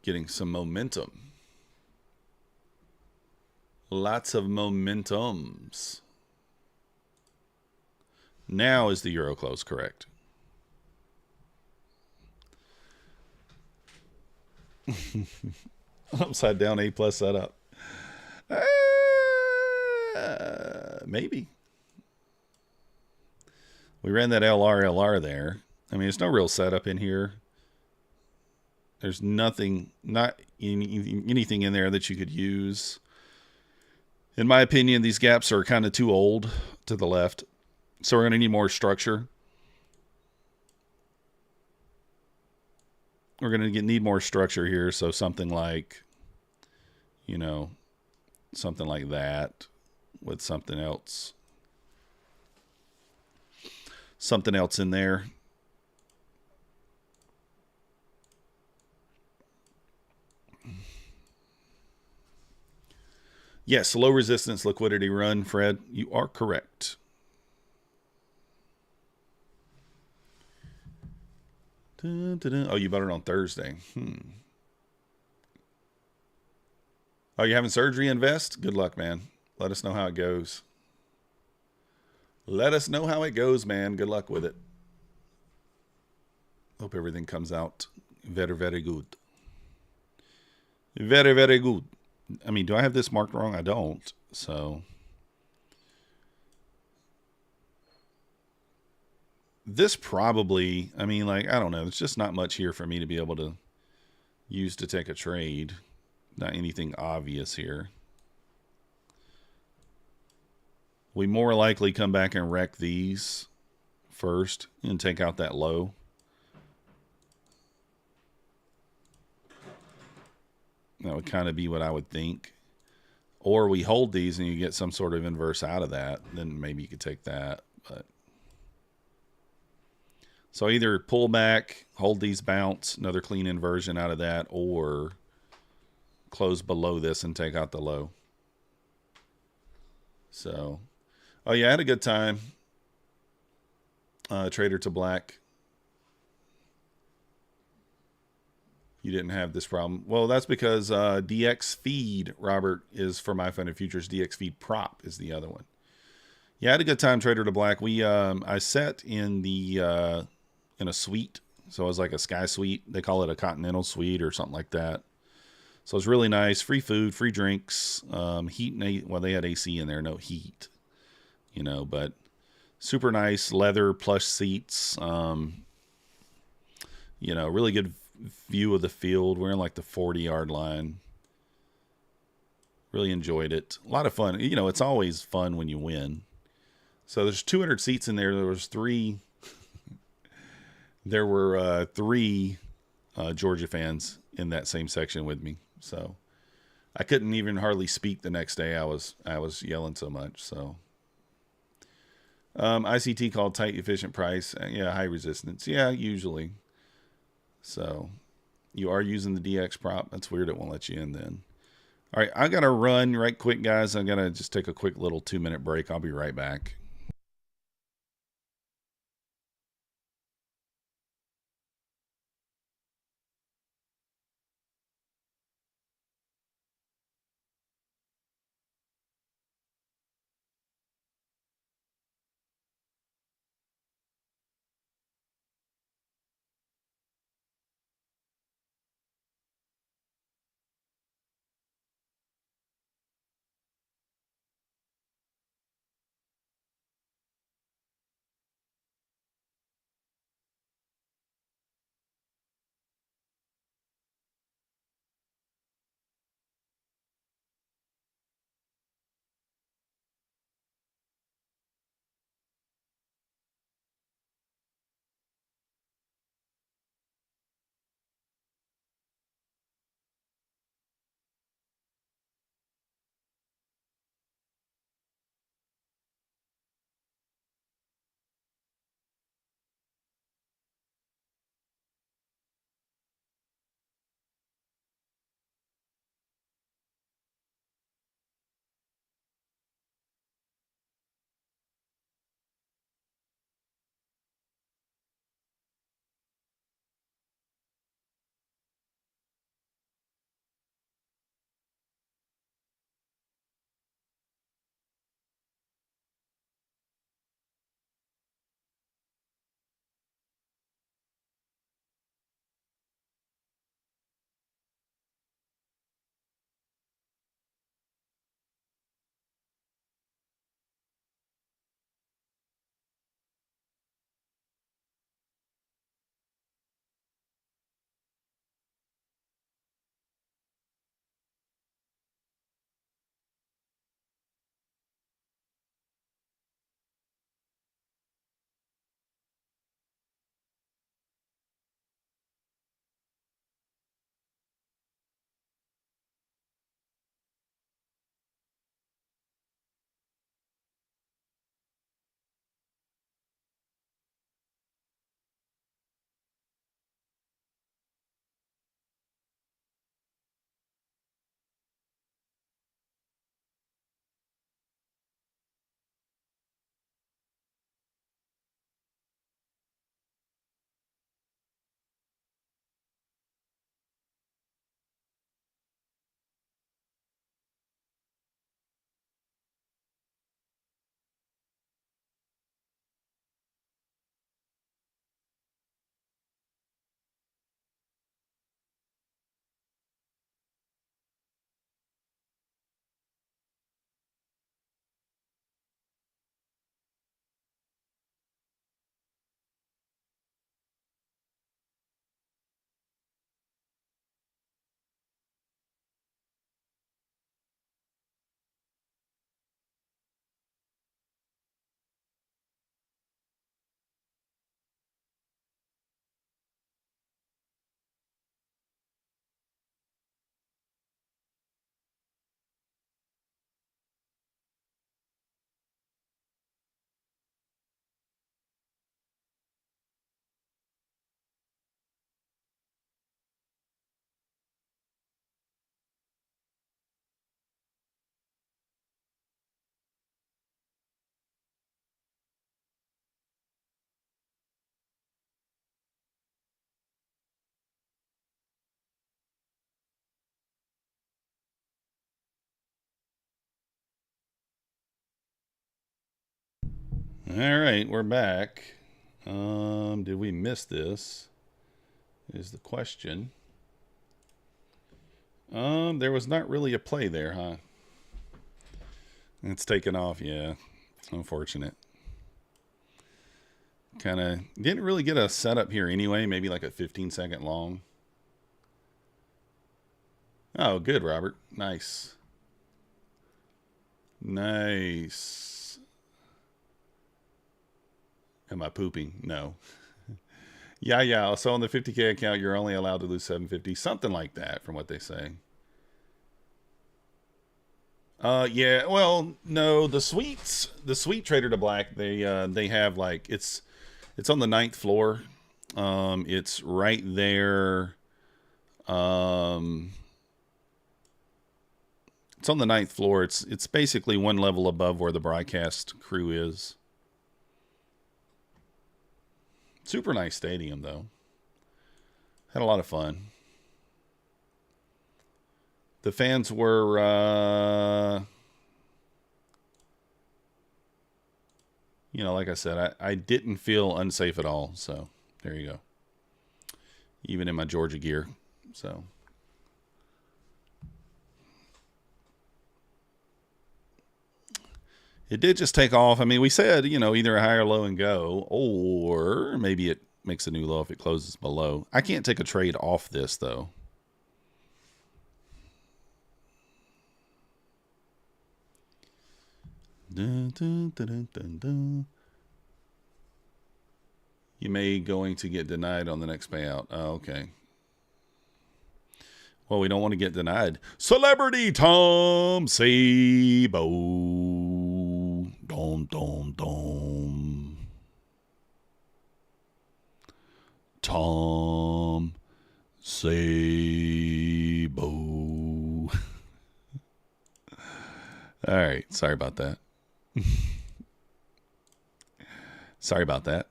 Getting some momentum. Lots of momentums. Now is the Euro close correct? Upside down A+ setup. Maybe. We ran that LR there. I mean, there's no real setup in here. There's nothing, not anything in there that you could use. In my opinion, these gaps are kind of too old to the left. So we're going to need more structure. We're going to need more structure here. So something like, you know, something like that with something else. Something else in there. Yes, low resistance liquidity run, Fred. You are correct. Dun, dun, dun. Oh, you bought it on Thursday. Oh, you having surgery, Invest? Good luck, man. Let us know how it goes. Let us know how it goes, man. Good luck with it. Hope everything comes out very, very good. Very, very good. I mean, do I have this marked wrong? I don't. So this probably, I mean, like, I don't know. There's just not much here for me to be able to use to take a trade. Not anything obvious here. We more likely come back and wreck these first and take out that low. That would kind of be what I would think. Or we hold these and you get some sort of inverse out of that. Then maybe you could take that. But so either pull back, hold these, bounce, another clean inversion out of that, or close below this and take out the low. So, oh yeah, I had a good time. Trader to black. You didn't have this problem. Well, that's because DX feed, Robert, is for my funded futures. DX feed prop is the other one. Yeah, I had a good time. Trader to black. We I set in the in a suite, so it was like a sky suite. They call it a continental suite or something like that. So it was really nice. Free food, free drinks, heat and well, they had AC in there, no heat, you know, but super nice leather plush seats. You know, really good view of the field. We're in like the 40-yard line. Really enjoyed it. A lot of fun. You know, it's always fun when you win. So there's 200 seats in there. There was three. There were three Georgia fans in that same section with me. So I couldn't even hardly speak the next day. I was yelling so much. So ICT called tight efficient price. Yeah, high resistance. Yeah, usually. So you are using the DX prop. That's weird. It won't let you in then. All right, I got to run right quick, guys. I got to just take a quick little 2-minute break. I'll be right back. All right, we're back. Did we miss this? Is the question. There was not really a play there, huh? It's taken off, yeah. Unfortunate. Kind of didn't really get a setup here anyway, maybe like a 15-second long. Oh, good, Robert. Nice. Nice. Am I pooping? No. Yeah. So on the 50K account, you're only allowed to lose 750, something like that, from what they say. Yeah. Well, no, the sweet trader to black, they have like it's on the 9th floor. It's right there. It's on the 9th floor. It's basically one level above where the broadcast crew is. Super nice stadium, though. Had a lot of fun. The fans were, like I said, I didn't feel unsafe at all. So there you go. Even in my Georgia gear. So. It did just take off. I mean, we said, either a higher low and go, or maybe it makes a new low if it closes below. I can't take a trade off this, though. Dun, dun, dun, dun, dun. You may going to get denied on the next payout. Oh, okay. Well, we don't want to get denied. Celebrity Tom Sabo. Dom, dom, dom. Tom Sabo. All right. Sorry about that. Sorry about that.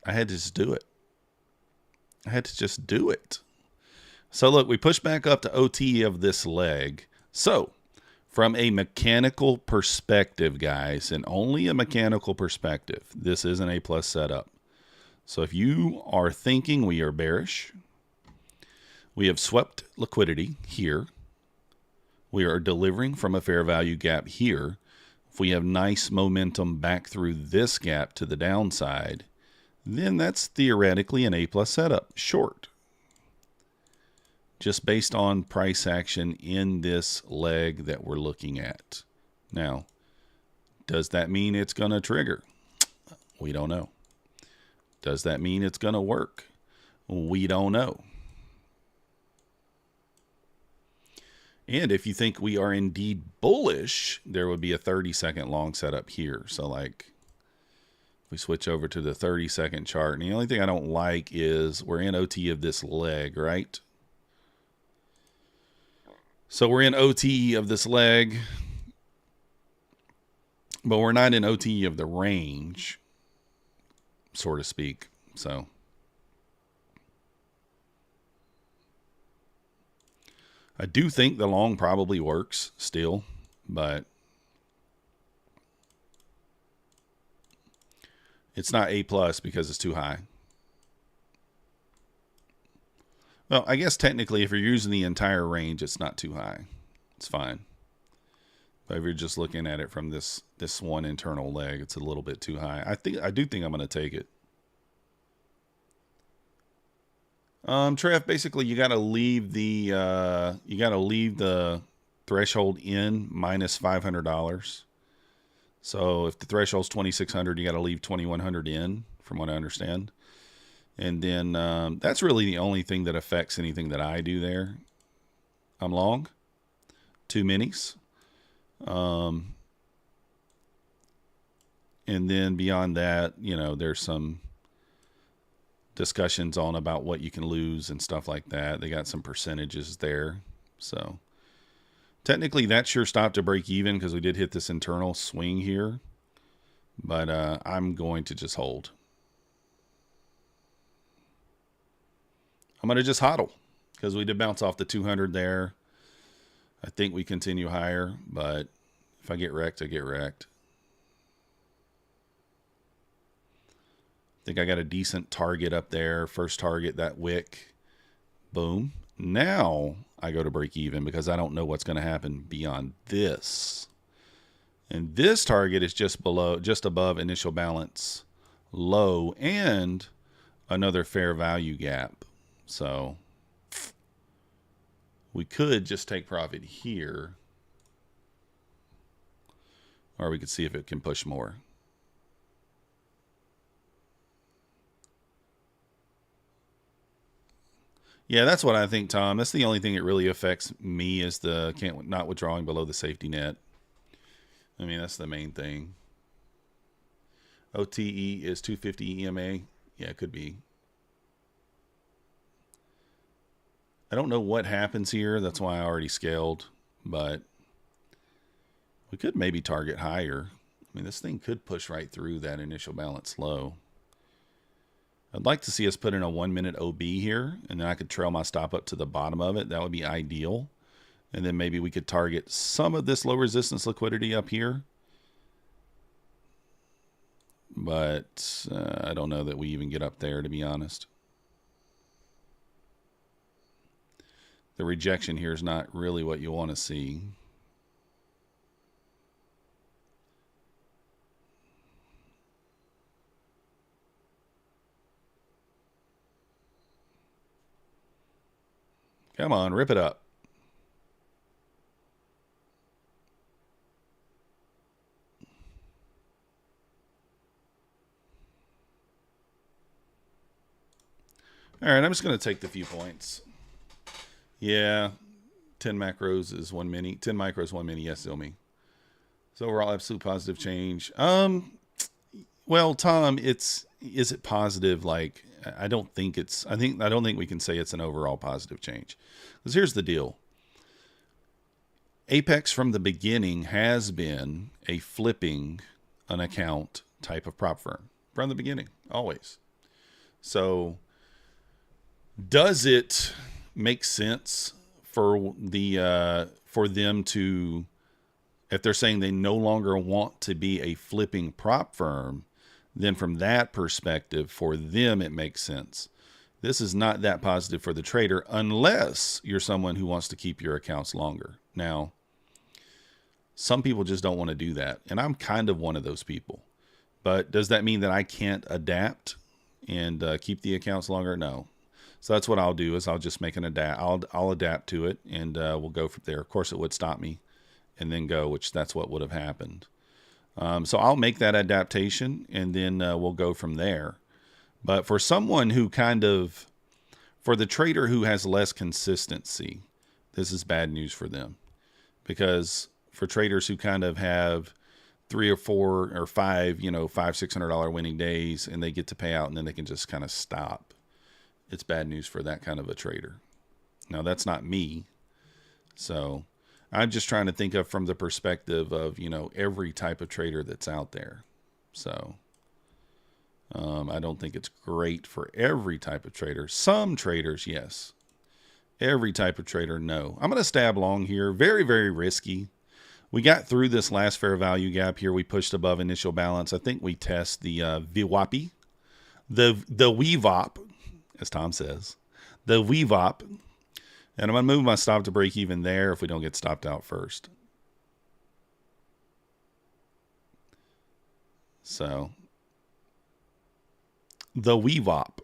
I had to just do it. So look, we push back up to OT of this leg. So from a mechanical perspective, guys, and only a mechanical perspective, this is an A+ setup. So if you are thinking we are bearish, we have swept liquidity here. We are delivering from a fair value gap here. If we have nice momentum back through this gap to the downside, then that's theoretically an A+ setup, short. Just based on price action in this leg that we're looking at. Now, does that mean it's going to trigger? We don't know. Does that mean it's going to work? We don't know. And if you think we are indeed bullish, there would be a 30-second long setup here. So like, we switch over to the 30-second chart. And the only thing I don't like is we're in OT of this leg, right? So we're in OT of this leg, but we're not in OT of the range, so to speak. So I do think the long probably works still, but it's not A+ because it's too high. Well, I guess technically if you're using the entire range, it's not too high. It's fine. But if you're just looking at it from this one internal leg, it's a little bit too high. I do think I'm going to take it. Trev, basically you got to leave the threshold in minus $500. So if the threshold's 2,600, you got to leave 2,100 in, from what I understand. And then that's really the only thing that affects anything that I do there. I'm long, 2 minis. And then beyond that, there's some discussions on about what you can lose and stuff like that. They got some percentages there. So technically that's your stop to break even because we did hit this internal swing here. But I'm going to just hold. I'm going to just hodl because we did bounce off the 200 there. I think we continue higher, but If I get wrecked, I get wrecked. I think I got a decent target up there. First target, that wick. Boom. Now I go to break even because I don't know what's going to happen beyond this. And this target is just above initial balance low and another fair value gap. So we could just take profit here, or we could see if it can push more. Yeah, that's what I think, Tom. That's the only thing that really affects me is the not withdrawing below the safety net. I mean, that's the main thing. OTE is 250 EMA. Yeah, it could be. I don't know what happens here. That's why I already scaled, but we could maybe target higher. I mean, this thing could push right through that initial balance low. I'd like to see us put in a 1 minute OB here, and then I could trail my stop up to the bottom of it. That would be ideal. And then maybe we could target some of this low resistance liquidity up here. But I don't know that we even get up there, to be honest. The rejection here is not really what you want to see. Come on, rip it up. All right, I'm just going to take the few points. Yeah, 10 macros is 1 mini. 10 micros, 1 mini. Yes, Zilmi. So overall, absolute positive change. Well, Tom, is it positive? Like, I don't think we can say it's an overall positive change. Because here's the deal. Apex from the beginning has been a flipping an account type of prop firm from the beginning, always. So does it make sense for them to, if they're saying they no longer want to be a flipping prop firm, then from that perspective, for them, it makes sense. This is not that positive for the trader unless you're someone who wants to keep your accounts longer. Now, some people just don't want to do that, and I'm kind of one of those people. But does that mean that I can't adapt and keep the accounts longer? No. So that's what I'll do is I'll just make an adapt. I'll adapt to it, and we'll go from there. Of course, it would stop me and then go, which that's what would have happened. So I'll make that adaptation, and then we'll go from there. But for someone who for the trader who has less consistency, this is bad news for them. Because for traders who kind of have 3 or 4 or 5, $500-$600 winning days, and they get to pay out, and then they can just kind of stop, it's bad news for that kind of a trader. Now, that's not me. So I'm just trying to think of from the perspective of, every type of trader that's out there. So I don't think it's great for every type of trader. Some traders, yes. Every type of trader, no. I'm going to stab long here. Very, very risky. We got through this last fair value gap here. We pushed above initial balance. I think we test the VWAP, the WVOP, as Tom says, the WVOP. And I'm going to move my stop to break even there if we don't get stopped out first. So, the WVOP.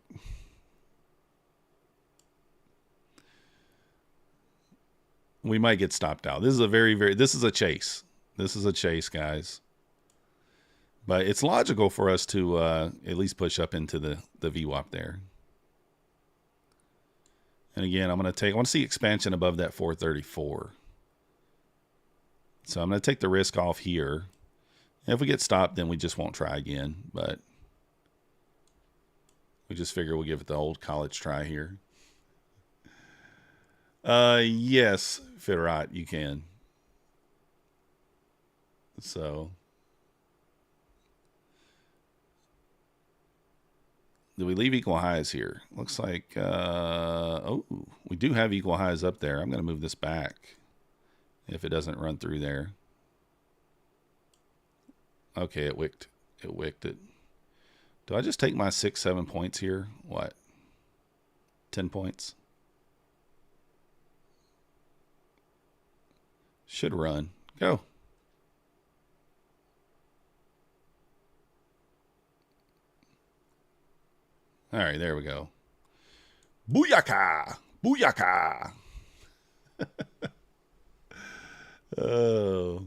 We might get stopped out. This is this is a chase. This is a chase, guys. But it's logical for us to at least push up into the VWAP there. And again, I want to see expansion above that 434. So I'm going to take the risk off here. And if we get stopped, then we just won't try again. But we just figure we'll give it the old college try here. Yes, Fitrot, you can. So do we leave equal highs here? Looks like, oh, we do have equal highs up there. I'm going to move this back if it doesn't run through there. Okay, it wicked. It wicked it. Do I just take my 6, 7 points here? What? 10 points? Should run. Go. All right, there we go. Booyaka! Booyaka! Oh.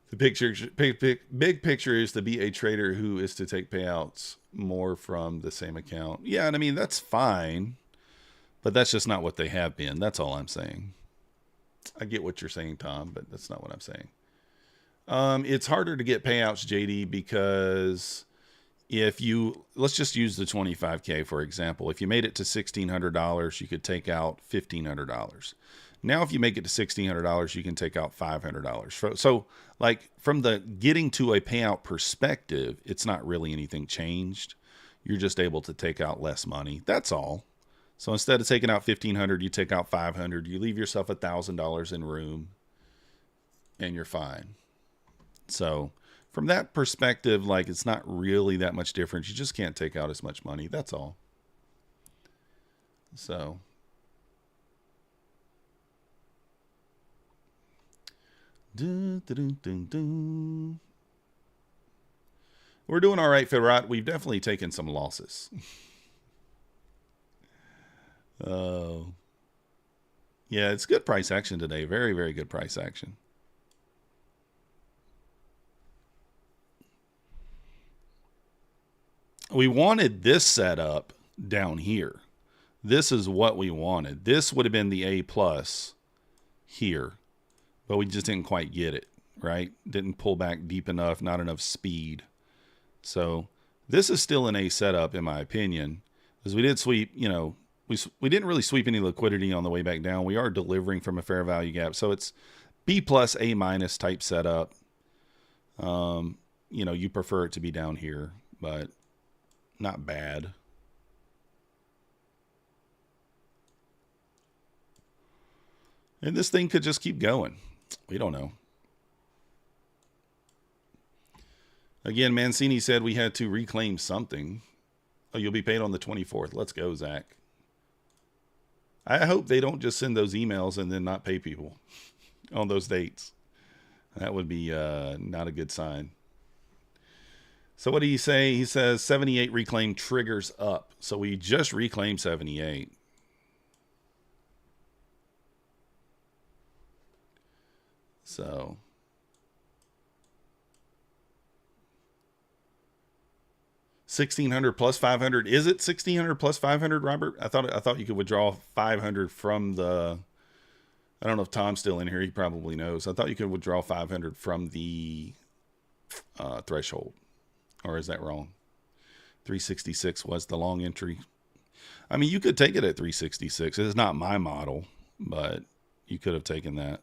The picture, big picture is to be a trader who is to take payouts more from the same account. Yeah, and I mean, that's fine, but that's just not what they have been. That's all I'm saying. I get what you're saying, Tom, but that's not what I'm saying. It's harder to get payouts, JD, because if you, let's just use the 25K, for example. If you made it to $1,600, you could take out $1,500. Now, if you make it to $1,600, you can take out $500. So, like, from the getting to a payout perspective, it's not really anything changed. You're just able to take out less money. That's all. So instead of taking out $1,500, you take out $500. You leave yourself $1,000 in room, and you're fine. So from that perspective, like, it's not really that much difference. You just can't take out as much money. That's all. So we're doing all right, Firat. We've definitely taken some losses. Oh, yeah, it's good price action today. Very, very good price action. We wanted this setup down here. This is what we wanted. This would have been the A plus here, but we just didn't quite get it, right? Didn't pull back deep enough, not enough speed. So this is still an A setup, in my opinion, because we did sweep, you know, we didn't really sweep any liquidity on the way back down. We are delivering from a fair value gap. So it's B plus, A minus type setup. You know, you prefer it to be down here, but not bad. And this thing could just keep going. We don't know. Again, Mancini said we had to reclaim something. Oh, you'll be paid on the 24th. Let's go, Zach. I hope they don't just send those emails and then not pay people on those dates. That would be not a good sign. So what do you say? He says 78 reclaim triggers up. So we just reclaimed 78. So 1,600 plus 500. Is it 1,600 plus 500, Robert? I thought you could withdraw 500 from the. I don't know if Tom's still in here. He probably knows. I thought you could withdraw 500 from the threshold, or is that wrong? 366 was the long entry. I mean, you could take it at 366. It's not my model, but you could have taken that.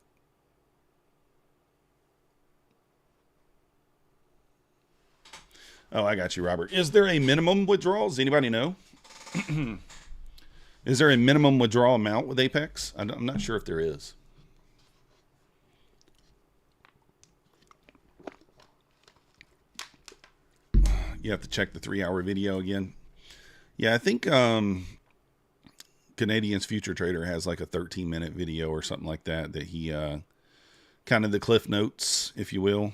Oh, I got you, Robert. Is there a minimum withdrawal? Does anybody know? Is there a minimum withdrawal amount with Apex? I'm not sure if there is. You have to check the 3-hour video again. Yeah, I think Canadian's Future Trader has like a 13-minute video or something like that he kind of the cliff notes, if you will.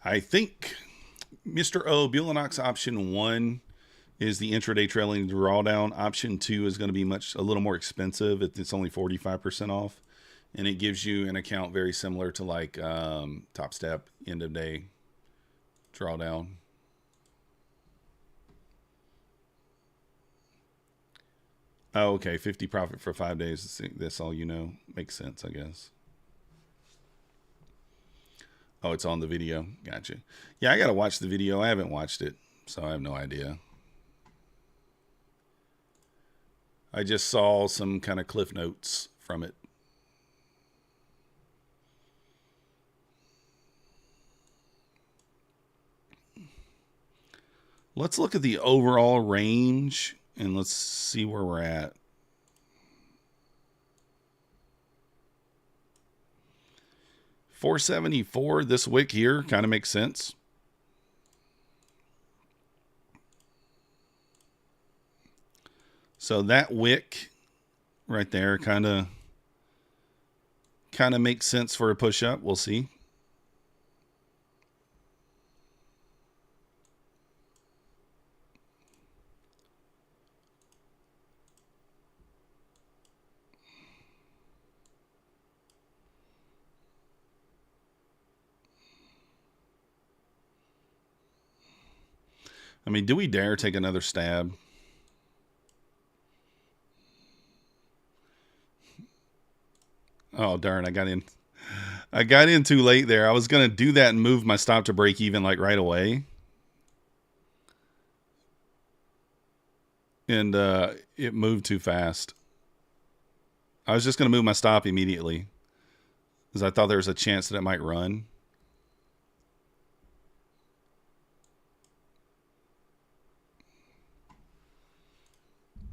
I think Mr. O, Bulenox option 1 is the intraday trailing drawdown. Option 2 is going to be a little more expensive. It's only 45% off. And it gives you an account very similar to like Topstep end of day drawdown. Oh, okay. 50 profit for 5 days. That's all you know. Makes sense, I guess. Oh, it's on the video. Gotcha. Yeah, I got to watch the video. I haven't watched it, so I have no idea. I just saw some kind of cliff notes from it. Let's look at the overall range and let's see where we're at. $474, this wick here kind of makes sense. So that wick right there kind of makes sense for a push up. We'll see. I mean, do we dare take another stab? Oh, darn, I got in too late there. I was going to do that and move my stop to break even like right away. And it moved too fast. I was just going to move my stop immediately because I thought there was a chance that it might run.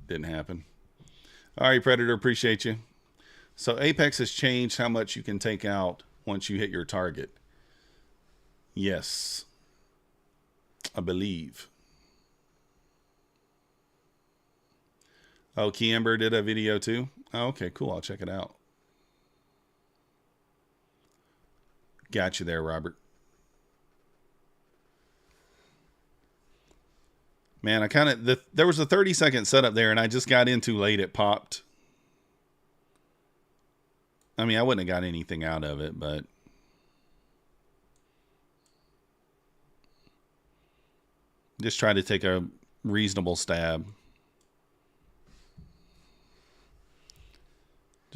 Didn't happen. All right, Predator, appreciate you. So Apex has changed how much you can take out once you hit your target. Yes, I believe. Oh, Kiamber did a video too? Oh, okay, cool. I'll check it out. Got you there, Robert. Man, there was a 30-second setup there, and I just got in too late. It popped. I mean, I wouldn't have got anything out of it, but just try to take a reasonable stab.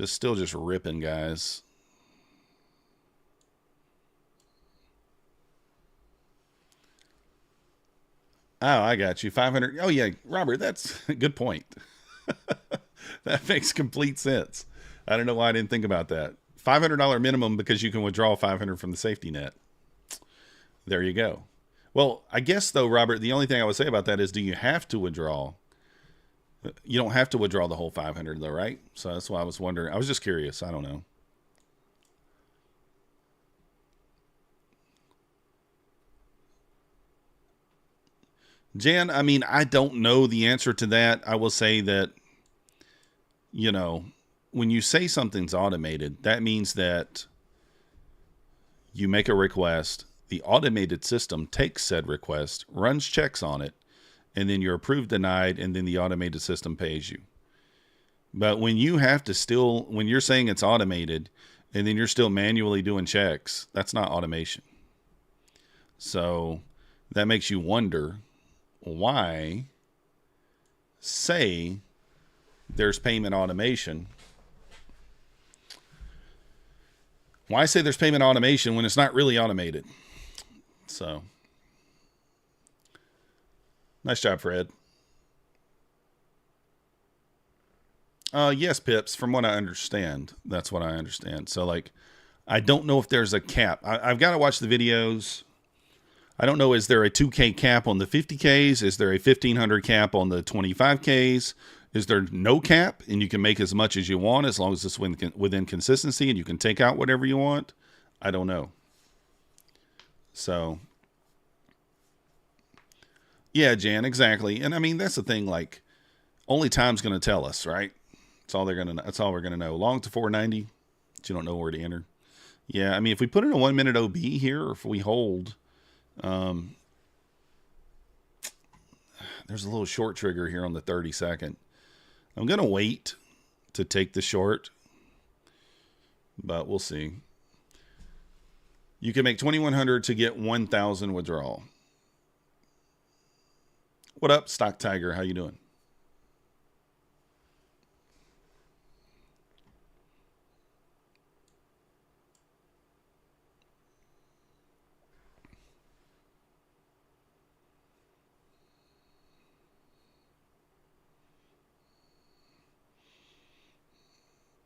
Still just ripping, guys. Oh, I got you. 500. Oh, yeah, Robert, that's a good point. That makes complete sense. I don't know why I didn't think about that. $500 minimum because you can withdraw $500 from the safety net. There you go. Well, I guess, though, Robert, the only thing I would say about that is, do you have to withdraw? You don't have to withdraw the whole 500, though, right? So that's why I was wondering. I was just curious. I don't know. Jan, I mean, I don't know the answer to that. I will say that, you know, when you say something's automated, that means that you make a request, the automated system takes said request, runs checks on it, and then you're approved, denied, and then the automated system pays you. But when you have to when you're saying it's automated, and then you're still manually doing checks, that's not automation. So that makes you wonder why say there's payment automation. Why say there's payment automation when it's not really automated? So, nice job, Fred. Yes, Pips, from what I understand. That's what I understand. So, like, I don't know if there's a cap. I've got to watch the videos. I don't know, is there a 2K cap on the 50Ks? Is there a 1,500 cap on the 25Ks? Is there no cap and you can make as much as you want as long as it's within consistency and you can take out whatever you want? I don't know. So, yeah, Jan, exactly. And I mean, that's the thing, like, only time's going to tell us, right? That's all we're going to know. Long to 490, but you don't know where to enter. Yeah, I mean, if we put in a 1 minute OB here, or if we hold, there's a little short trigger here on the 30-second. I'm going to wait to take the short, but we'll see. You can make 2,100 to get 1,000 withdrawal. What up, Stock Tiger? How you doing?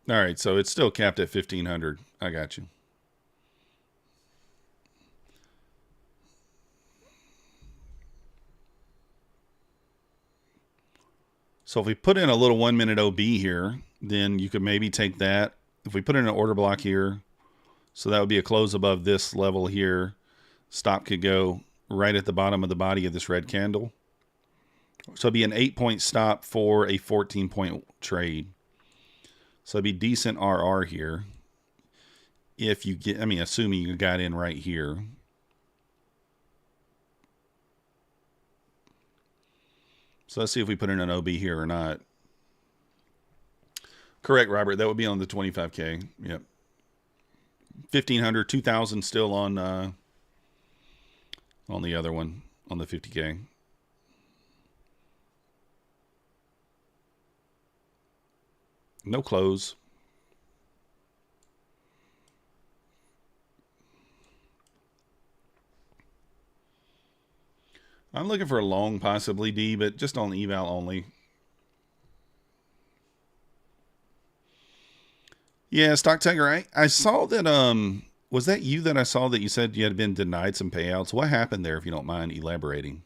All right, so it's still capped at 1,500. I got you. So if we put in a little 1 minute OB here, then you could maybe take that. If we put in an order block here, so that would be a close above this level here. Stop could go right at the bottom of the body of this red candle. So it'd be an 8-point stop for a 14-point trade. So it'd be decent RR here. If you get, I mean, assuming you got in right here. So let's see if we put in an OB here or not. Correct, Robert. That would be on the 25K. Yep. 1,500, 2,000 still on the other one, on the 50K. No close. I'm looking for a long possibly, D, but just on eval only. Yeah, Stock Tiger, I saw that, was that you that I saw that you said you had been denied some payouts? What happened there, if you don't mind elaborating?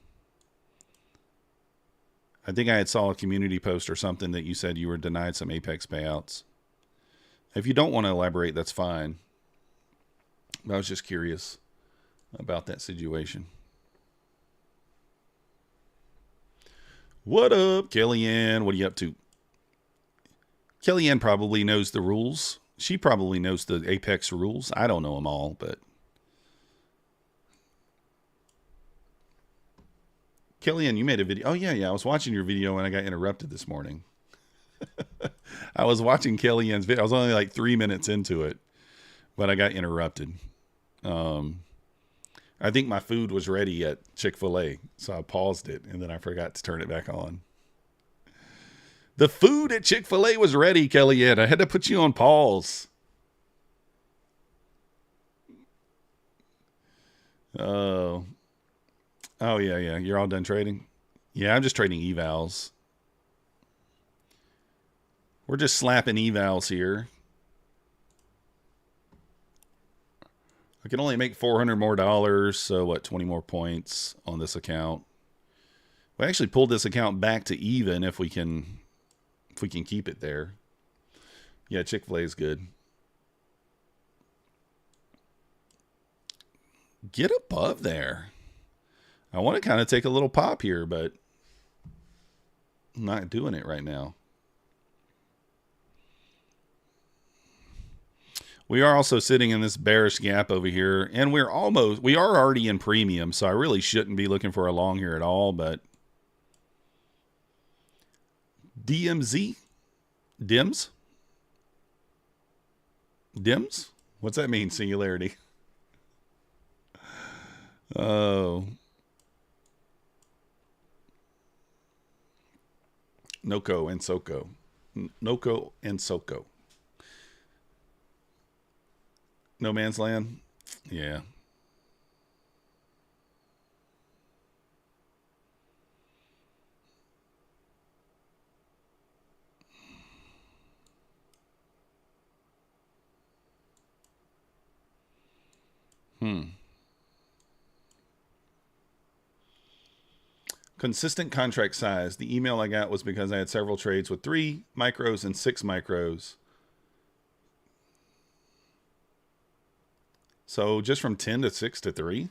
I think I had saw a community post or something that you said you were denied some Apex payouts. If you don't want to elaborate, that's fine. But I was just curious about that situation. What up, Kellyanne? What are you up to? Kellyanne probably knows the rules. She probably knows the Apex rules. I don't know them all, but... Kellyanne, you made a video. Oh, yeah. I was watching your video and I got interrupted this morning. I was watching Kellyanne's video. I was only like 3 minutes into it, but I got interrupted. I think my food was ready at Chick-fil-A, so I paused it, and then I forgot to turn it back on. The food at Chick-fil-A was ready, Kellyanne. I had to put you on pause. Oh, yeah. You're all done trading? Yeah, I'm just trading evals. We're just slapping evals here. I can only make $400 more, so what, 20 more points on this account. We actually pulled this account back to even if we can keep it there. Yeah, Chick-fil-A is good. Get above there. I want to kind of take a little pop here, but I'm not doing it right now. We are also sitting in this bearish gap over here, and we are already in premium, so I really shouldn't be looking for a long here at all, but DMZ? Dims? Dims? What's that mean, singularity? Oh. Noko and Soko. Noko and Soko. No Man's Land? Yeah. Consistent contract size. The email I got was because I had several trades with 3 micros and 6 micros. So just from 10 to 6 to 3?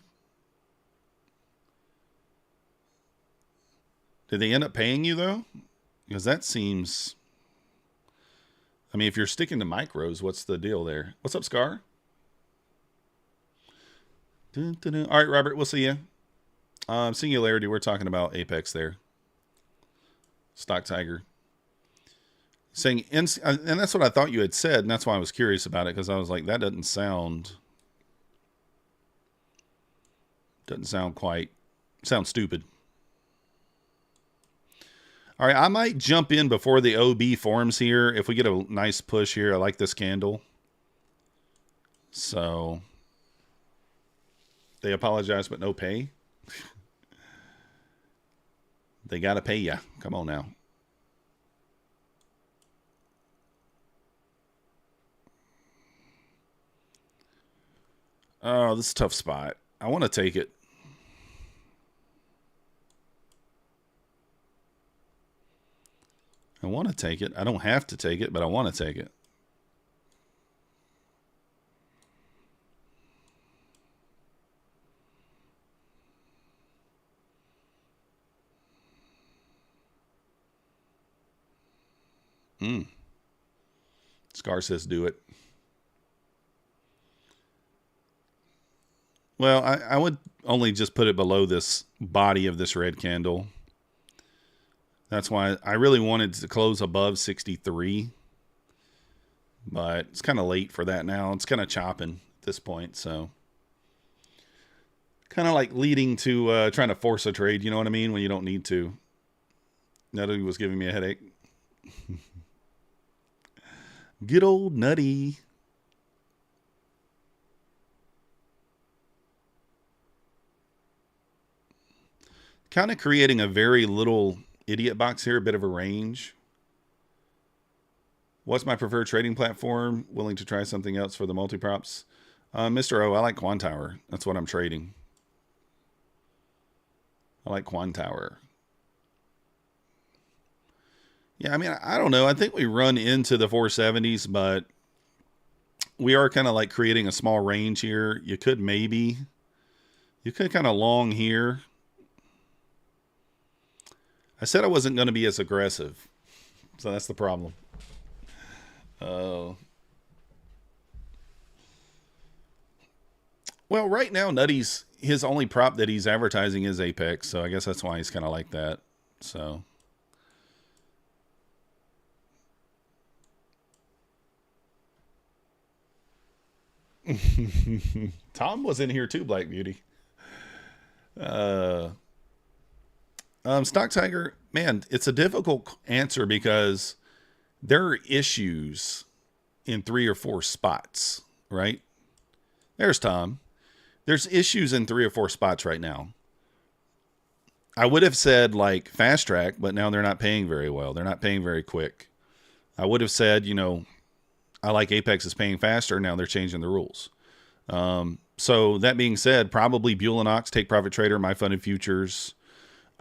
Did they end up paying you, though? Because that seems... I mean, if you're sticking to micros, what's the deal there? What's up, Scar? Dun, dun, dun. All right, Robert, we'll see you. Singularity, we're talking about Apex there. Stock Tiger. Saying, and that's what I thought you had said, and that's why I was curious about it, because I was like, that doesn't sound sounds stupid. All right, I might jump in before the OB forms here. If we get a nice push here, I like this candle. So, they apologize, but no pay. They got to pay ya. Come on now. Oh, this is a tough spot. I want to take it. I want to take it. I don't have to take it, but I want to take it. Scar says do it. Well, I would only just put it below this body of this red candle. That's why I really wanted to close above 63. But it's kind of late for that now. It's kind of chopping at this point. So kind of like leading to trying to force a trade. You know what I mean? When you don't need to. Nutty was giving me a headache. Good old Nutty. Kind of creating a very little idiot box here, a bit of a range. What's my preferred trading platform? Willing to try something else for the multi-props? Mr. O, I like Quantower. That's what I'm trading. I like Quantower. Yeah, I mean, I don't know. I think we run into the 470s, but we are kind of like creating a small range here. You could kind of long here. I said I wasn't going to be as aggressive. So that's the problem. Well, right now, Nutty's, his only prop that he's advertising is Apex. So I guess that's why he's kind of like that. So. Tom was in here too, Black Beauty. Stock Tiger, man, it's a difficult answer because there are issues in 3 or 4 spots, right? There's Tom. There's issues in 3 or 4 spots right now. I would have said like Fast Track, but now they're not paying very well. They're not paying very quick. I would have said, you know, I like Apex is paying faster. Now they're changing the rules. So that being said, probably Bulenox, Take Profit Trader, My Funded Futures.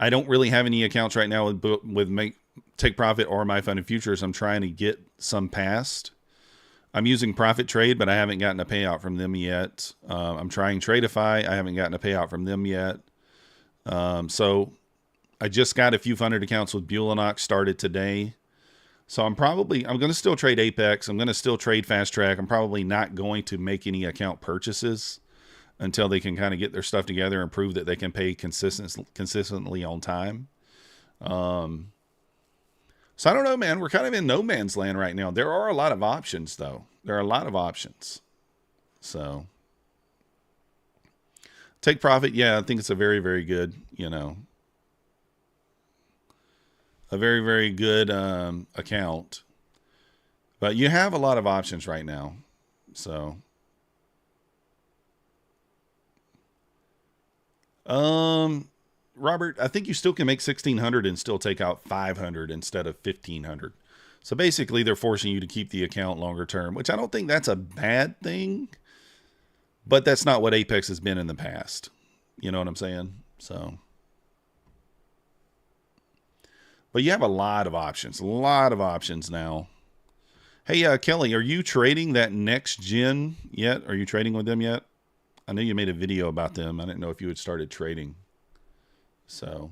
I don't really have any accounts right now with Take Profit or My Funded Futures. I'm trying to get some past. I'm using Profit Trade, but I haven't gotten a payout from them yet. I'm trying Tradeify. I haven't gotten a payout from them yet. So I just got a few funded accounts with Bulenox started today. So I'm going to still trade Apex. I'm going to still trade Fast Track. I'm probably not going to make any account purchases until they can kind of get their stuff together and prove that they can pay consistently on time. So I don't know, man. We're kind of in no man's land right now. There are a lot of options, though. There are a lot of options. So Take Profit. Yeah, I think it's a very, very good, you know, a very, very good account. But you have a lot of options right now. So Robert, I think you still can make 1,600 and still take out 500 instead of 1,500. So basically they're forcing you to keep the account longer term, which I don't think that's a bad thing, but that's not what Apex has been in the past. You know what I'm saying? So, but you have a lot of options now. Hey, Kelly, are you trading that next gen yet? Are you trading with them yet? I know you made a video about them. I didn't know if you had started trading. So,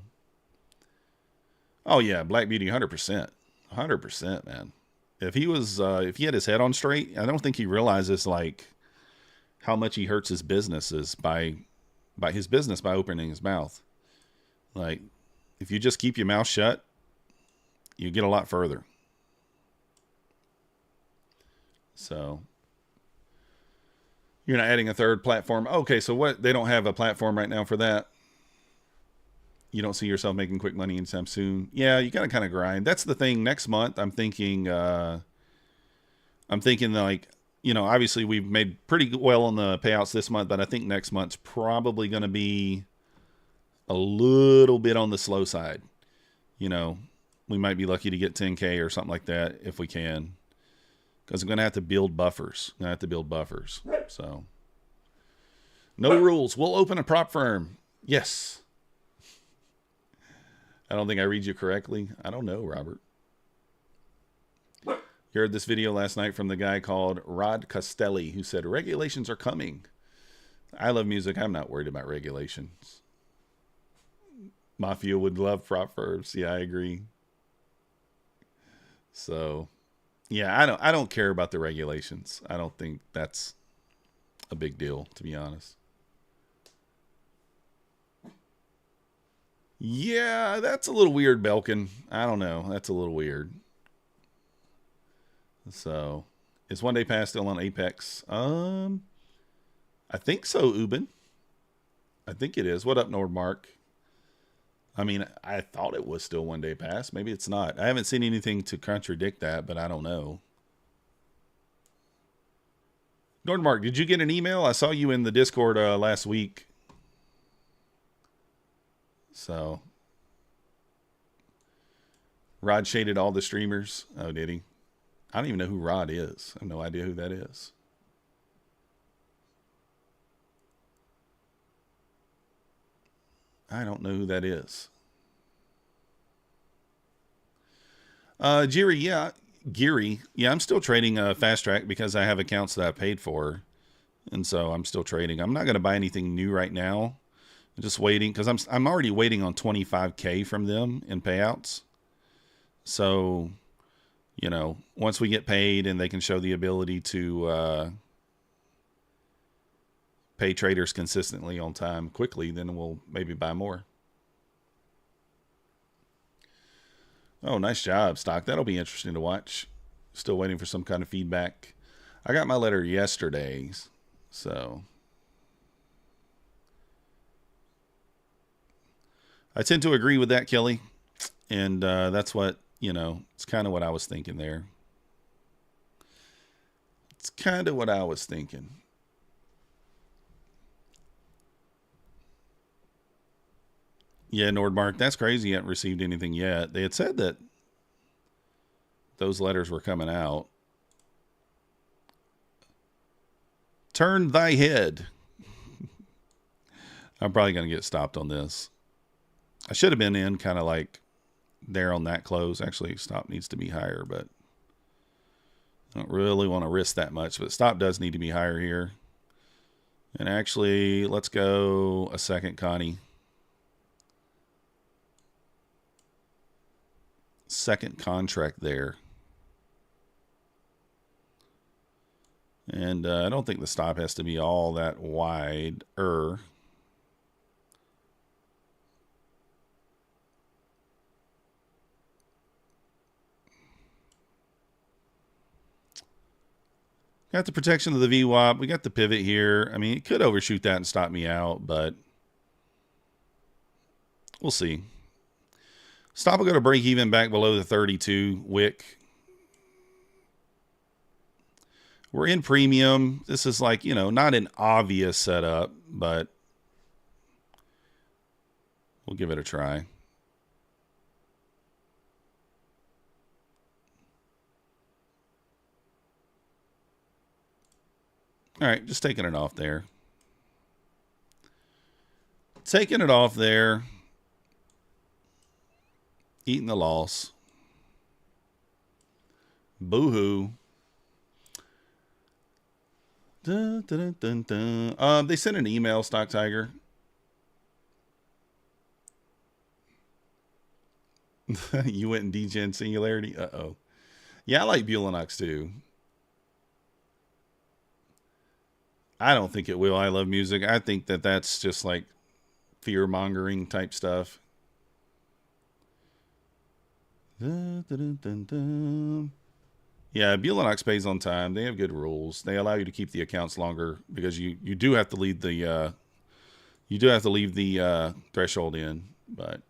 oh yeah, Black Beauty, 100%, 100%, man. If he was, if he had his head on straight, I don't think he realizes like how much he hurts his businesses by opening his mouth. Like, if you just keep your mouth shut, you get a lot further. So, you're not adding a third platform. Okay, so what? They don't have a platform right now for that. You don't see yourself making quick money anytime soon. Yeah, you got to kind of grind. That's the thing. Next month, I'm thinking like, you know, obviously we've made pretty well on the payouts this month, but I think next month's probably going to be a little bit on the slow side. You know, we might be lucky to get 10K or something like that if we can. Because I'm going to have to build buffers. So, no rules. We'll open a prop firm. Yes. I don't think I read you correctly. I don't know, Robert. You heard this video last night from the guy called Rod Costelli, who said, regulations are coming. I love music. I'm not worried about regulations. Mafia would love prop firms. Yeah, I agree. So, yeah, I don't care about the regulations. I don't think that's a big deal, to be honest. Yeah, that's a little weird, Belkin. I don't know. That's a little weird. So, is one day pass still on Apex? I think so, Ubin. I think it is. What up, Nordmark? I mean, I thought it was still one day pass. Maybe it's not. I haven't seen anything to contradict that, but I don't know. Nordmark, did you get an email? I saw you in the Discord last week. So, Rod shaded all the streamers. Oh, did he? I don't even know who Rod is. I have no idea who that is. I don't know who that is. Geary, yeah. Geary, yeah, I'm still trading Fast Track because I have accounts that I paid for. And so I'm still trading. I'm not going to buy anything new right now. I'm just waiting because I'm already waiting on 25K from them in payouts. So, you know, once we get paid and they can show the ability to pay traders consistently on time quickly, then we'll maybe buy more. Oh, nice job, Stock. That'll be interesting to watch. Still waiting for some kind of feedback. I got my letter yesterday, so I tend to agree with that, Kelly. And that's what, you know, it's kind of what I was thinking there. It's kind of what I was thinking. Yeah, Nordmark, that's crazy. You haven't received anything yet. They had said that those letters were coming out. Turn thy head. I'm probably going to get stopped on this. I should have been in kind of like there on that close. Actually, stop needs to be higher, but I don't really want to risk that much. But stop does need to be higher here. And actually, let's go a second, Connie. Second contract there. And I don't think the stop has to be all that wide. Got the protection of the VWAP. We got the pivot here. I mean, it could overshoot that and stop me out, but we'll see. Stop will go to break even back below the 32 wick. We're in premium. This is like, you know, not an obvious setup, but we'll give it a try. All right, just taking it off there. Taking it off there. Eating the loss. Boo-hoo. Dun, dun, dun, dun. They sent an email, Stock Tiger. You went in DGen Singularity? Uh-oh. Yeah, I like Bulenox too. I don't think it will. I love music. I think that that's just like fear-mongering type stuff. Dun, dun, dun, dun. Yeah, Bulenox pays on time. They have good rules. They allow you to keep the accounts longer because you do have to leave the threshold in, but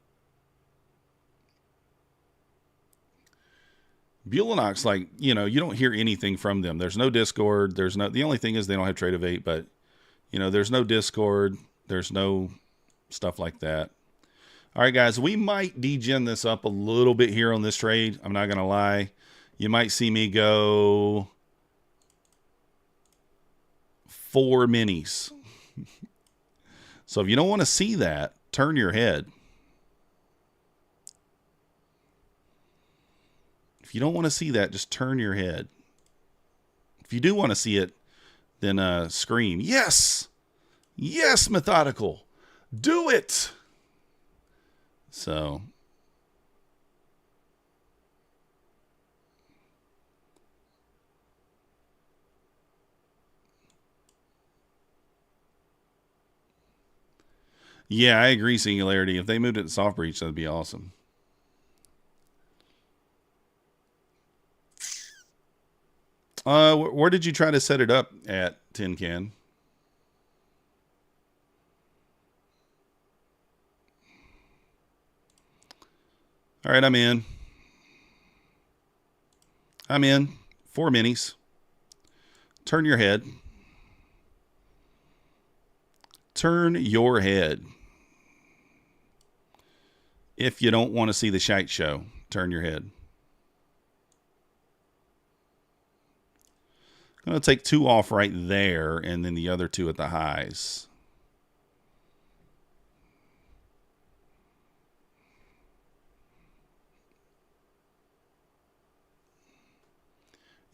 Bulenox, like, you know, you don't hear anything from them. There's no Discord. The only thing is they don't have Trade of 8, but you know, there's no Discord. There's no stuff like that. All right, guys, we might degen this up a little bit here on this trade. I'm not going to lie. You might see me go 4 minis. So if you don't want to see that, turn your head. If you don't want to see that, just turn your head. If you do want to see it, then scream, yes! Yes, methodical! Do it! So... yeah, I agree, Singularity. If they moved it to soft breach, that'd be awesome. Where did you try to set it up at, Tin Can? All right, I'm in. I'm in. 4 minis. Turn your head. Turn your head. If you don't want to see the shite show, turn your head. I'm going to take 2 off right there, and then the other 2 at the highs.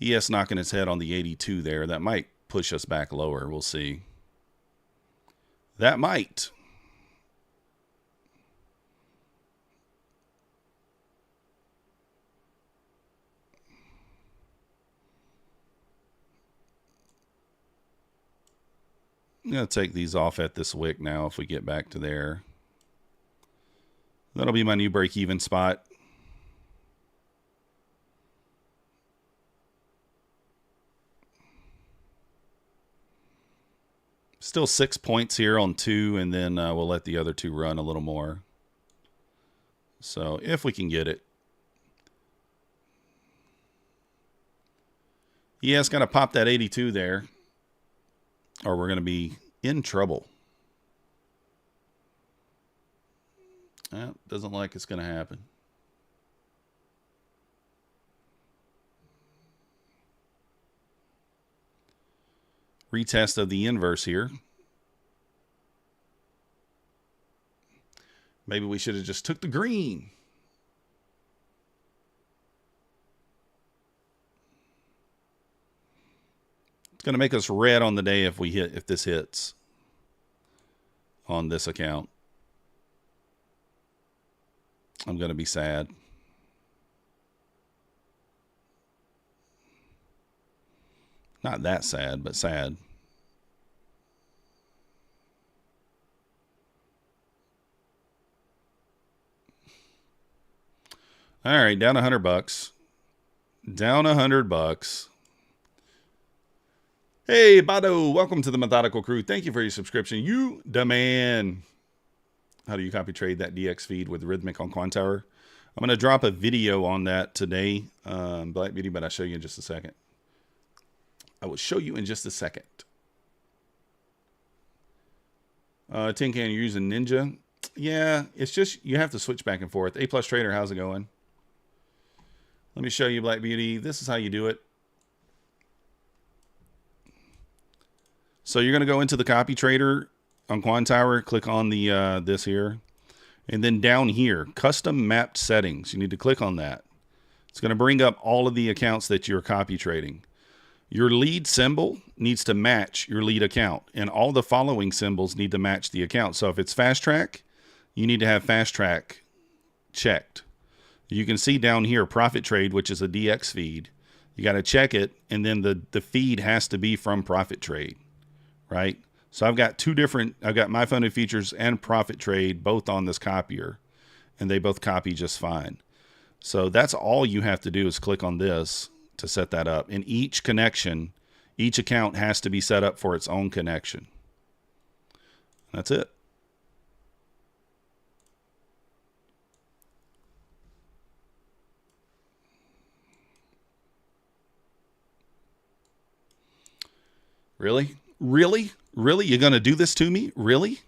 ES knocking its head on the 82 there. That might push us back lower. We'll see. That might. I'm going to take these off at this wick now if we get back to there. That'll be my new break-even spot. Still 6 points here on 2, and then we'll let the other 2 run a little more. So if we can get it. Yeah, it's got to pop that 82 there, or we're going to be in trouble. Doesn't like it's going to happen. Retest of the inverse here. Maybe we should have just took the green. It's going to make us red on the day if this hits on this account. I'm going to be sad. Not that sad, but sad. All right, down $100. Down $100. Hey, Bado, welcome to the Methodical Crew. Thank you for your subscription. You the man. How do you copy trade that DX feed with Rhythmic on Quantower? I'm going to drop a video on that today, Black Beauty, but I'll show you in just a second. I will show you in just a second. Tin Can, you're using Ninja. Yeah, it's just you have to switch back and forth. A+ Trader, how's it going? Let me show you, Black Beauty. This is how you do it. So you're going to go into the Copy Trader on Quantower, click on the this here, and then down here, Custom Mapped Settings. You need to click on that. It's going to bring up all of the accounts that you're copy trading. Your lead symbol needs to match your lead account, and all the following symbols need to match the account. So if it's Fast Track, you need to have Fast Track checked. You can see down here, Profit Trade, which is a DX feed. You got to check it, and then the feed has to be from Profit Trade, right? So I've got I've got My Funded Features and Profit Trade both on this copier, and they both copy just fine. So that's all you have to do is click on this to set that up. And each connection, each account has to be set up for its own connection. That's it. Really? Really? Really? You're going to do this to me? Really?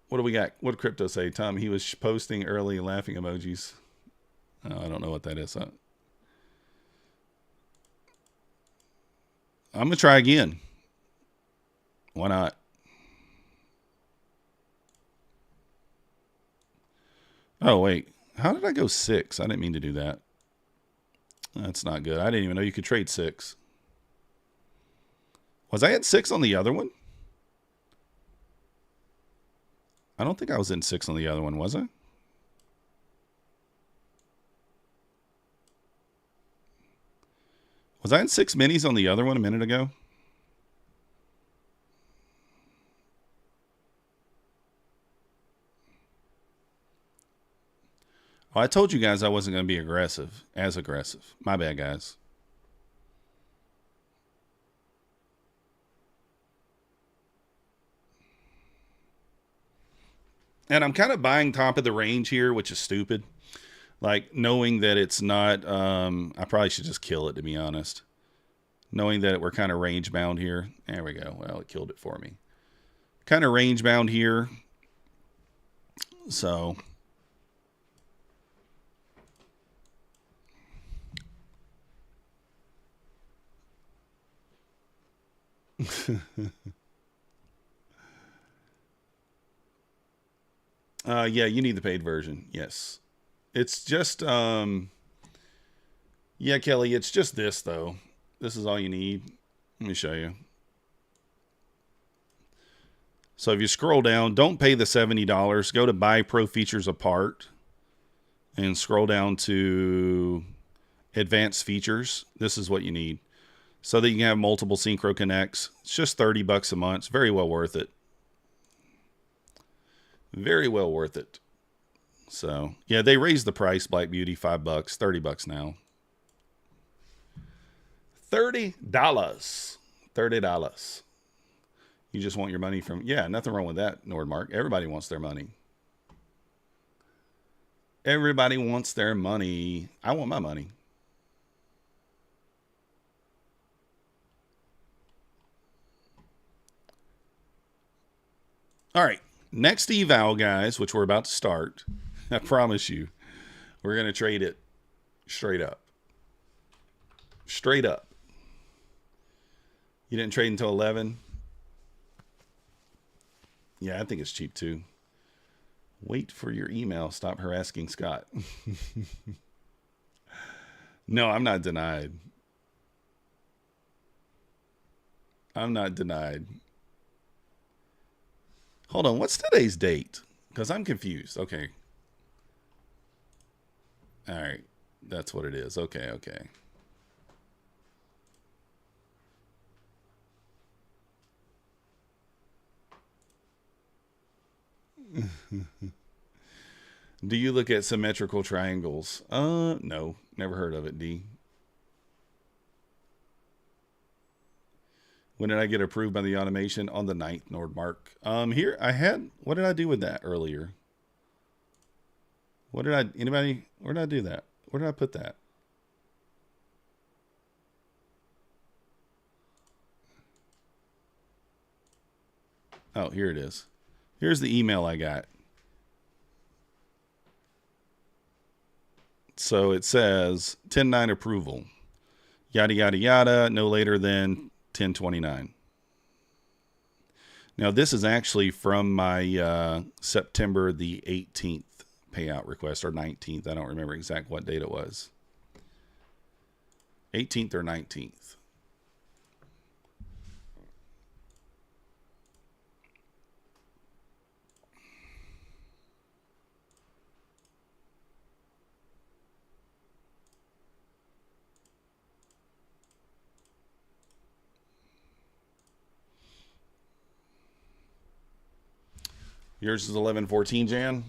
What do we got? What did Crypto say? Tom, he was posting early laughing emojis. Oh, I don't know what that is. I'm going to try again. Why not? Oh, wait. How did I go 6? I didn't mean to do that. That's not good. I didn't even know you could trade 6. Was I at 6 on the other one? I don't think I was in 6 on the other one, was I? Was I in 6 minis on the other one a minute ago? Oh, I told you guys I wasn't going to be aggressive. As aggressive. My bad, guys. And I'm kind of buying top of the range here, which is stupid. Like, knowing that it's not, I probably should just kill it, to be honest. Knowing that we're kind of range bound here. There we go. Well, it killed it for me. Kind of range bound here. So. Yeah, you need the paid version. Yes. It's just, yeah, Kelly, it's just this, though. This is all you need. Let me show you. So if you scroll down, don't pay the $70. Go to buy pro features apart and scroll down to advanced features. This is what you need so that you can have multiple synchro connects. It's just $30 a month. It's very well worth it. Very well worth it. So yeah, they raised the price, Black Beauty, $5, $30 now. $30. $30. You just want your money from, yeah, nothing wrong with that, Nordmark. Everybody wants their money. Everybody wants their money. I want my money. All right. Next eval, guys, which we're about to start. I promise you, we're going to trade it straight up. Straight up. You didn't trade until 11? Yeah, I think it's cheap too. Wait for your email. Stop harassing Scott. No, I'm not denied. I'm not denied. Hold on. What's today's date? Because I'm confused. Okay. All right. That's what it is. Okay, okay. Do you look at symmetrical triangles? No. Never heard of it, D. When did I get approved by the automation? On the 9th, Nordmark. Here, I had, what did I do with that earlier? What did I, anybody, where did I do that? Where did I put that? Oh, here it is. Here's the email I got. So it says 10-9 approval. Yada, yada, yada, no later than 10/29. Now, this is actually from my September the 18th payout request, or 19th. I don't remember exactly what date it was. 18th or 19th. Yours is 11/14, Jan.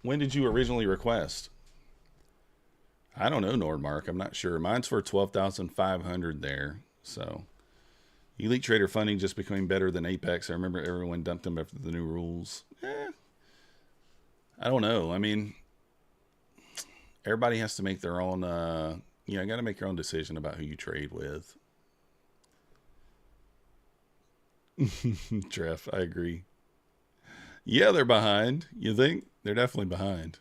When did you originally request? I don't know, Nordmark. I'm not sure. Mine's for 12,500 there. So, Elite Trader funding just became better than Apex. I remember everyone dumped them after the new rules. I don't know. I mean, everybody has to make their own. You got to make your own decision about who you trade with. Treff, I agree. Yeah, they're behind. You think? They're definitely behind.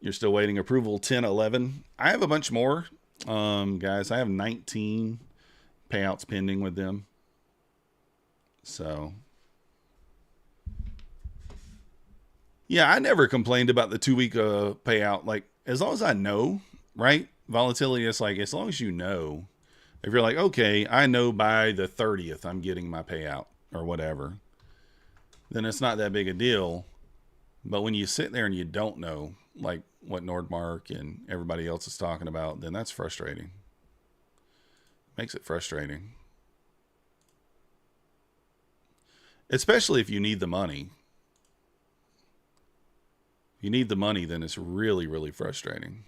You're still waiting approval 10/11. I have a bunch more. Guys, I have 19 payouts pending with them. So Yeah, I never complained about the 2 week payout. Like, as long as I know, right? Volatility, it's like, as long as you know, if you're like, okay, I know by the 30th I'm getting my payout or whatever, then it's not that big a deal. But when you sit there and you don't know, like what Nordmark and everybody else is talking about, then that's frustrating. Makes it frustrating. Especially if you need the money. If you need the money, then it's really, really frustrating.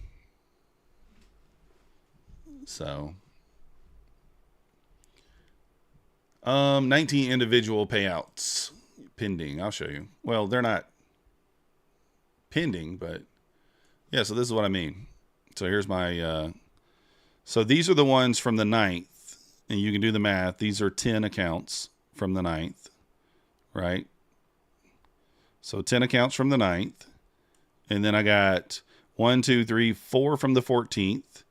So, 19 individual payouts pending. I'll show you. Well, they're not pending, but yeah, so this is what I mean. So here's my, so these are the ones from the 9th, and you can do the math. These are 10 accounts from the 9th, right? So 10 accounts from the 9th. And then I got 1, 2, 3, 4 from the 14th,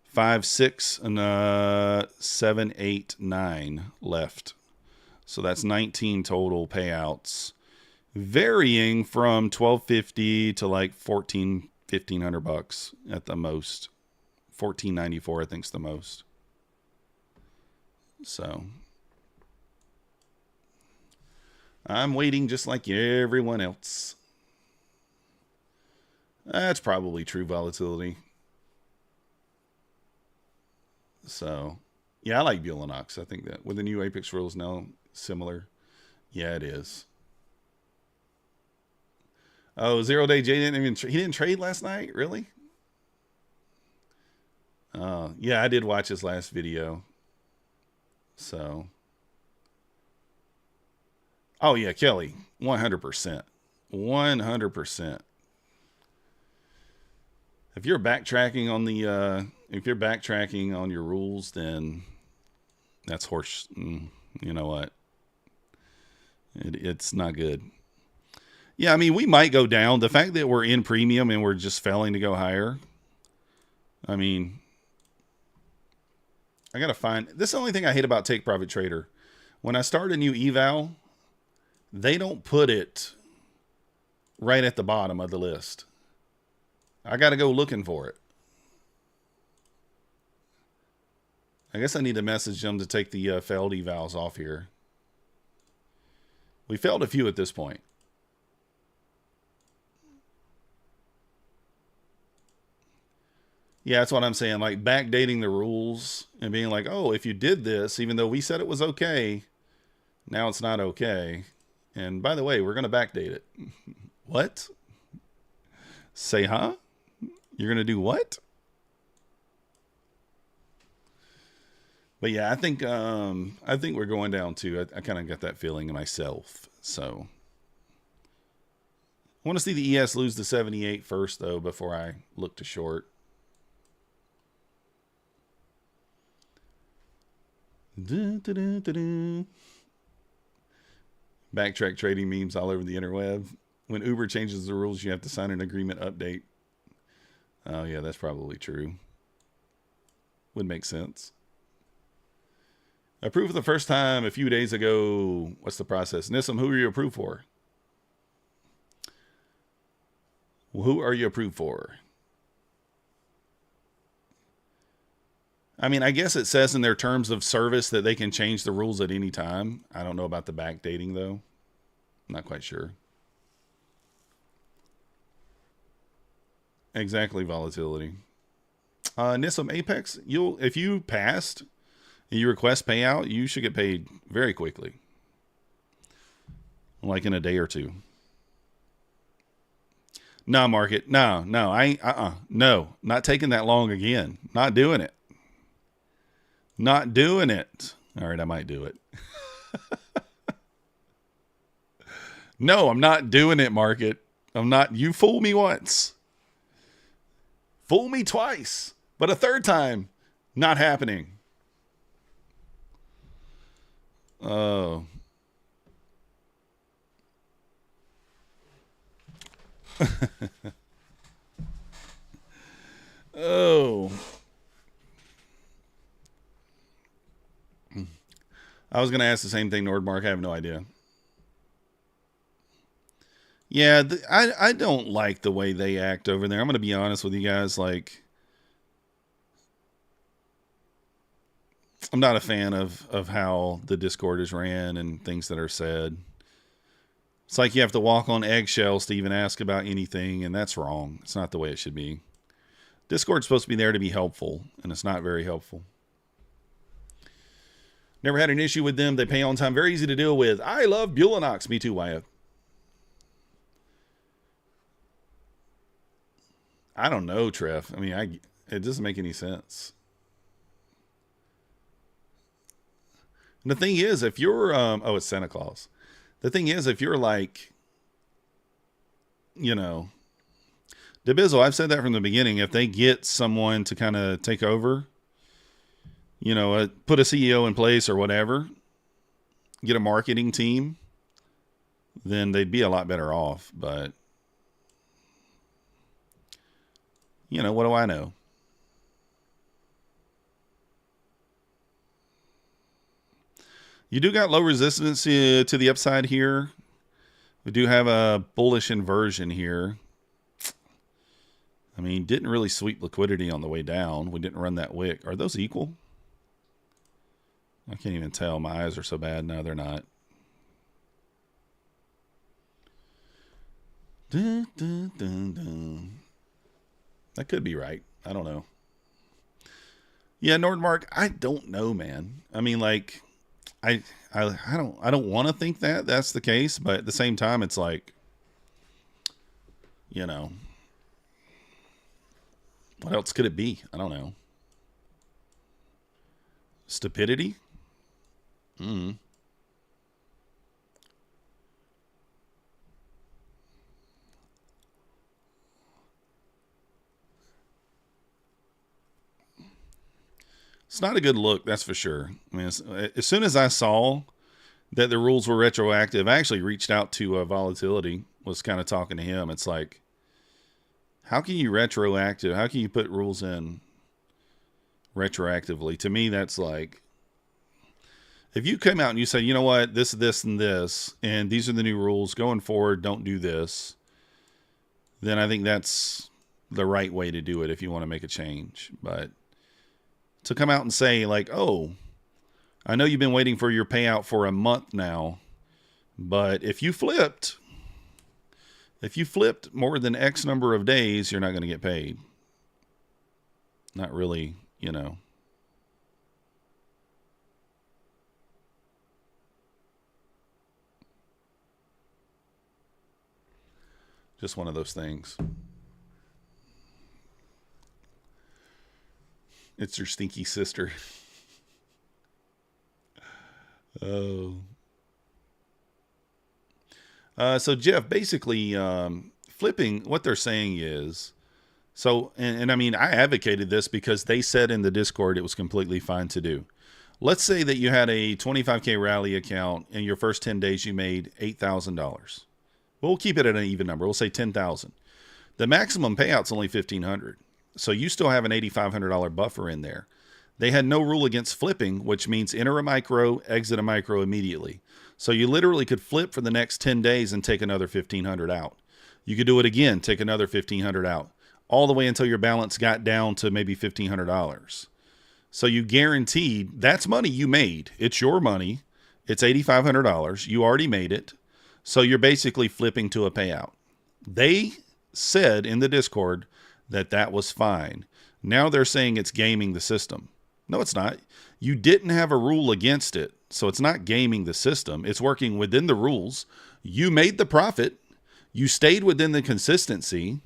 5, 6, and 7, 8, 9 left. So that's 19 total payouts, varying from $1,250 to like $1,500 at the most. $1,494, I think, is the most. So I'm waiting just like everyone else. That's probably true volatility. So, yeah, I like Bulenox. I think that with the new Apex rules now similar. Yeah, it is. Oh, 0 Day J didn't even he didn't trade last night, really? Yeah, I did watch his last video. So, oh yeah, Kelly, 100%, 100%. If you're backtracking on the if you're backtracking on your rules, then that's horse. You know what? It's not good. Yeah, I mean, we might go down. The fact that we're in premium and we're just failing to go higher. I mean, I gotta find. This is the only thing I hate about Take Profit Trader. When I start a new eval, they don't put it right at the bottom of the list. I got to go looking for it. I guess I need to message them to take the failed evals off here. We failed a few at this point. Yeah, that's what I'm saying. Like backdating the rules and being like, oh, if you did this, even though we said it was okay, now it's not okay. And by the way, we're going to backdate it. What? Say, huh? You're going to do what? But yeah, I think we're going down too. I kind of got that feeling myself. So I want to see the ES lose to 78 first, though, before I look to short. Backtrack trading memes all over the interweb. When Uber changes the rules, you have to sign an agreement update. Oh, yeah, that's probably true. Would make sense. Approved for the first time a few days ago. What's the process? Nissim, who are you approved for? Who are you approved for? I mean, I guess it says in their terms of service that they can change the rules at any time. I don't know about the backdating, though. I'm not quite sure. Exactly, volatility. Nissim Apex, if you passed and you request payout, you should get paid very quickly. Like in a day or two. No, market. No, no, not taking that long again. Not doing it. Not doing it. All right, I might do it. No, I'm not doing it, market. I'm not. You fool me once. Fool me twice. But a third time, not happening. Oh. Oh. I was going to ask the same thing, Nordmark. I have no idea. Yeah, I don't like the way they act over there. I'm going to be honest with you guys. Like, I'm not a fan of how the Discord is ran and things that are said. It's like you have to walk on eggshells to even ask about anything, and that's wrong. It's not the way it should be. Discord's supposed to be there to be helpful, and it's not very helpful. Never had an issue with them. They pay on time. Very easy to deal with. I love Bulenox. Me too, Wyatt. I don't know, Trev. I mean, it doesn't make any sense. And the thing is, if you're, oh, it's Santa Claus. The thing is, if you're like, you know, DeBizzle, I've said that from the beginning. If they get someone to kind of take over, you know, put a CEO in place or whatever, get a marketing team, then they'd be a lot better off. But, you know, what do I know? You do got low resistance to the upside here. We do have a bullish inversion here. I mean, didn't really sweep liquidity on the way down. We didn't run that wick. Are those equal? I can't even tell. My eyes are so bad. No, they're not. Dun, dun, dun, dun. That could be right. I don't know. Yeah, Nordmark, I don't know, man. I mean, like, I don't want to think that that's the case, but at the same time, it's like, you know, what else could it be? I don't know. Stupidity? It's not a good look, that's for sure. I mean, as soon as I saw that the rules were retroactive, I actually reached out to Volatility, was kind of talking to him. It's like, how can you retroactive? How can you put rules in retroactively? To me, that's like, if you come out and you say, you know what, this, and this, and these are the new rules going forward, don't do this, then I think that's the right way to do it if you want to make a change. But to come out and say, like, oh, I know you've been waiting for your payout for a month now, but if you flipped more than X number of days, you're not going to get paid. Not really, you know. Just one of those things. It's your stinky sister. Oh. So Jeff, basically, flipping, what they're saying is, so, and I mean, I advocated this because they said in the Discord it was completely fine to do. Let's say that you had a 25K rally account and your first 10 days you made $8,000. We'll keep it at an even number. We'll say 10,000. The maximum payout's only 1,500. So you still have an $8,500 buffer in there. They had no rule against flipping, which means enter a micro, exit a micro immediately. So you literally could flip for the next 10 days and take another 1,500 out. You could do it again, take another 1,500 out, all the way until your balance got down to maybe $1,500. So you guaranteed, that's money you made. It's your money. It's $8,500. You already made it. So you're basically flipping to a payout. They said in the Discord that that was fine. Now they're saying it's gaming the system. No, it's not. You didn't have a rule against it. So it's not gaming the system. It's working within the rules. You made the profit. You stayed within the consistency.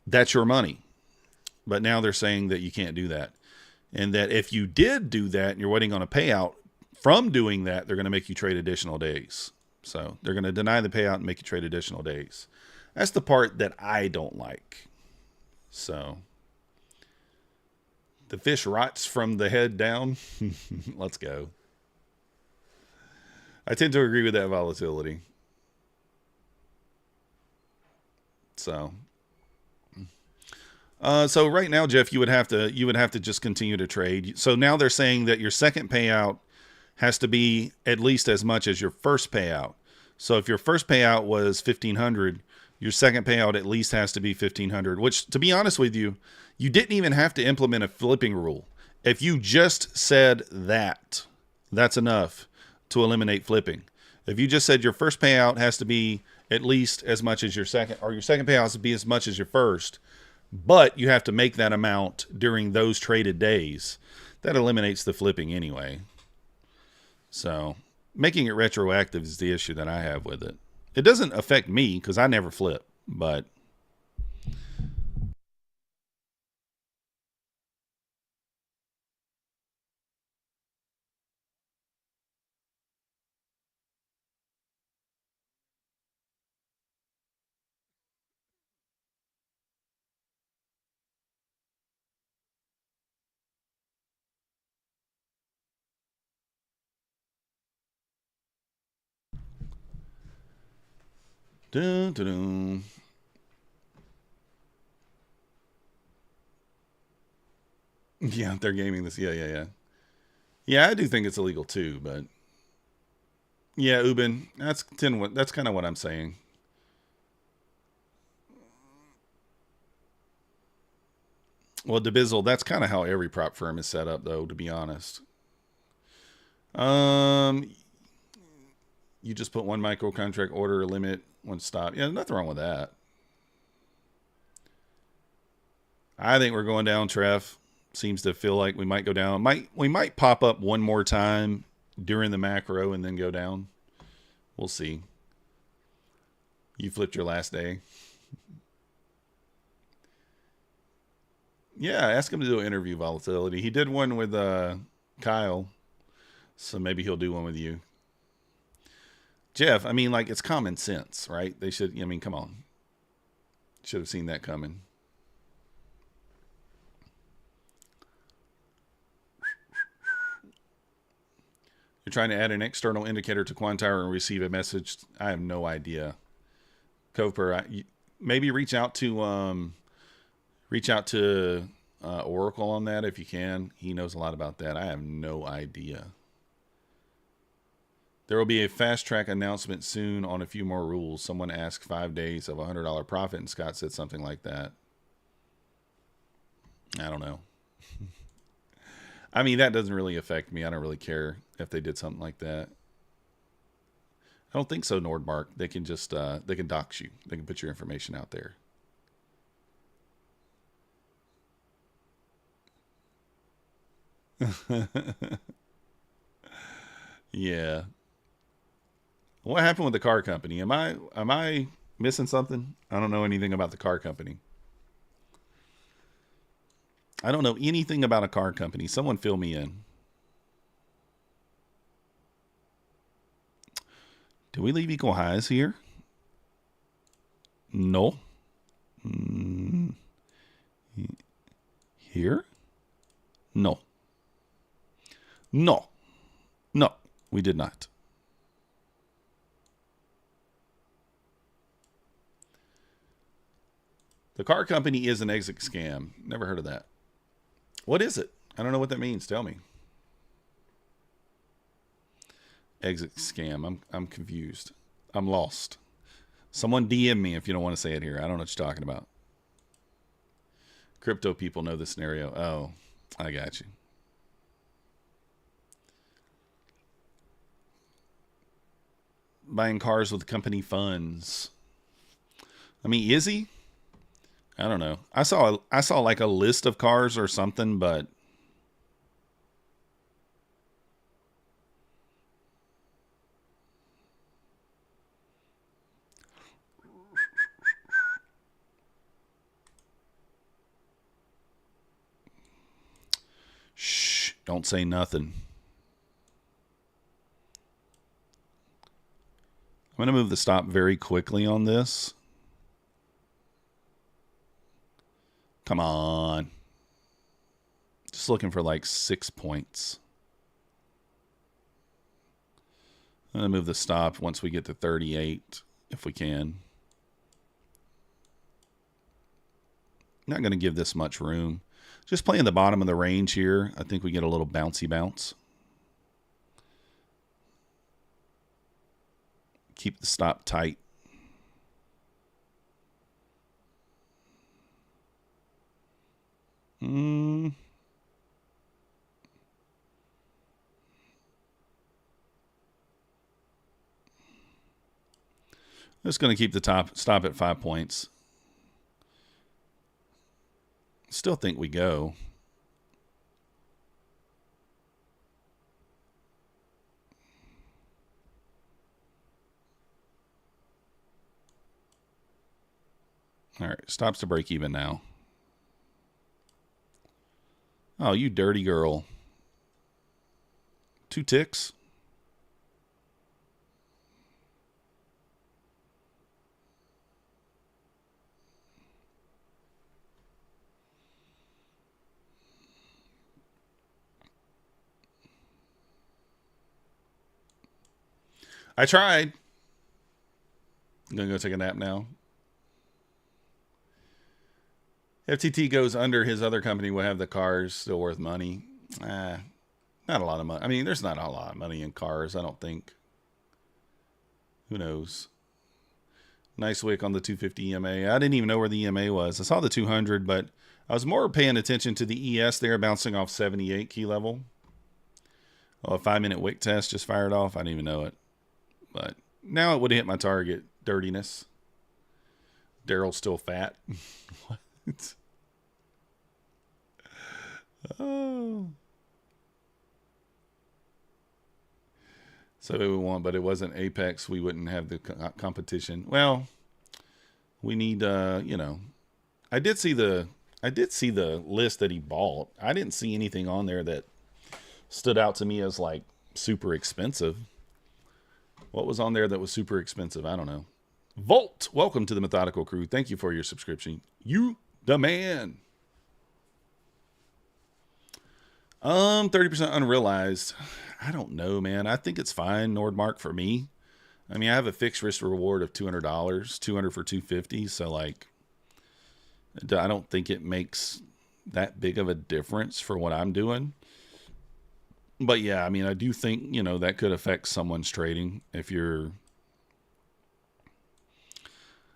That's your money. But now they're saying that you can't do that. And that if you did do that and you're waiting on a payout, from doing that, they're going to make you trade additional days. So they're going to deny the payout and make you trade additional days. That's the part that I don't like. So the fish rots from the head down. Let's go. I tend to agree with that volatility. So right now, Jeff, you would have to just continue to trade. So now they're saying that your second payout has to be at least as much as your first payout. So if your first payout was 1,500, your second payout at least has to be 1,500, which, to be honest with you, you didn't even have to implement a flipping rule. If you just said that, that's enough to eliminate flipping. If you just said your first payout has to be at least as much as your second, or your second payout has to be as much as your first, but you have to make that amount during those traded days, that eliminates the flipping anyway. So making it retroactive is the issue that I have with it. It doesn't affect me because I never flip, but dun, dun, dun. Yeah, they're gaming this. Yeah. Yeah, I do think it's illegal too, but yeah, Ubin, that's kind of what I'm saying. Well, Dibizzle, that's kind of how every prop firm is set up, though. To be honest, um, you just put one micro contract order limit, one stop. Yeah, nothing wrong with that. I think we're going down. Trev seems to feel like we might go down. We might pop up one more time during the macro and then go down. We'll see. You flipped your last day. Yeah, ask him to do an interview volatility. He did one with Kyle, so maybe he'll do one with you. Jeff, I mean, like, it's common sense, right? They should, I mean, come on. Should have seen that coming. You're trying to add an external indicator to Quantire and receive a message. I have no idea. Coper, maybe reach out to Oracle on that if you can. He knows a lot about that. I have no idea. There will be a fast track announcement soon on a few more rules. Someone asked 5 days of $100 profit, and Scott said something like that. I don't know. I mean, that doesn't really affect me. I don't really care if they did something like that. I don't think so, Nordmark. They can just they can dox you. They can put your information out there. Yeah. What happened with the car company? Am I missing something? I don't know anything about the car company. I don't know anything about a car company. Someone fill me in. Do we leave equal highs here? No. Mm, here? No. No. No. We did not. The car company is an exit scam. Never heard of that. What is it? I don't know what that means. Tell me. Exit scam. I'm confused. I'm lost. Someone DM me if you don't want to say it here. I don't know what you're talking about. Crypto people know the scenario. Oh, I got you. Buying cars with company funds. I mean, is he? I don't know. I saw like a list of cars or something, but shh, don't say nothing. I'm going to move the stop very quickly on this. Come on. Just looking for like 6 points. I'm going to move the stop once we get to 38, if we can. Not going to give this much room. Just playing the bottom of the range here. I think we get a little bouncy bounce. keep the stop tight. Just going to keep the stop at 5 points. Still think we go. All right, stops to break even now. Oh, you dirty girl. 2 ticks. I tried. I'm going to go take a nap now. FTT goes under, his other company will have the cars still worth money. Not a lot of money. I mean, there's not a lot of money in cars, I don't think. Who knows? Nice wick on the 250 EMA. I didn't even know where the EMA was. I saw the 200, but I was more paying attention to the ES there, bouncing off 78 key level. Oh, a 5-minute wick test just fired off. I didn't even know it. But now it would have hit my target. Dirtiness. Daryl's still fat. What? Oh. So we want, but it wasn't Apex. We wouldn't have the competition. Well, we need, you know, I did see the list that he bought. I didn't see anything on there that stood out to me as like super expensive. What was on there that was super expensive? I don't know. Volt, welcome to the Methodical Crew. Thank you for your subscription. You the man. 30% unrealized. I don't know, man. I think it's fine, Nordmark, for me. I mean, I have a fixed risk reward of $200, $200 for 250. So like, I don't think it makes that big of a difference for what I'm doing. But yeah, I mean, I do think, you know, that could affect someone's trading. If you're,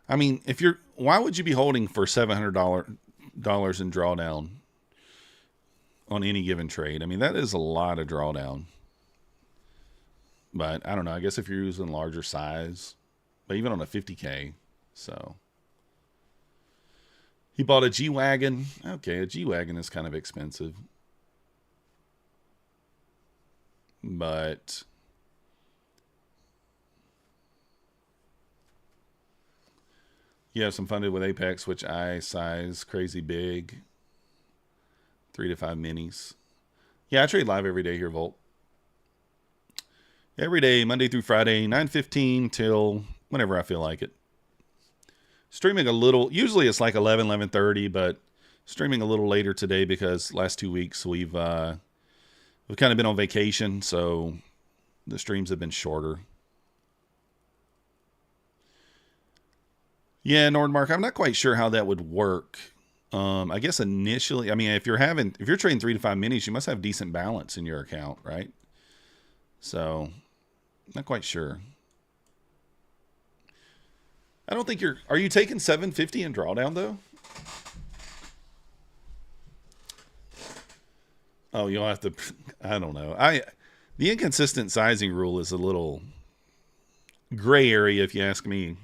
I mean, if you're, why would you be holding for $700 in drawdown on any given trade? I mean, that is a lot of drawdown. But I don't know. I guess if you're using larger size, but even on a 50K, so. He bought a G-Wagon. Okay, a G-Wagon is kind of expensive. But you have some funded with Apex, which I size crazy big. 3 to 5 minis. Yeah, I trade live every day here, Volt. Every day, Monday through Friday, 9:15 till whenever I feel like it. Streaming a little, usually it's like 11:30, but streaming a little later today because last 2 weeks we've kind of been on vacation, so the streams have been shorter. Yeah, Nordmark, I'm not quite sure how that would work. I guess initially, I mean, if you're trading 3 to 5 minis, you must have decent balance in your account, right? So, not quite sure. I don't think are you taking 750 in drawdown though? Oh, you'll have to, I don't know. The inconsistent sizing rule is a little gray area if you ask me.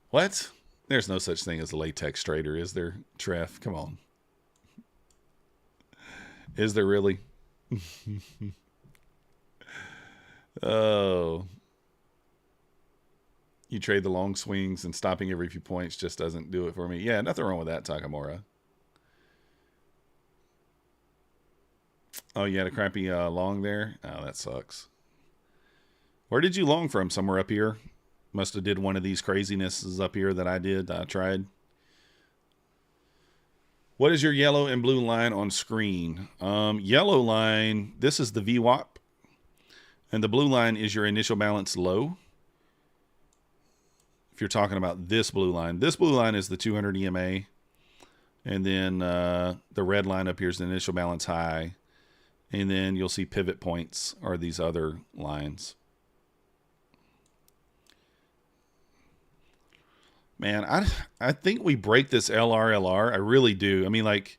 What? There's no such thing as a latex trader, is there, Treff? Come on. Is there really? Oh. You trade the long swings and stopping every few points just doesn't do it for me. Yeah, nothing wrong with that, Takamura. Oh, you had a crappy long there? Oh, that sucks. Where did you long from? Somewhere up here? Must have did one of these crazinesses up here that I did. I tried. What is your yellow and blue line on screen? Yellow line, this is the VWAP. And the blue line is your initial balance low. If you're talking about this blue line is the 200 EMA. And then the red line up here is the initial balance high. And then you'll see pivot points are these other lines. Man, I think we break this LR. I really do. I mean, like,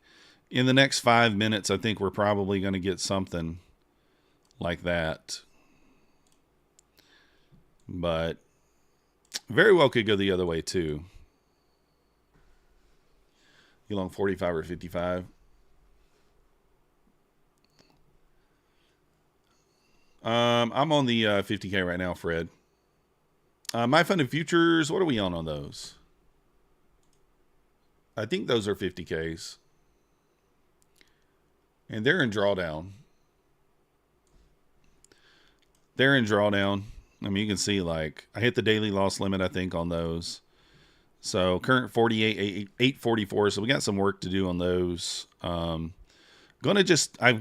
in the next 5 minutes, I think we're probably going to get something like that. But very well could go the other way, too. You long 45 or 55? I'm on the 50K right now, Fred. My funded futures, what are we on those? I think those are 50Ks. And they're in drawdown. They're in drawdown. I mean, you can see, like, I hit the daily loss limit, I think, on those. So current 48, 844. So we got some work to do on those. I've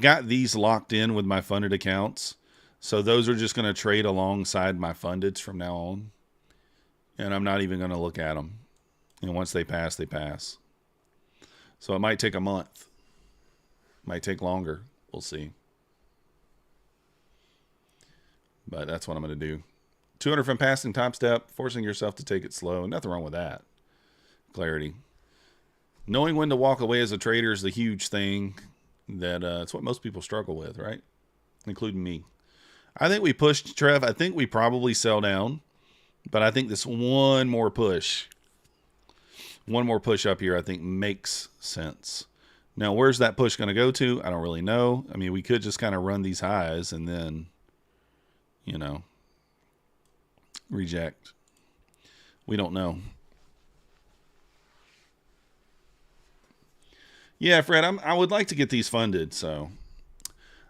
got these locked in with my funded accounts. So those are just going to trade alongside my fundeds from now on. And I'm not even going to look at them. And once they pass, they pass. So it might take a month. Might take longer. We'll see. But that's what I'm going to do. 200 from passing Topstep, forcing yourself to take it slow. Nothing wrong with that. Clarity. Knowing when to walk away as a trader is the huge thing that it's what most people struggle with, right? Including me. I think we pushed, Trev. I think we probably sell down. But I think this one more push up here, I think makes sense. Now, where's that push going to go to? I don't really know. I mean, we could just kind of run these highs and then, you know, reject. We don't know. Yeah, Fred, I would like to get these funded, so.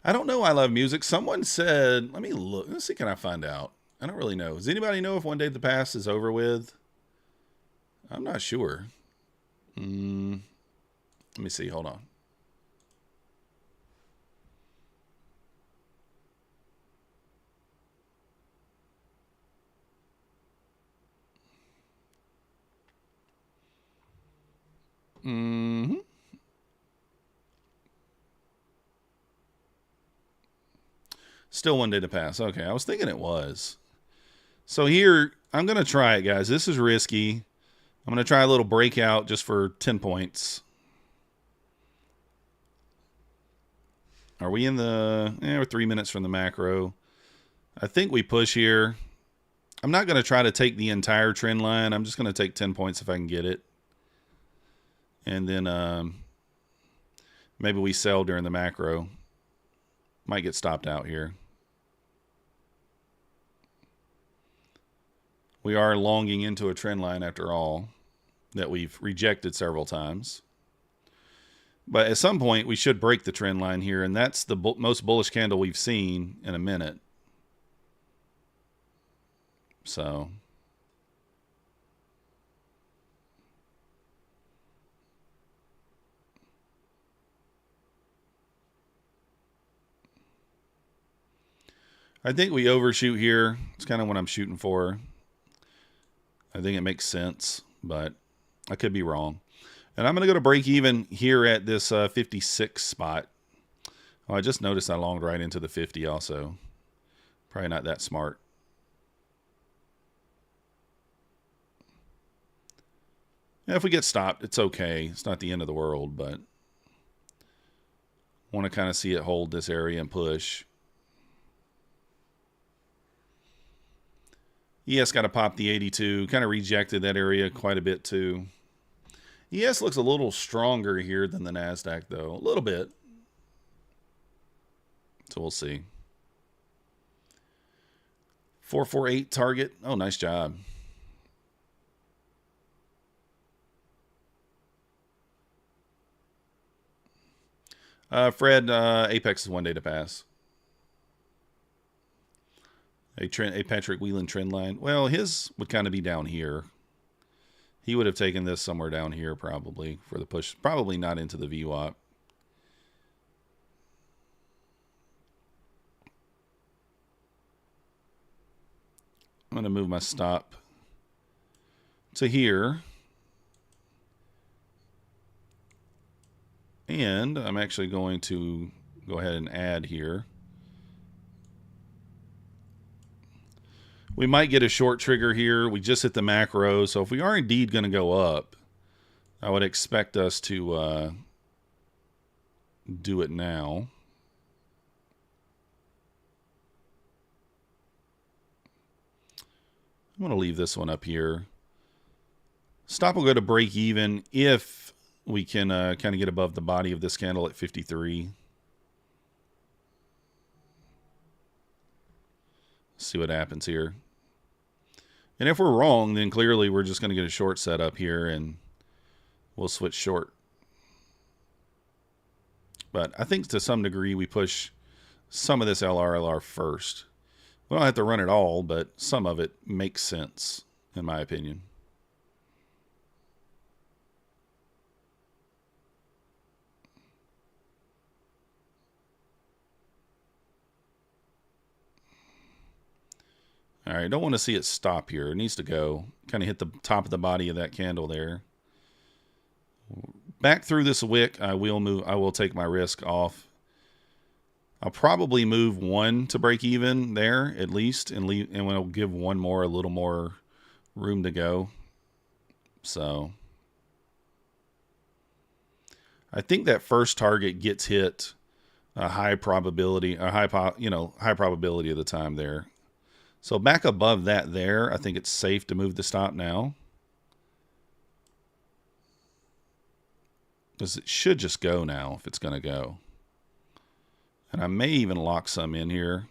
I don't know. I love music. Someone said, let me look. Let's see, can I find out? I don't really know. Does anybody know if One Day to Pass is over with? I'm not sure. Let me see. Hold on. Still One Day to Pass. Okay, I was thinking it was. So here, I'm going to try it, guys. This is risky. I'm going to try a little breakout just for 10 points. Are we in the... we're 3 minutes from the macro. I think we push here. I'm not going to try to take the entire trend line. I'm just going to take 10 points if I can get it. And then maybe we sell during the macro. Might get stopped out here. We are longing into a trend line after all that we've rejected several times. But at some point, we should break the trend line here, and that's the most bullish candle we've seen in a minute. So... I think we overshoot here. It's kind of what I'm shooting for. I think it makes sense, but I could be wrong. And I'm going to go to break even here at this 56 spot. Oh, I just noticed I longed right into the 50 also. Probably not that smart. Yeah, if we get stopped, it's okay. It's not the end of the world, but want to kind of see it hold this area and push. ES got to pop the 82. Kind of rejected that area quite a bit too. ES looks a little stronger here than the Nasdaq though. A little bit. So we'll see. 448 target. Oh, nice job. Fred, Apex is 1 day to pass. A Patrick Whelan trend line. Well, his would kind of be down here. He would have taken this somewhere down here probably for the push. Probably not into the VWAP. I'm going to move my stop to here. And I'm actually going to go ahead and add here. We might get a short trigger here. We just hit the macro. So if we are indeed going to go up, I would expect us to do it now. I'm going to leave this one up here. Stop will go to break even if we can kind of get above the body of this candle at 53. See what happens here. And if we're wrong, then clearly we're just going to get a short set up here and we'll switch short. But I think to some degree we push some of this LRLR first. We don't have to run it all, but some of it makes sense, in my opinion. All right, don't want to see it stop here. It needs to go. Kind of hit the top of the body of that candle there. Back through this wick, I will take my risk off. I'll probably move one to break even there at least, and we'll give one more a little more room to go. So I think that first target gets hit a high probability, high probability of the time there. So back above that there, I think it's safe to move the stop now. Because it should just go now if it's going to go. And I may even lock some in here.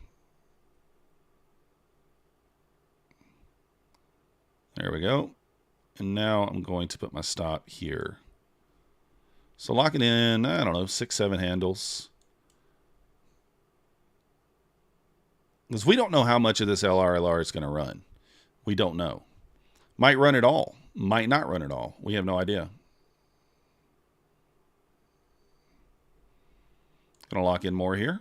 There we go. And now I'm going to put my stop here. So lock it in, I don't know, 6, 7 handles. Because we don't know how much of this LRLR is going to run. We don't know. Might run it all. Might not run it all. We have no idea. Going to lock in more here.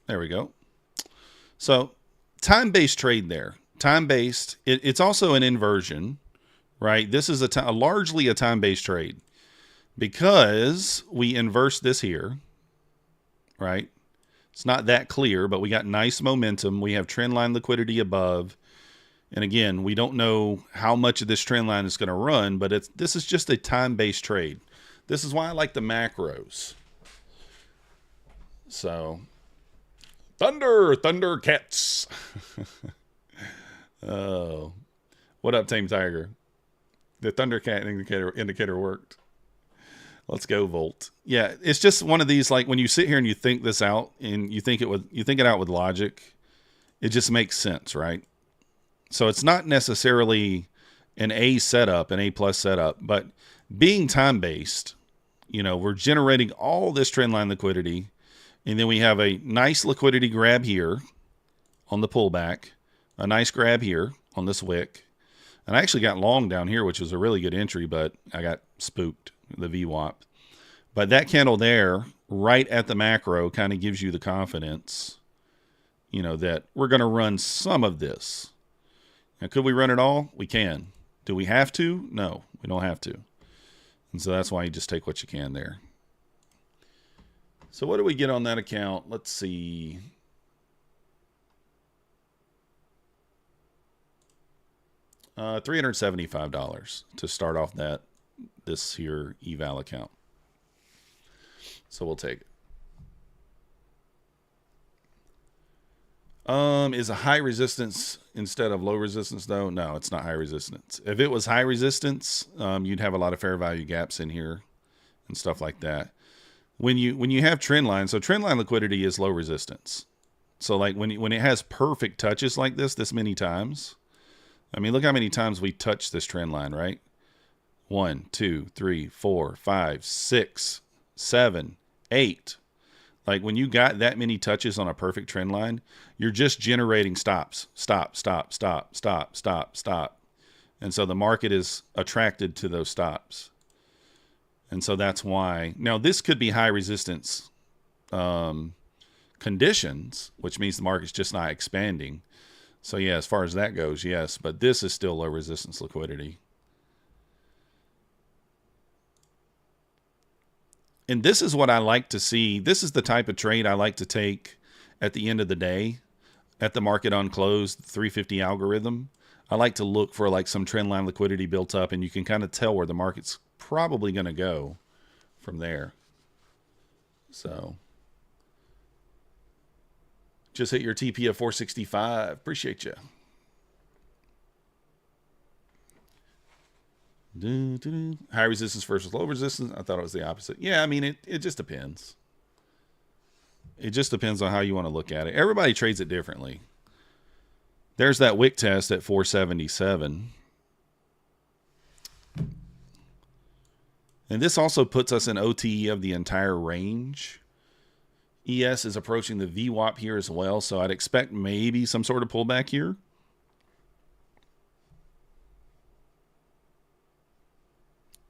There we go. So time-based trade there. Time-based. It's also an inversion, right? This is largely a time-based trade because we inverse this here. Right? It's not that clear, but we got nice momentum. We have trend line liquidity above. And again, we don't know how much of this trend line is going to run, but this is just a time-based trade. This is why I like the macros. So, Thundercats. Oh, what up, Tame Tiger? The Thundercat indicator worked. Let's go, Volt. Yeah, it's just one of these, like when you sit here and you think this out and you think it out with logic, it just makes sense, right? So it's not necessarily an A setup, an A plus setup, but being time-based, we're generating all this trend line liquidity, and then we have a nice liquidity grab here on the pullback, a nice grab here on this wick, and I actually got long down here, which was a really good entry, but I got spooked. The VWAP. But that candle there, right at the macro, kind of gives you the confidence, that we're going to run some of this. Now, could we run it all? We can. Do we have to? No, we don't have to. And so that's why you just take what you can there. So what do we get on that account? Let's see. $375 to start off this here eval account. So we'll take it. Is a high resistance instead of low resistance though? No, it's not high resistance. If it was high resistance, you'd have a lot of fair value gaps in here and stuff like that. When you have trend line, so trend line liquidity is low resistance. So like when it has perfect touches like this many times, I mean, look how many times we touch this trend line, right? 1, 2, 3, 4, 5, 6, 7, 8. Like when you got that many touches on a perfect trend line, you're just generating stops. Stop, stop, stop, stop, stop, stop. And so the market is attracted to those stops. And so that's why. Now this could be high resistance conditions, which means the market's just not expanding. So yeah, as far as that goes, yes. But this is still low resistance liquidity. And this is what I like to see. This is the type of trade I like to take at the end of the day, at the market on close, the 350 algorithm. I like to look for like some trend line liquidity built up, and you can kind of tell where the market's probably going to go from there. So just hit your TP of 465. Appreciate you. High resistance versus low resistance. I thought it was the opposite. Yeah, I mean, it just depends. It just depends on how you want to look at it. Everybody trades it differently. There's that wick test at 477. And this also puts us in OTE of the entire range. ES is approaching the VWAP here as well, so I'd expect maybe some sort of pullback here.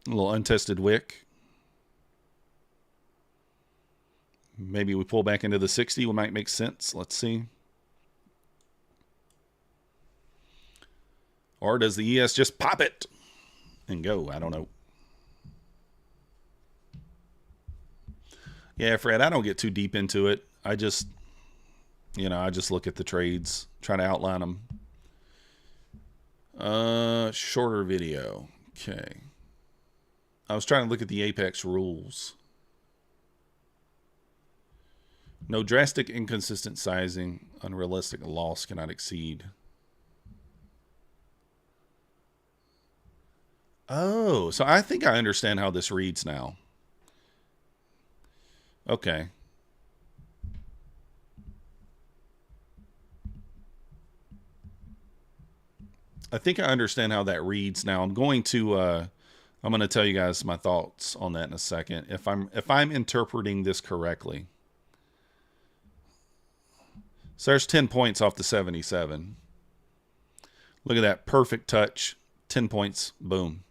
A little untested wick. Maybe we pull back into the 60. It might make sense. Let's see. Or does the ES just pop it and go? I don't know. Yeah, Fred, I don't get too deep into it. I just, I just look at the trades, try to outline them. Shorter video. Okay. I was trying to look at the Apex rules. No drastic inconsistent sizing. Unrealistic loss cannot exceed. Oh, so I think I understand how this reads now. Okay. I think I understand how that reads now. I'm going to tell you guys my thoughts on that in a second. If I'm interpreting this correctly. So there's 10 points off the 77. Look at that perfect touch. 10 points. Boom.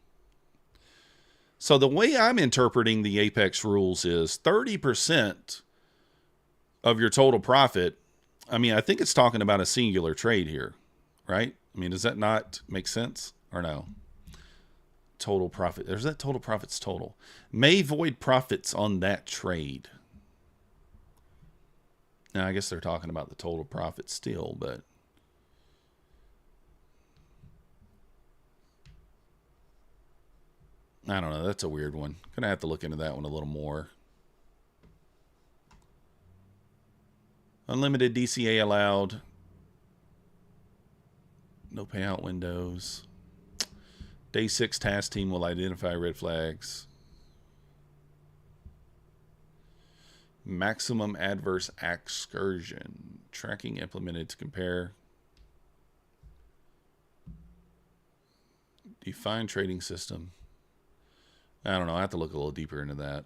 So the way I'm interpreting the Apex rules is 30% of your total profit. I mean, I think it's talking about a singular trade here, right? I mean, does that not make sense or no? Total profit. There's that total profits total. May void profits on that trade. Now, I guess they're talking about the total profit still, but I don't know. That's a weird one. Gonna have to look into that one a little more. Unlimited DCA allowed. No payout windows. Day 6 task team will identify red flags. Maximum adverse excursion. Tracking implemented to compare. Define trading system. I don't know. I have to look a little deeper into that.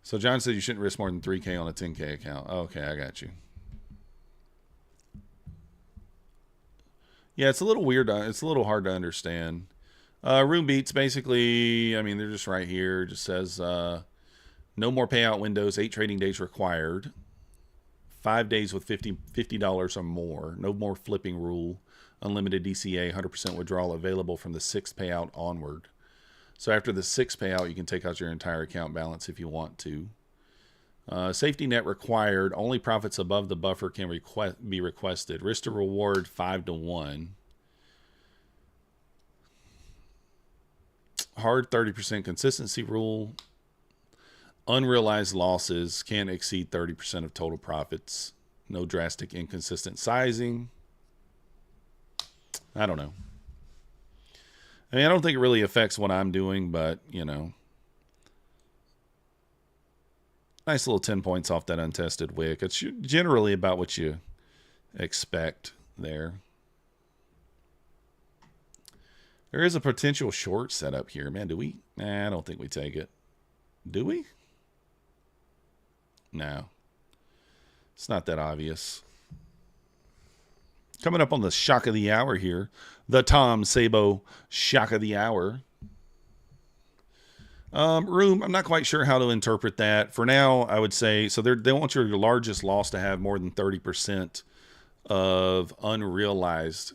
So John said you shouldn't risk more than 3K on a 10K account. Okay, I got you. Yeah, it's a little weird. It's a little hard to understand. Room beats, basically, I mean, they're just right here. It just says no more payout windows, 8 trading days required. 5 days with $50 or more. No more flipping rule. Unlimited DCA, 100% withdrawal available from the 6th payout onward. So after the 6th payout, you can take out your entire account balance if you want to. Safety net required. Only profits above the buffer can be requested. Risk to reward 5-1. Hard 30% consistency rule. Unrealized losses can't exceed 30% of total profits. No drastic inconsistent sizing. I don't know. I mean, I don't think it really affects what I'm doing, but, nice little 10 points off that untested wick. It's generally about what you expect there. There is a potential short setup here. Man, do we? Nah, I don't think we take it. Do we? No. It's not that obvious. Coming up on the shock of the hour here. The Tom Sabo shock of the hour. Room, I'm not quite sure how to interpret that. For now, I would say, so they want your largest loss to have more than 30% of unrealized.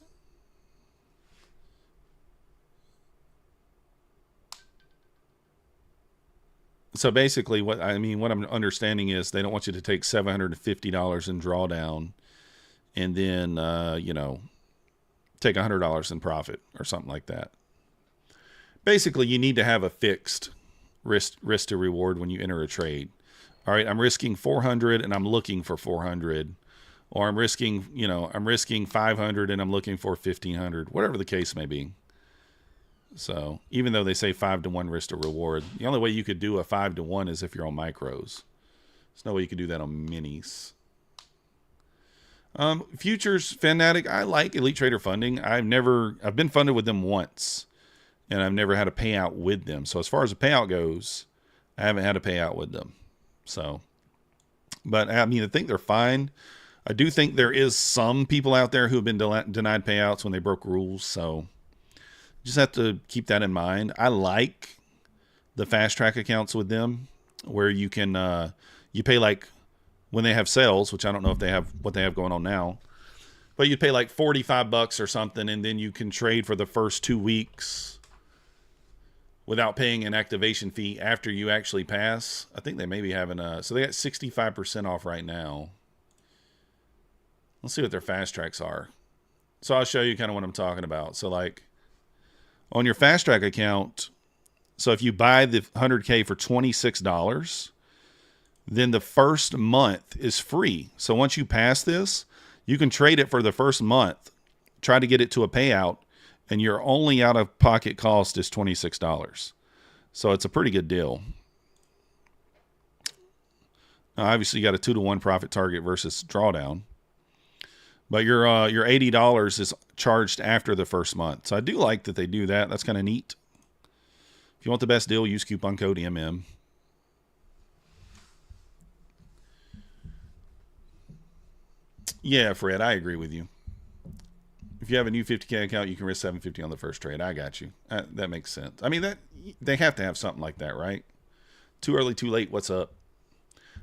So basically, what I'm understanding is they don't want you to take $750 in drawdown and then take $100 in profit or something like that. Basically, you need to have a fixed risk to reward when you enter a trade. All right, I'm risking 400 and I'm looking for 400, or I'm risking 500 and I'm looking for 1500, whatever the case may be. So even though they say 5-to-1 risk to reward, the only way you could do a 5-to-1 is if you're on micros. There's no way you could do that on minis. Futures Fanatic, I like Elite Trader Funding. I've been funded with them once, and I've never had a payout with them. So as far as the payout goes, I haven't had a payout with them. So, but I think they're fine. I do think there is some people out there who have been denied payouts when they broke rules. So just have to keep that in mind. I like the fast track accounts with them, where you can you pay like when they have sales, which I don't know if they have what they have going on now, but you pay like $45 or something, and then you can trade for the first 2 weeks without paying an activation fee after you actually pass. I think they may be having so they got 65% off right now. Let's see what their fast tracks are. So I'll show you kind of what I'm talking about. So like on your fast track account, so if you buy the 100K for $26, then the first month is free. So once you pass this, you can trade it for the first month, try to get it to a payout, and your only out-of-pocket cost is $26. So it's a pretty good deal. Now, obviously, you got a 2-to-1 profit target versus drawdown. But your $80 is charged after the first month. So I do like that they do that. That's kind of neat. If you want the best deal, use coupon code MM. Yeah, Fred, I agree with you. If you have a new 50K account, you can risk $750 on the first trade. I got you. That makes sense. That they have to have something like that, right? Too early, too late. What's up?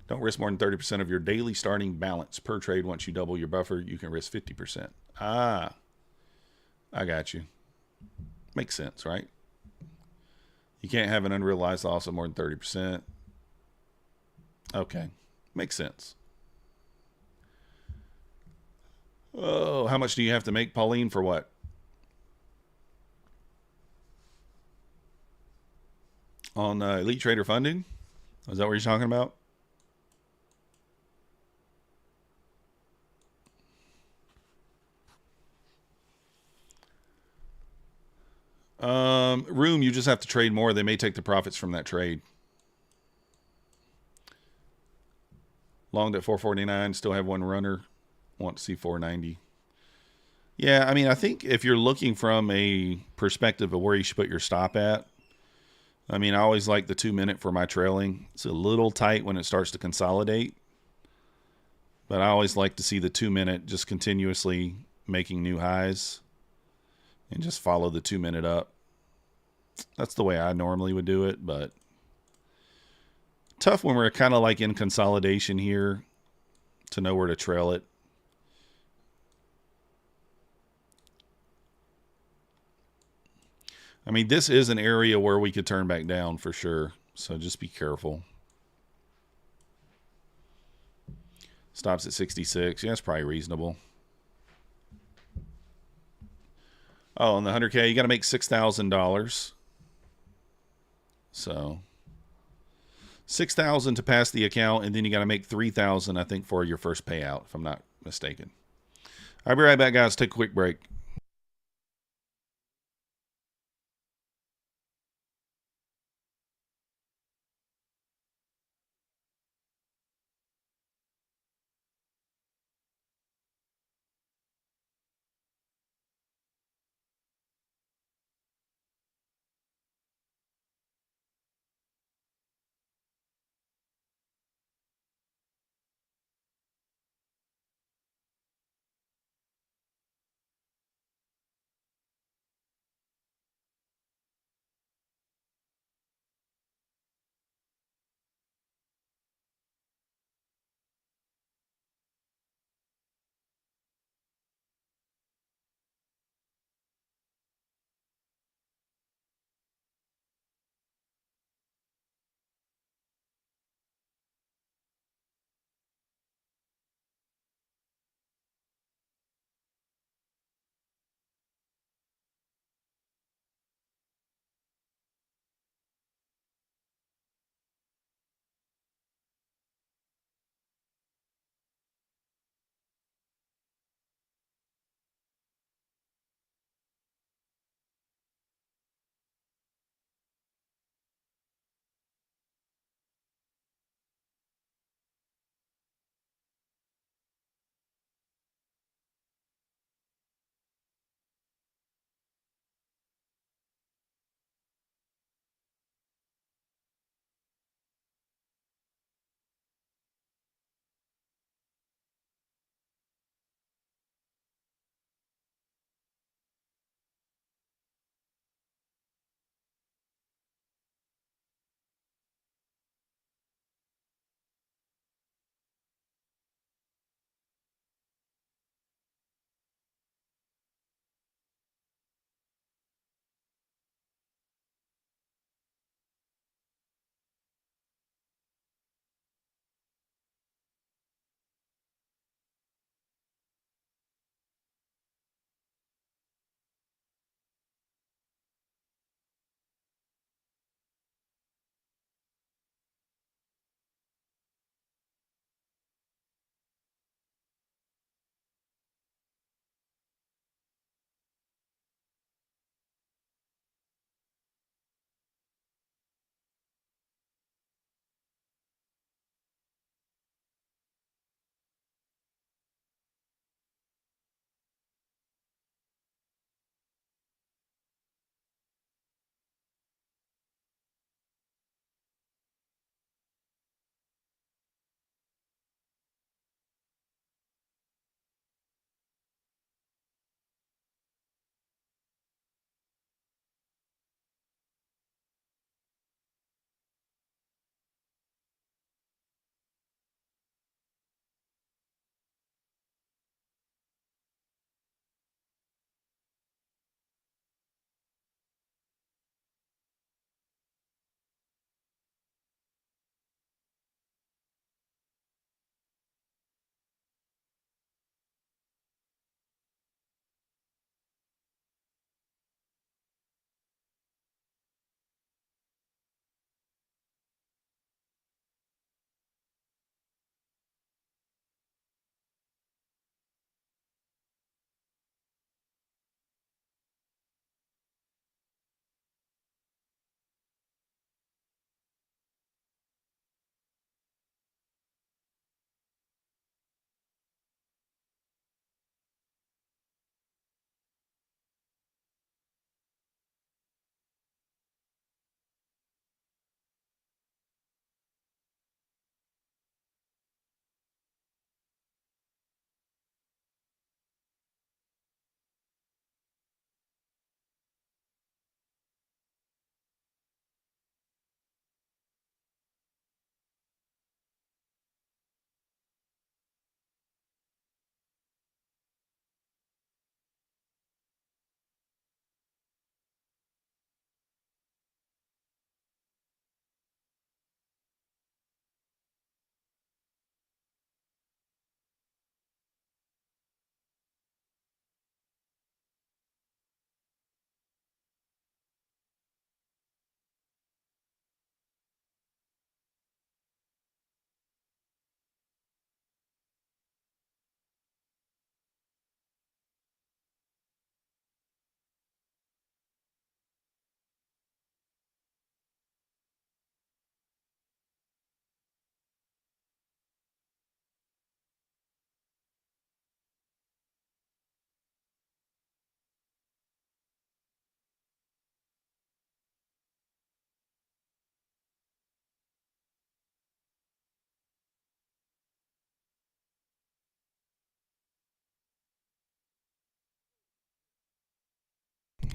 Don't risk more than 30% of your daily starting balance per trade. Once you double your buffer, you can risk 50%. I got you. Makes sense, right? You can't have an unrealized loss of more than 30%. Okay. Makes sense. Oh, how much do you have to make, Pauline, for what? On Elite Trader Funding? Is that what you're talking about? Room, you just have to trade more. They may take the profits from that trade. Longed at 449, still have one runner. Want to see 490. Yeah, I think if you're looking from a perspective of where you should put your stop at, I always like the 2-minute for my trailing. It's a little tight when it starts to consolidate, but I always like to see the 2-minute just continuously making new highs and just follow the 2-minute up. That's the way I normally would do it, but tough when we're kind of like in consolidation here to know where to trail it. This is an area where we could turn back down for sure, so just be careful. Stops at 66. Yeah, that's probably reasonable. Oh, on the 100K, you got to make $6,000. So $6,000 to pass the account, and then you got to make $3,000, I think, for your first payout, if I'm not mistaken. I'll be right back, guys. Take a quick break.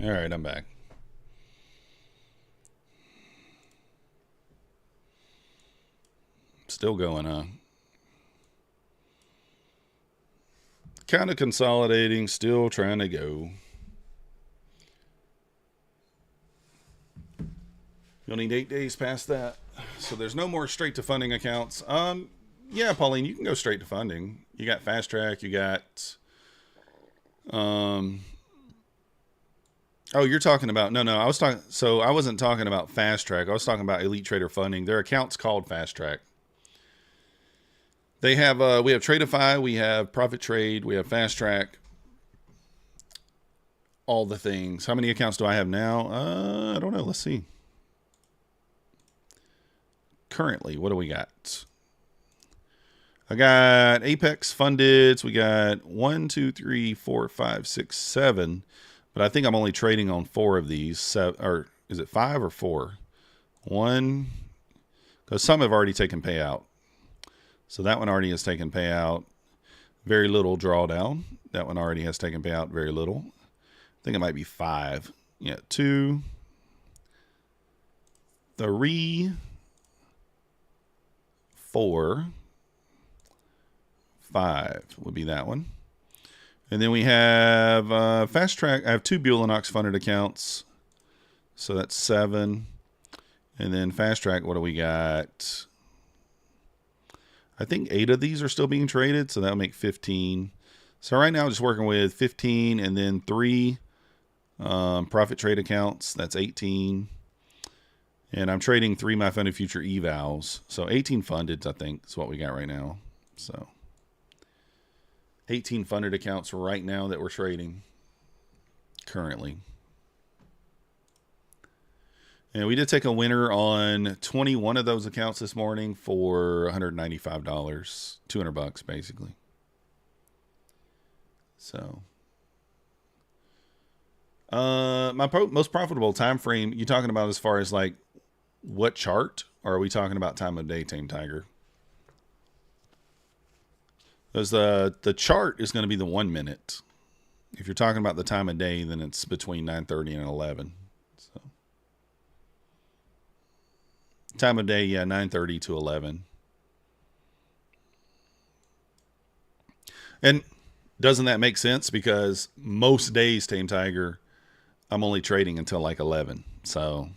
All right, I'm back. Still going on. Kind of consolidating, still trying to go. You'll need 8 days past that. So there's no more straight to funding accounts. Yeah, Pauline, you can go straight to funding. You got Fast Track, you got oh, you're talking about no, I was talking so I wasn't talking about Fast Track. I was talking about Elite Trader Funding. Their account's called Fast Track. They have we have Tradeify, we have Profit Trade, we have Fast Track. All the things. How many accounts do I have now? I don't know. Let's see. Currently, what do we got? I got Apex funded. So we got 1, 2, 3, 4, 5, 6, 7. But I think I'm only trading on 4 of these. Or is it 5 or 4? 1. Because some have already taken payout. So that one already has taken payout. Very little drawdown. That one already has taken payout. Very little. I think it might be 5. Yeah, 2. 3. 4, 5 would be that one. And then we have Fast Track. I have 2 Bulenox funded accounts. So that's 7. And then Fast Track, what do we got? I think 8 of these are still being traded. So that'll make 15. So right now I'm just working with 15 and then 3 profit trade accounts. That's 18. And I'm trading 3 my funded future evals. So 18 funded, I think, is what we got right now. So 18 funded accounts right now that we're trading currently. And we did take a winner on 21 of those accounts this morning for $195, $200 basically. So my most profitable time frame, you talking about as far as like what chart, or are we talking about time of day, Tame Tiger? Because the chart is going to be the 1 minute. If you're talking about the time of day, then it's between 9:30 and 11. So time of day, yeah, 9:30 to 11. And doesn't that make sense? Because most days, Tame Tiger, I'm only trading until like 11. So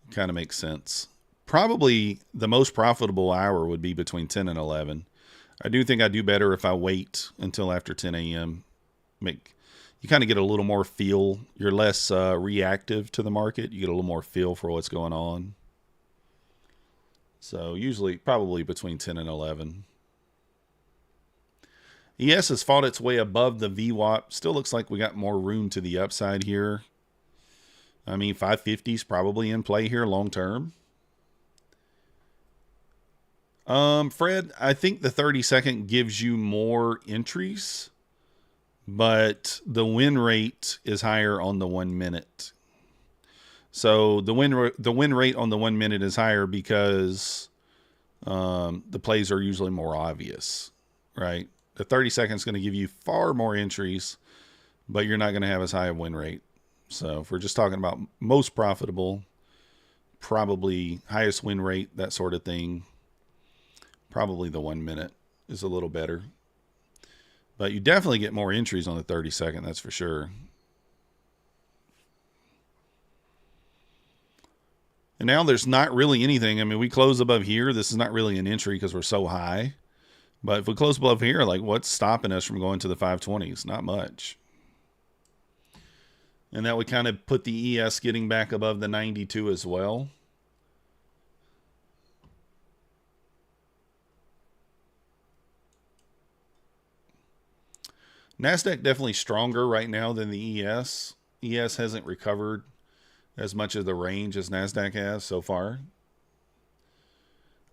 kind of makes sense. Probably the most profitable hour would be between 10 and 11. I do think I do better if I wait until after 10 a.m. You kind of get a little more feel. You're less reactive to the market. You get a little more feel for what's going on. So usually probably between 10 and 11. ES has fought its way above the VWAP. Still looks like we got more room to the upside here. I mean, 550 is probably in play here long term. Fred, I think the 30-second gives you more entries, but the win rate is higher on the 1 minute. So the win rate on the 1 minute is higher because the plays are usually more obvious, right? The 30 seconds is going to give you far more entries, but you're not going to have as high a win rate. So if we're just talking about most profitable, probably highest win rate, that sort of thing, probably the 1 minute is a little better. But you definitely get more entries on the 30-second, that's for sure. And now there's not really anything. I mean, we close above here. This is not really an entry because we're so high. But if we close above here, like what's stopping us from going to the 520s? Not much. And that would kind of put the ES getting back above the 92 as well. Nasdaq definitely stronger right now than the ES. ES hasn't recovered as much of the range as Nasdaq has so far.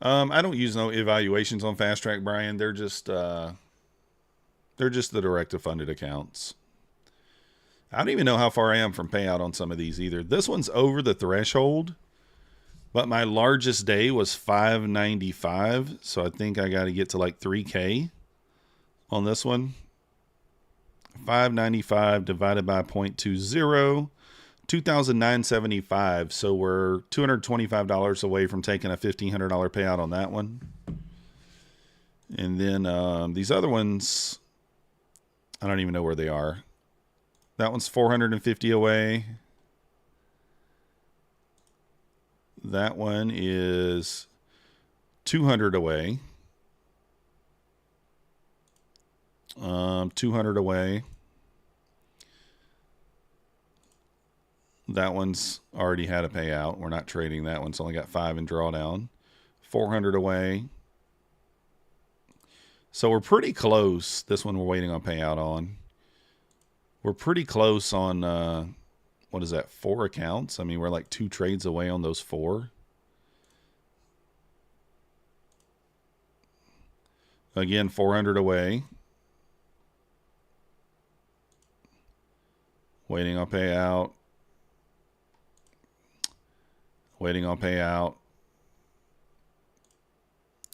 I don't use no evaluations on Fast Track, Brian. They're just the direct funded accounts. I don't even know how far I am from payout on some of these either. This one's over the threshold, but my largest day was 595. So I think I got to get to like 3K on this one 595 divided by 0.20, 2,975. So we're $225 away from taking a $1,500 payout on that one. And then these other ones, I don't even know where they are. That one's 450 away. That one is 200 away. 200 away. That one's already had a payout. We're not trading that one. It's only got 5 in drawdown. 400 away. So we're pretty close. This one we're waiting on payout on. We're pretty close on, what is that, 4 accounts? I mean, we're like 2 trades away on those 4. Again, 400 away. Waiting on payout. Waiting on payout.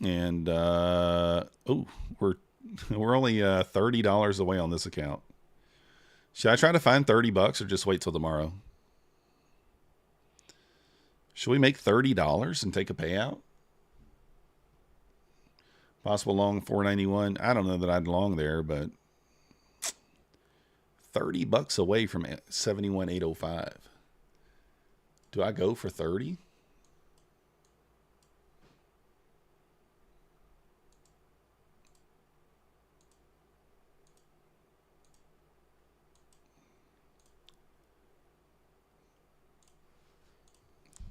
And we're only $30 away on this account. Should I try to find $30 or just wait till tomorrow? Should we make $30 and take a payout? Possible long 491. I don't know that I'd long there, but $30 away from 71,805. Do I go for 30?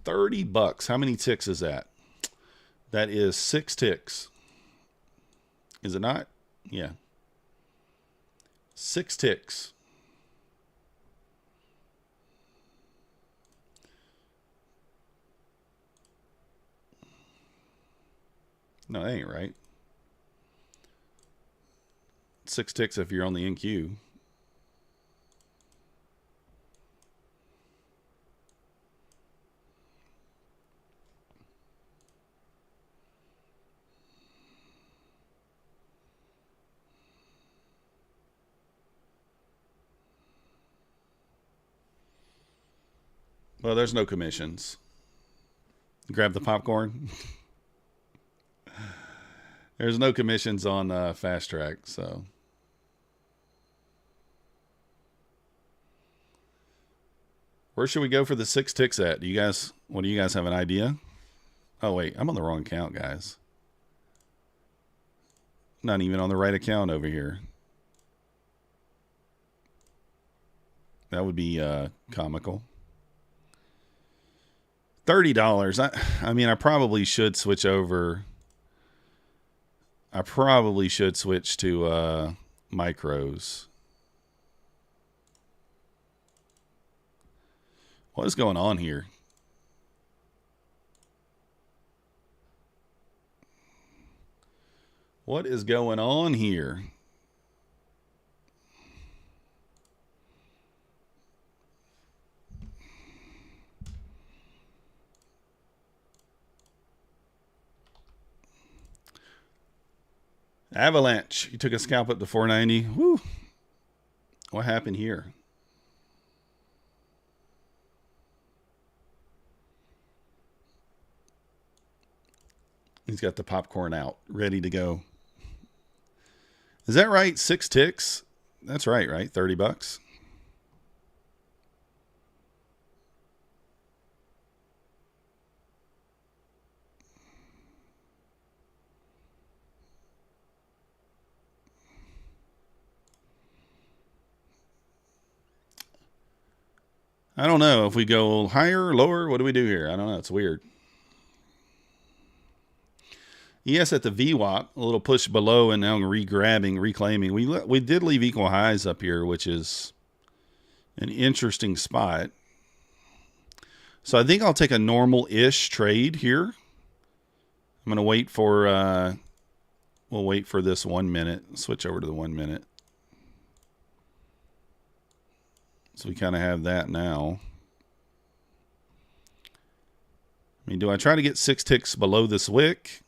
$30. How many ticks is that? That is 6 ticks. Is it not? Yeah. 6 ticks. No, that ain't right. 6 ticks if you're on the NQ. Well, there's no commissions. Grab the popcorn. There's no commissions on Fast Track, so. Where should we go for the 6 ticks at? Do you guys have an idea? Oh, wait, I'm on the wrong account, guys. Not even on the right account over here. That would be comical. $30. I mean, I probably should switch over. I probably should switch to micros. What is going on here? What is going on here? Avalanche. You took a scalp up to 490. Woo. What happened here? He's got the popcorn out, ready to go. Is that right? 6 ticks? That's right, right? $30. I don't know if we go higher or lower. What do we do here? I don't know. It's weird. Yes, at the VWAP, a little push below and now re-grabbing, reclaiming. We did leave equal highs up here, which is an interesting spot. So I think I'll take a normal-ish trade here. I'm going to wait for, we'll wait for this 1 minute. Switch over to the 1 minute. So we kind of have that now. I mean, do I try to get 6 ticks below this wick?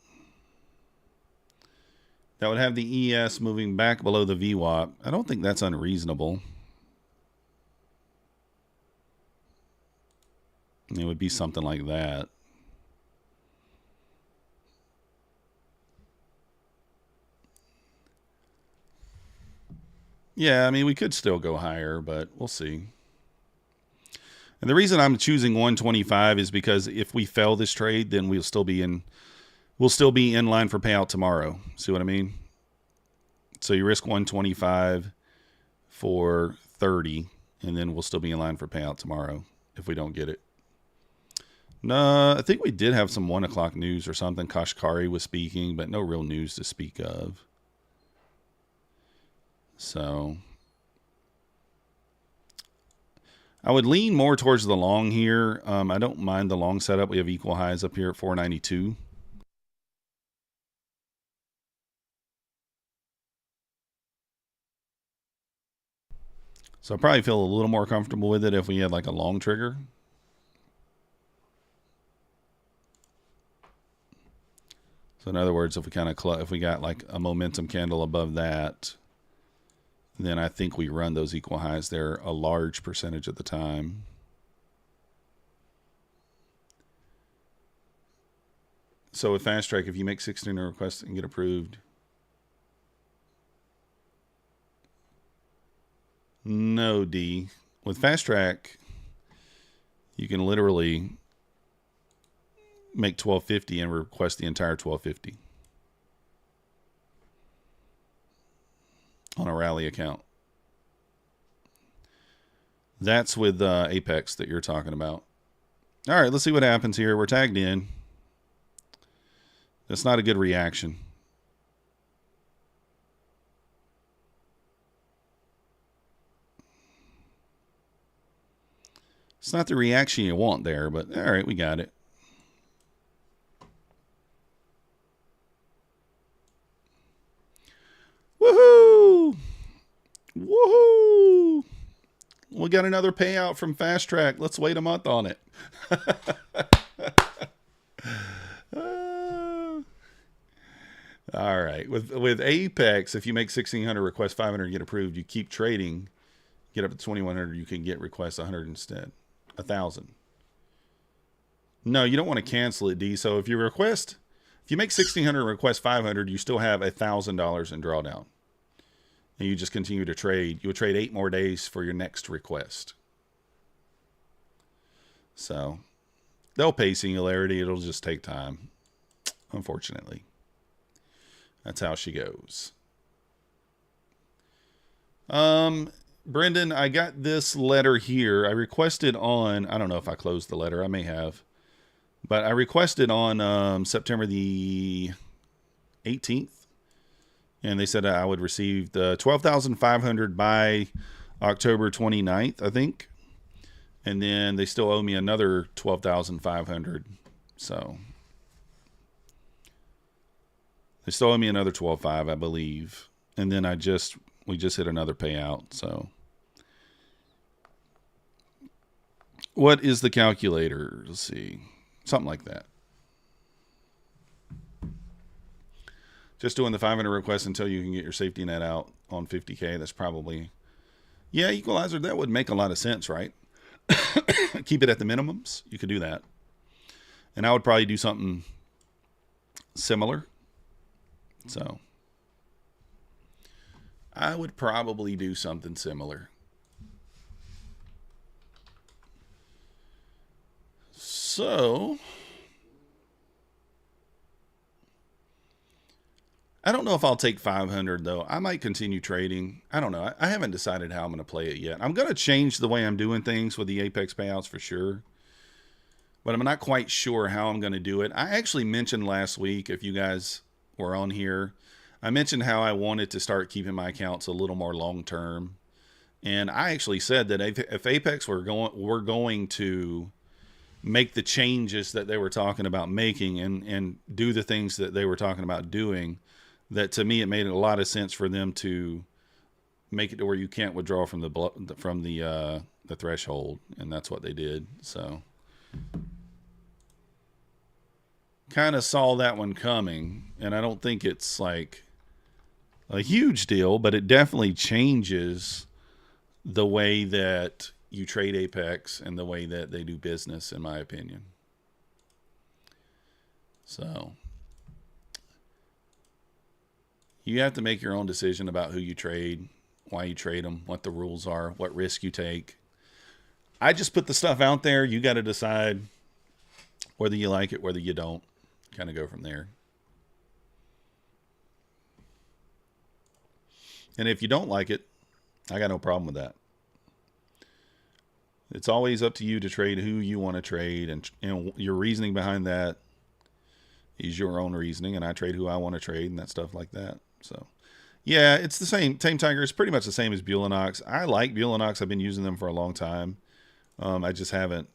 That would have the ES moving back below the VWAP. I don't think that's unreasonable. It would be something like that. Yeah, I mean, we could still go higher, but we'll see. And the reason I'm choosing 125 is because if we fail this trade, then we'll still be in line for payout tomorrow. See what I mean? So you risk 125 for 30, and then we'll still be in line for payout tomorrow if we don't get it. No, I think we did have some 1 o'clock news or something. Kashkari was speaking, but no real news to speak of. So I would lean more towards the long here. I don't mind the long setup. We have equal highs up here at 492. So I probably feel a little more comfortable with it if we had like a long trigger. So in other words, if we got like a momentum candle above that, then I think we run those equal highs there a large percentage of the time. So with Fast Track, if you make 16 requests and get approved, no, D. With Fast Track, you can literally make 1250 and request the entire 1250 on a rally account. That's with Apex that you're talking about. All right, let's see what happens here. We're tagged in. That's not a good reaction. It's not the reaction you want there, but all right, we got it. Woohoo! Woohoo! We got another payout from Fast Track. Let's wait a month on it. All right. With Apex, if you make 1,600, request 500, get approved, you keep trading, get up to 2,100, you can get request 100 instead. 1,000. No, you don't want to cancel it, D. So if you make 1,600 and request 500, you still have $1,000 in drawdown. And you just continue to trade. You would trade 8 more days for your next request. So they'll pay Singularity. It'll just take time, unfortunately. That's how she goes. Brendan, I got this letter here. I requested on, I don't know if I closed the letter. I may have. But I requested on September the 18th. And they said I would receive the $12,500 by October 29th, I think. And then they still owe me another $12,500. So they still owe me another $12,500, I believe. And then we just hit another payout. So what is the calculator? Let's see. Something like that. Just doing the 500 requests until you can get your safety net out on 50K. That's probably, yeah, equalizer. That would make a lot of sense, right? Keep it at the minimums. You could do that. And I would probably do something similar. So I would probably do something similar. So I don't know if I'll take 500 though. I might continue trading. I don't know. I haven't decided how I'm going to play it yet. I'm going to change the way I'm doing things with the Apex payouts for sure. But I'm not quite sure how I'm going to do it. I actually mentioned last week, if you guys were on here, I mentioned how I wanted to start keeping my accounts a little more long term. And I actually said that if Apex were going to make the changes that they were talking about making and do the things that they were talking about doing, that to me it made a lot of sense for them to make it to where you can't withdraw from the threshold, and that's what they did. So kind of saw that one coming, and I don't think it's like a huge deal, but it definitely changes the way that you trade Apex and the way that they do business, in my opinion. So you have to make your own decision about who you trade, why you trade them, what the rules are, what risk you take. I just put the stuff out there. You got to decide whether you like it, whether you don't. Kind of go from there. And if you don't like it, I got no problem with that. It's always up to you to trade who you want to trade, and your reasoning behind that is your own reasoning, and I trade who I want to trade and that stuff like that. So, yeah, it's the same. Tame Tiger is pretty much the same as Bulenox. I like Bulenox. I've been using them for a long time. I just haven't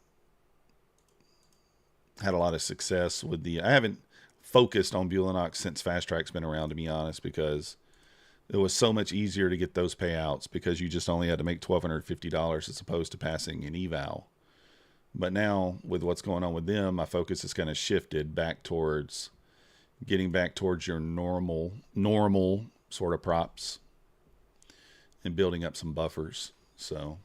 had a lot of success with I haven't focused on Bulenox since Fast Track's been around, to be honest, because it was so much easier to get those payouts because you just only had to make $1,250 as opposed to passing an eval. But now with what's going on with them, my focus is kind of shifted back towards getting back towards your normal sort of props and building up some buffers. So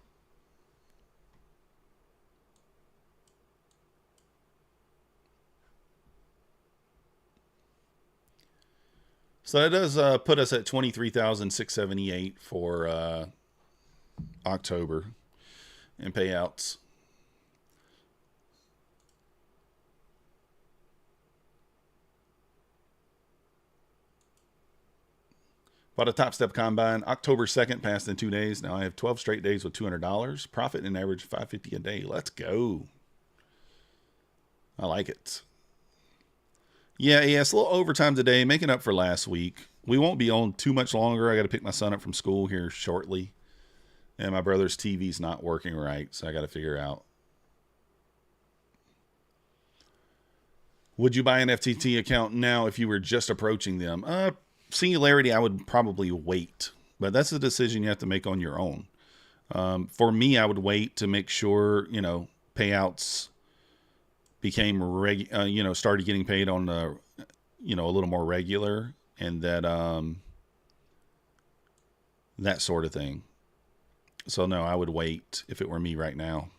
that does put us at 23,678 for October in payouts. Bought a Topstep combine October 2nd, passed in 2 days. Now I have 12 straight days with $200. Profit an average $550 a day. Let's go. I like it. Yeah, it's a little overtime today, making up for last week. We won't be on too much longer. I got to pick my son up from school here shortly. And my brother's TV's not working right, so I got to figure out. Would you buy an FTT account now if you were just approaching them? Singularity, I would probably wait. But that's a decision you have to make on your own. For me, I would wait to make sure, payouts became started getting paid on a little more regular, and that that sort of thing. So no, I would wait if it were me right now.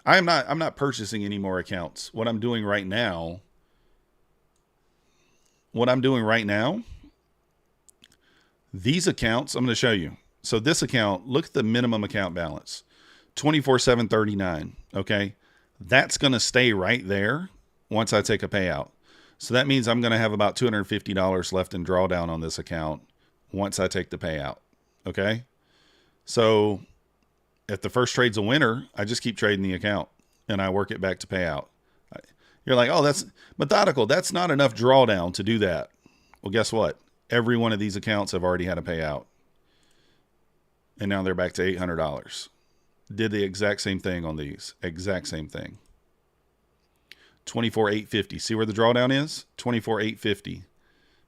I'm not purchasing any more accounts. What I'm doing right now, these accounts, I'm going to show you. So this account, look at the minimum account balance, 24,739. Okay. That's going to stay right there once I take a payout. So that means I'm going to have about $250 left in drawdown on this account once I take the payout. Okay. So if the first trade's a winner, I just keep trading the account and I work it back to payout. You're like, oh, that's methodical. That's not enough drawdown to do that. Well, guess what? Every one of these accounts have already had a payout. And now they're back to $800. Did the exact same thing on these. Exact same thing. 24,850. See where the drawdown is? 24,850.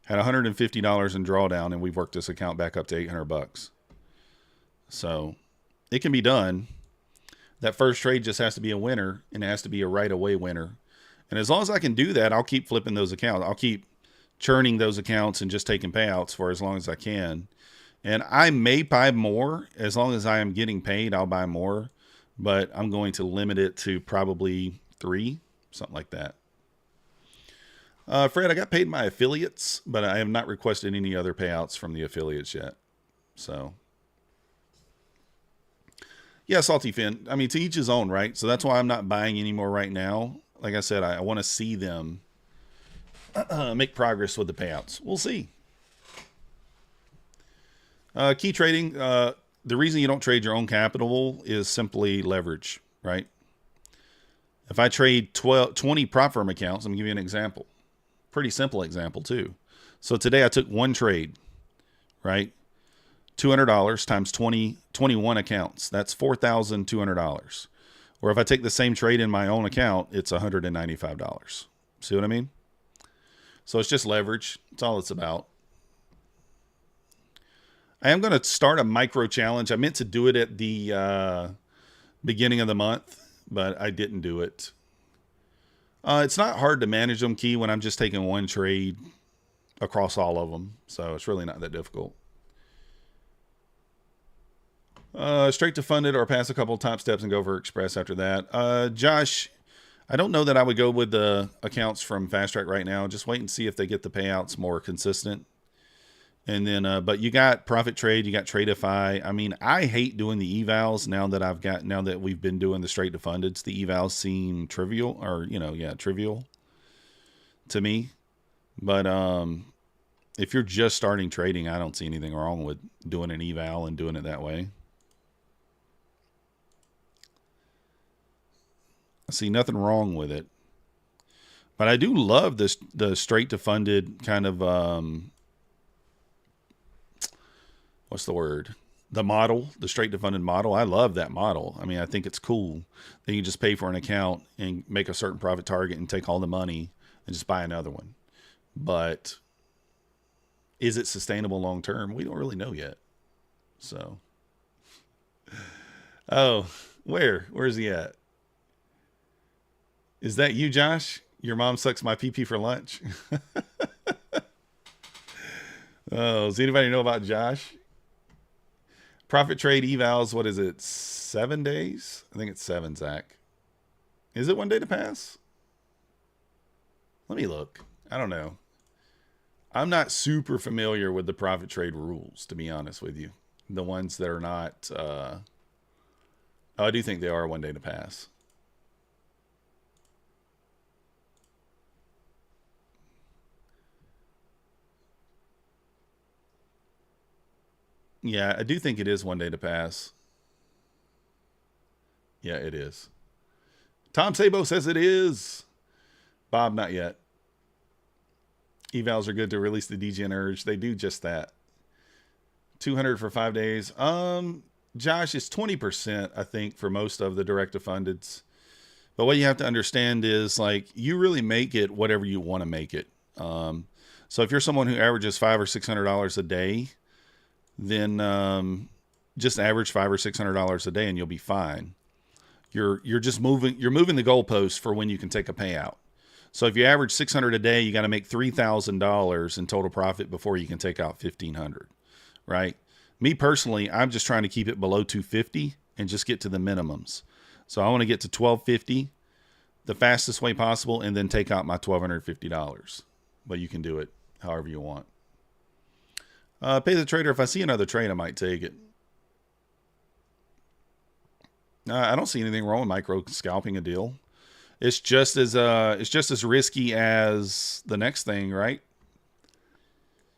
Had $150 in drawdown, and we've worked this account back up to $800. So it can be done. That first trade just has to be a winner, and it has to be a right-away winner. And as long as I can do that, I'll keep flipping those accounts. I'll keep churning those accounts and just taking payouts for as long as I can. And I may buy more. As long as I am getting paid, I'll buy more. But I'm going to limit it to probably 3, something like that. Fred, I got paid my affiliates, but I have not requested any other payouts from the affiliates yet. So, yeah, Salty Fin. I mean, to each his own, right? So that's why I'm not buying any more right now. Like I said, I want to see them make progress with the payouts. We'll see. Key trading. The reason you don't trade your own capital is simply leverage, right? If I trade 20 prop firm accounts, I'm going to give you an example. Pretty simple example too. So today I took one trade, right? $200 times 21 accounts. That's $4,200. Or if I take the same trade in my own account, it's $195. See what I mean? So it's just leverage. That's all it's about. I am going to start a micro challenge. I meant to do it at the beginning of the month, but I didn't do it. It's not hard to manage them, Key, when I'm just taking one trade across all of them. So it's really not that difficult. Straight to funded or pass a couple top steps and go for express after that. Josh, I don't know that I would go with the accounts from Fast Track right now. Just wait and see if they get the payouts more consistent. And then, but you got Profit Trade, you got Tradeify. I mean, I hate doing the evals now that we've been doing the straight to fundeds. The evals seem trivial, or trivial to me. But if you're just starting trading, I don't see anything wrong with doing an eval and doing it that way. I see nothing wrong with it. But I do love this the straight to funded kind of what's the word? The model, the straight to funded model. I love that model. I mean, I think it's cool that you just pay for an account and make a certain profit target and take all the money and just buy another one. But is it sustainable long term? We don't really know yet. So, oh, where's he at? Is that you, Josh? Your mom sucks my pee-pee for lunch. Oh, does anybody know about Josh? Profit trade evals, what is it? 7 days? I think it's 7, Zach. Is it 1 day to pass? Let me look. I don't know. I'm not super familiar with the profit trade rules, to be honest with you. The ones that are not... I do think they are 1 day to pass. Yeah, I do think it is 1 day to pass. Yeah, it is. Tom Sabo says it is. Bob, not yet. Evals are good to release the DGN urge. They do just that. 200 for 5 days. Josh, it's 20%, I think, for most of the direct to fundeds. But what you have to understand is, like, you really make it whatever you want to make it. So if you're someone who averages $500 or $600 a day, then just average $500 or $600 a day and you'll be fine. You're moving the goalposts for when you can take a payout. So if you average $600 a day, you got to make $3,000 in total profit before you can take out $1,500, right? Me personally, I'm just trying to keep it below $250 and just get to the minimums. So I want to get to $1,250 the fastest way possible and then take out my $1,250. But you can do it however you want. Pay the trader. If I see another trade, I might take it. I don't see anything wrong with micro scalping a deal. It's just as risky as the next thing, right?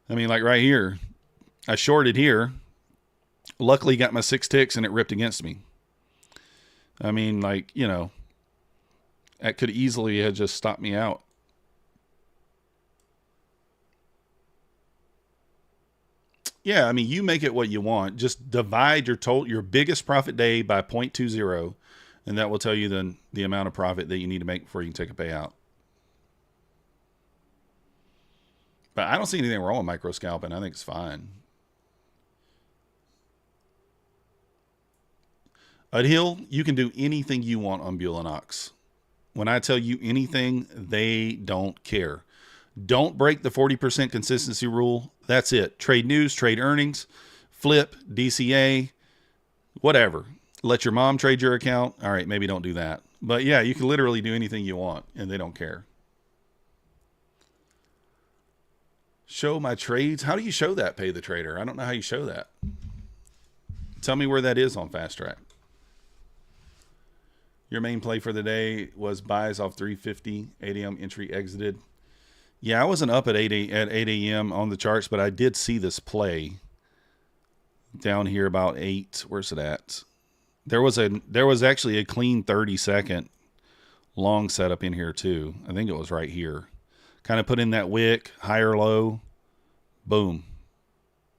I mean, like right here, I shorted here. Luckily, got my 6 ticks and it ripped against me. I mean, like, that could easily have just stopped me out. Yeah, I mean, you make it what you want. Just divide your biggest profit day by 0.20, and that will tell you the amount of profit that you need to make before you can take a payout. But I don't see anything wrong with micro scalping. I think it's fine. Adhil, you can do anything you want on Bulenox. When I tell you anything, they don't care. Don't break the 40% consistency rule. That's it. Trade news, trade earnings, flip, DCA, whatever. Let your mom trade your account. All right, maybe don't do that. But yeah, you can literally do anything you want, and they don't care. Show my trades. How do you show that, Pay the Trader? I don't know how you show that. Tell me where that is on Fast Track. Your main play for the day was buys off 350, 8 a.m. entry exited. Yeah, I wasn't up at 8 a.m. on the charts, but I did see this play down here about 8. Where's it at? There was actually a clean 30-second long setup in here too. I think it was right here. Kind of put in that wick, higher low, boom.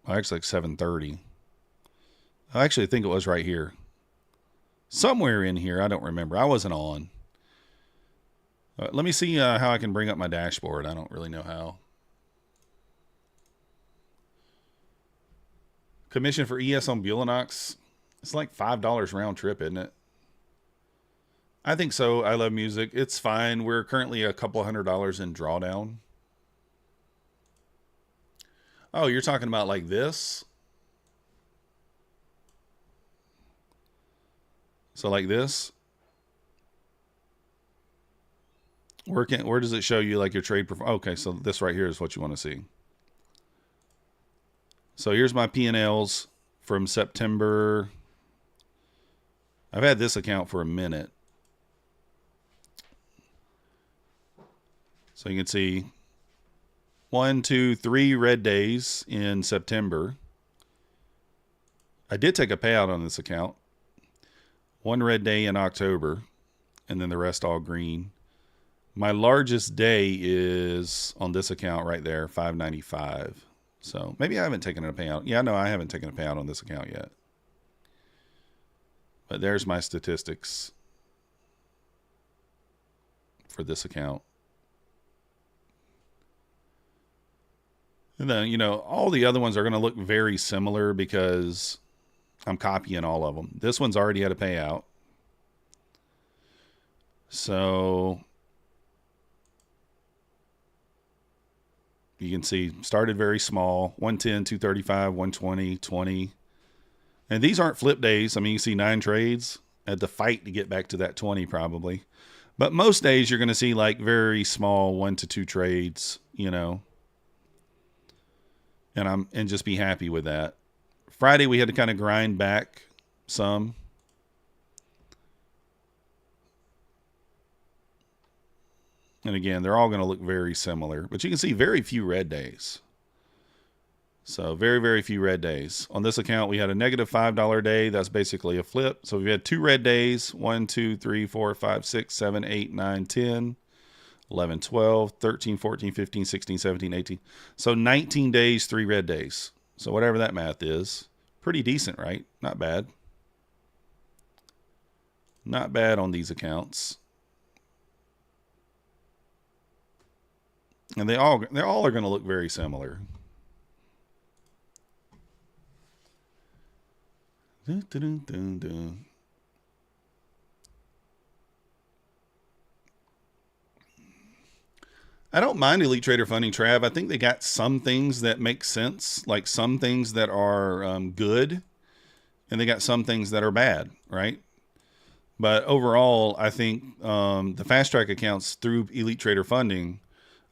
Actually, like 7:30. I actually think it was right here. Somewhere in here, I don't remember. I wasn't on. Let me see how I can bring up my dashboard. I don't really know how. Commission for ES on Bulenox. It's like $5 round trip, isn't it? I think so. I love music. It's fine. We're currently a couple $100 in drawdown. Oh, you're talking about like this? So like this? Where does it show you like your trade performance? Okay, so this right here is what you want to see. So here's my P&Ls from September. I've had this account for a minute. So you can see 1, 2, 3 red days in September. I did take a payout on this account. 1 red day in October, and then the rest all green. My largest day is on this account right there, 595. So maybe I haven't taken a payout. Yeah, no, I haven't taken a payout on this account yet. But there's my statistics for this account. And then, all the other ones are going to look very similar because I'm copying all of them. This one's already had a payout. So you can see started very small, 110, 235, 120, 20. And these aren't flip days. I mean, you see 9 trades. I had to fight to get back to that 20 probably. But most days you're going to see like very small 1 to 2 trades, and just be happy with that. Friday we had to kind of grind back some. And again, they're all going to look very similar, but you can see very few red days. So very, very few red days. On this account, we had a negative $5 day. That's basically a flip. So we had 2 red days, 1, 2, 3, 4, 5, 6, 7, 8, 9, 10, 11, 12, 13, 14, 15, 16, 17, 18. So 19 days, 3 red days. So whatever that math is, pretty decent, right? Not bad. Not bad on these accounts. And they all are going to look very similar. Dun, dun, dun, dun. I don't mind Elite Trader Funding, Trav. I think they got some things that make sense, like some things that are good, and they got some things that are bad, right? But overall, I think the fast track accounts through Elite Trader Funding,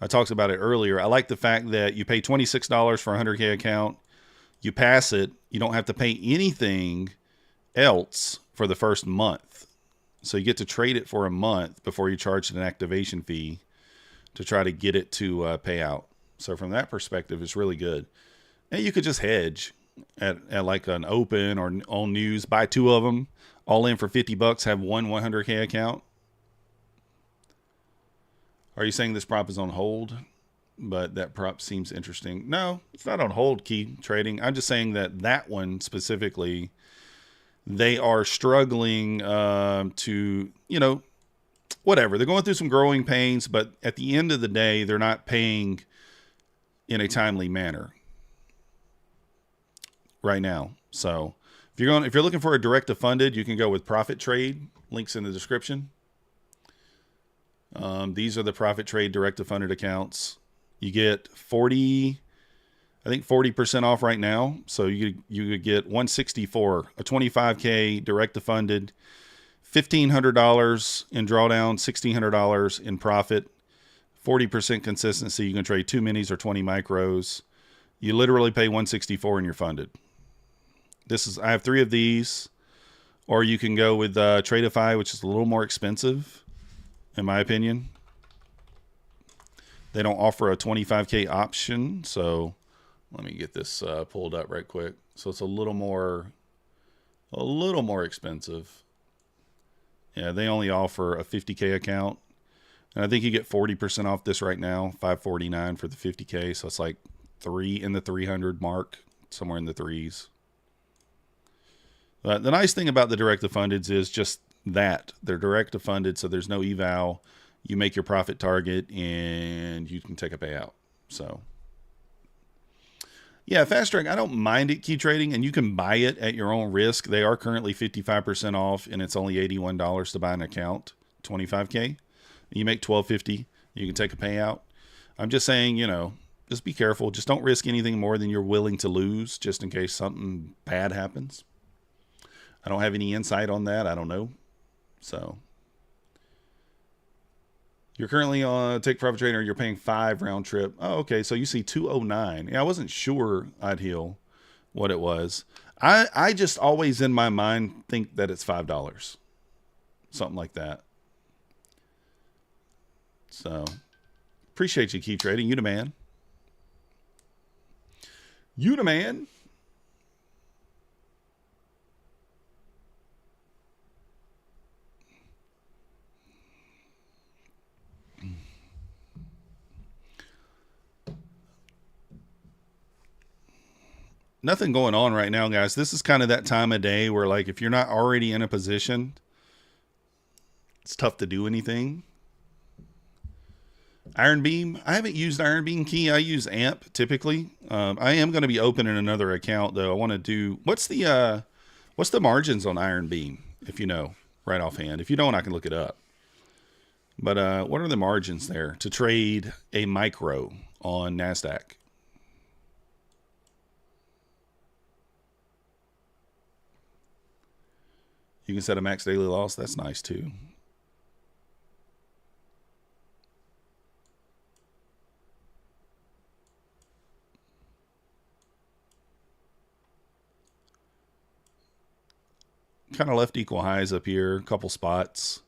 I talked about it earlier. I like the fact that you pay $26 for a 100K account. You pass it. You don't have to pay anything else for the first month. So you get to trade it for a month before you charge an activation fee to try to get it to pay out. So from that perspective, it's really good. And you could just hedge at like an open or on news, buy 2 of them, all in for $50, have one 100K account. Are you saying this prop is on hold? But that prop seems interesting. No, it's not on hold, key trading. I'm just saying that one specifically, they are struggling to, whatever. They're going through some growing pains, but at the end of the day, they're not paying in a timely manner right now. So if you're looking for a direct to funded, you can go with Profit Trade. Links in the description. These are the Profit Trade direct to funded accounts. You get 40% off right now. So you could get 164, a 25K direct to funded, $1,500 in drawdown, $1,600 in profit, 40% consistency. You can trade 2 minis or 20 micros. You literally pay 164 and you're funded. I have 3 of these, or you can go with Tradeify, which is a little more expensive, in my opinion. They don't offer a 25K option, so let me get this pulled up right quick. So it's a little more expensive. Yeah, they only offer a 50K account, and I think you get 40% off this right now, $549 for the 50K. So it's like in the 300 mark, somewhere in the 3s. The nice thing about the direct to fundeds is just that they're direct to funded, so there's no eval. You make your profit target and you can take a payout. So yeah, fast track, I don't mind it, key trading, and you can buy it at your own risk. They are currently 55% off, and it's only $81 to buy an account, 25K. You make $12.50, you can take a payout. I'm just saying, just be careful. Just don't risk anything more than you're willing to lose, just in case something bad happens. I don't have any insight on that. I don't know. So you're currently on Take Profit Trader. You're paying 5 round trip. Oh, okay. So you see 209. Yeah, I wasn't sure, I'd heal, what it was. I just always in my mind think that it's $5. Something like that. So appreciate you, Keep Trading. You the man. You the man. Nothing going on right now, guys. This is kind of that time of day where, like, if you're not already in a position, it's tough to do anything. Iron Beam. I haven't used Iron Beam Key. I use AMP typically. I am going to be opening another account though. I want to do, what's the margins on Iron Beam? If you know, right offhand. If you don't, I can look it up. But what are the margins there to trade a micro on Nasdaq? You can set a max daily loss. That's nice too. Kind of left equal highs up here, a couple spots.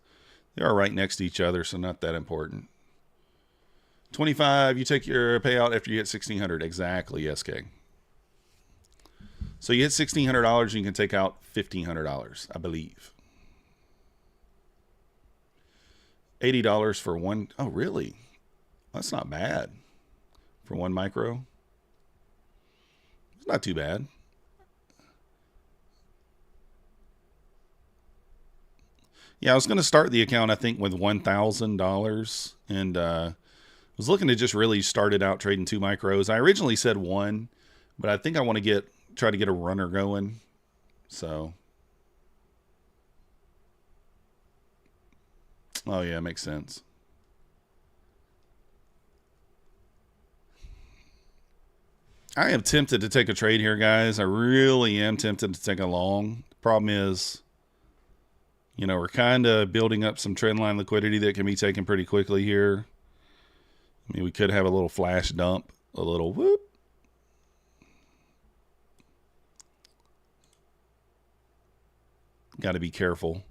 They are right next to each other, so not that important. 25, you take your payout after you hit 1,600. Exactly, SK. So you hit $1,600, you can take out $1,500, I believe. $80 for one. Oh, really? That's not bad for one micro. It's not too bad. Yeah, I was going to start the account, I think, with $1,000, and was looking to just really start it out trading 2 micros. I originally said 1, but I think I want to try to get a runner going. So, oh yeah, makes sense. I am tempted to take a trade here, guys. I really am tempted to take a long. The problem is, you know, we're kind of building up some trend line liquidity that can be taken pretty quickly here. I mean, we could have a little flash dump, a little whoop. Got to be careful.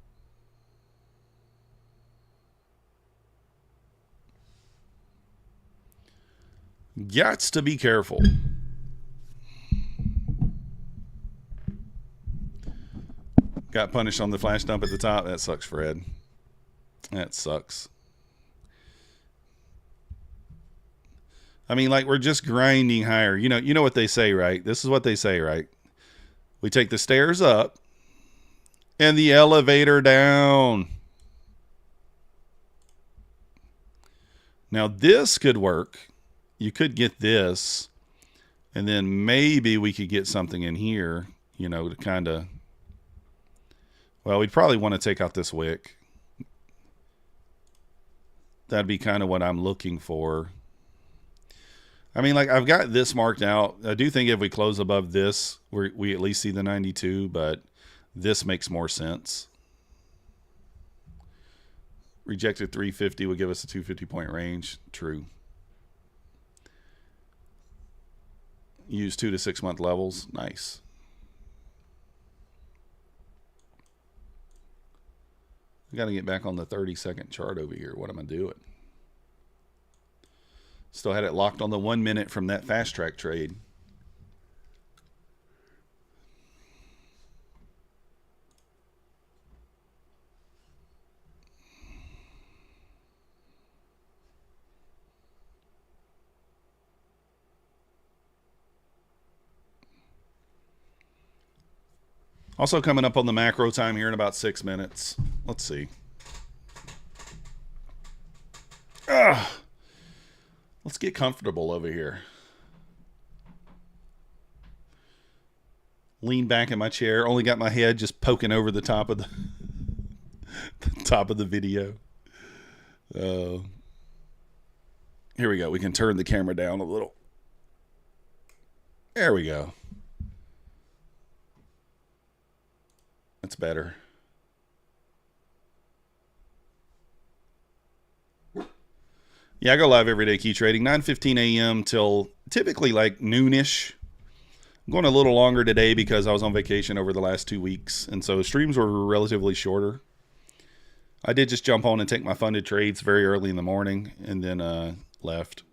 Gots to be careful. Got punished on the flash dump at the top. That sucks, Fred. That sucks. I mean, like, we're just grinding higher. You know what they say, right? This is what they say, right? We take the stairs up and the elevator down. Now, this could work. You could get this, and then maybe we could get something in here, you know, to kind of, well, we'd probably want to take out this wick. That'd be kind of what I'm looking for. I mean, like, I've got this marked out. I do think if we close above this, we at least see the 92, but this makes more sense. Rejected 350 would give us a 250-point range. True. Use 2 to 6 month levels. Nice. I got to get back on the 30-second chart over here. What am I doing? Still had it locked on the 1 minute from that fast track trade. Also coming up on the macro time here in about 6 minutes. Let's see. Let's get comfortable over here. Lean back in my chair. Only got my head just poking over the top of the top of the video. Here we go. We can turn the camera down a little. There we go. That's better. Yeah, I go live every day key trading, 9:15 a.m. till typically like noonish. I'm going a little longer today because I was on vacation over the last 2 weeks, and so streams were relatively shorter. I did just jump on and take my funded trades very early in the morning, and then left.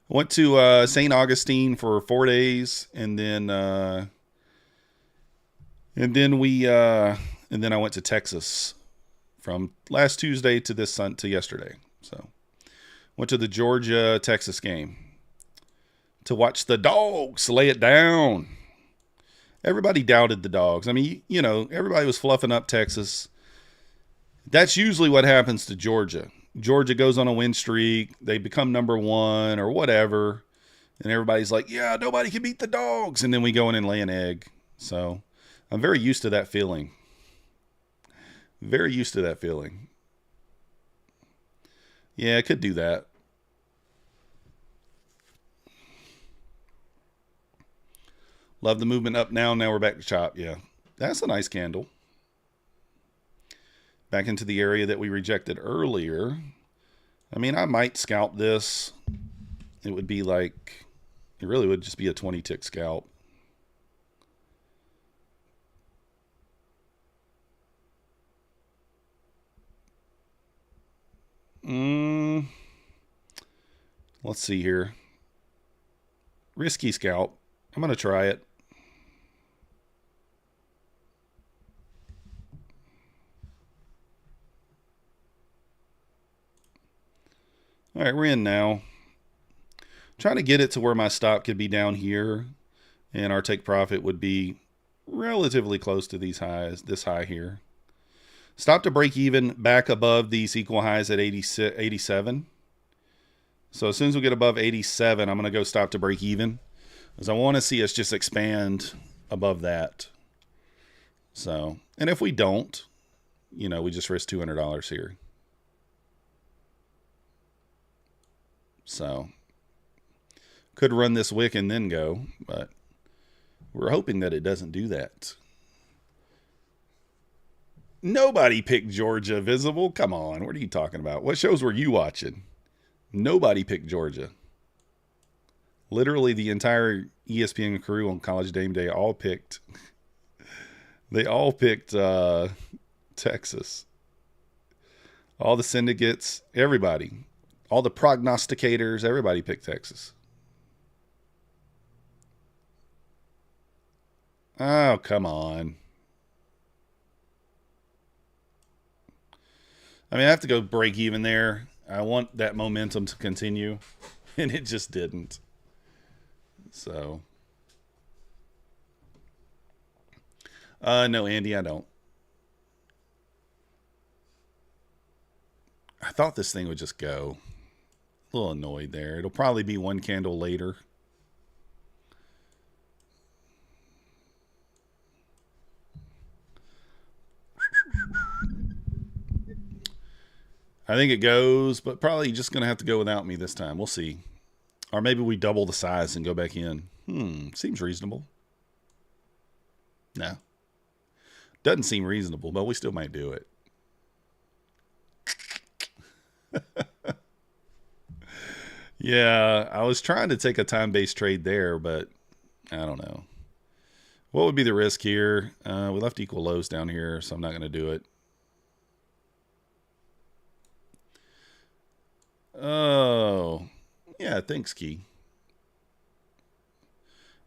I went to St. Augustine for 4 days, and then I went to Texas from last Tuesday to yesterday. So went to the Georgia Texas game to watch the Dogs lay it down. Everybody doubted the Dogs. I mean, you know, everybody was fluffing up Texas. That's usually what happens to Georgia. Georgia goes on a win streak. They become number one or whatever. And everybody's like, yeah, nobody can beat the Dogs. And then we go in and lay an egg. So I'm very used to that feeling. Very used to that feeling. Yeah, I could do that. Love the movement up now. Now we're back to chop. Yeah, that's a nice candle. Back into the area that we rejected earlier. I mean, I might scalp this. It would be like, it really would just be a 20 tick scalp. Let's see here. Risky scalp. I'm going to try it. All right, we're in now. Trying to get it to where my stop could be down here, and our take profit would be relatively close to these highs, this high here. Stop to break even back above these equal highs at 87. So as soon as we get above 87, I'm going to go stop to break even, because I want to see us just expand above that. So, and if we don't, you know, we just risk $200 here. So, could run this wick and then go, but we're hoping that it doesn't do that. Nobody picked Georgia visible. Come on, what are you talking about? What shows were you watching? Nobody picked Georgia. Literally the entire ESPN crew on College Game Day all picked. They all picked Texas. All the syndicates, everybody. All the prognosticators, everybody picked Texas. Oh, come on. I mean, I have to go break even there. I want that momentum to continue, and it just didn't. So, no, Andy, I don't. I thought this thing would just go. A little annoyed there. It'll probably be one candle later. I think it goes, but probably just going to have to go without me this time. We'll see. Or maybe we double the size and go back in. Seems reasonable. No. Doesn't seem reasonable, but we still might do it. Yeah, I was trying to take a time-based trade there, but I don't know. What would be the risk here? We left equal lows down here, so I'm not going to do it. Oh, yeah, thanks, Key.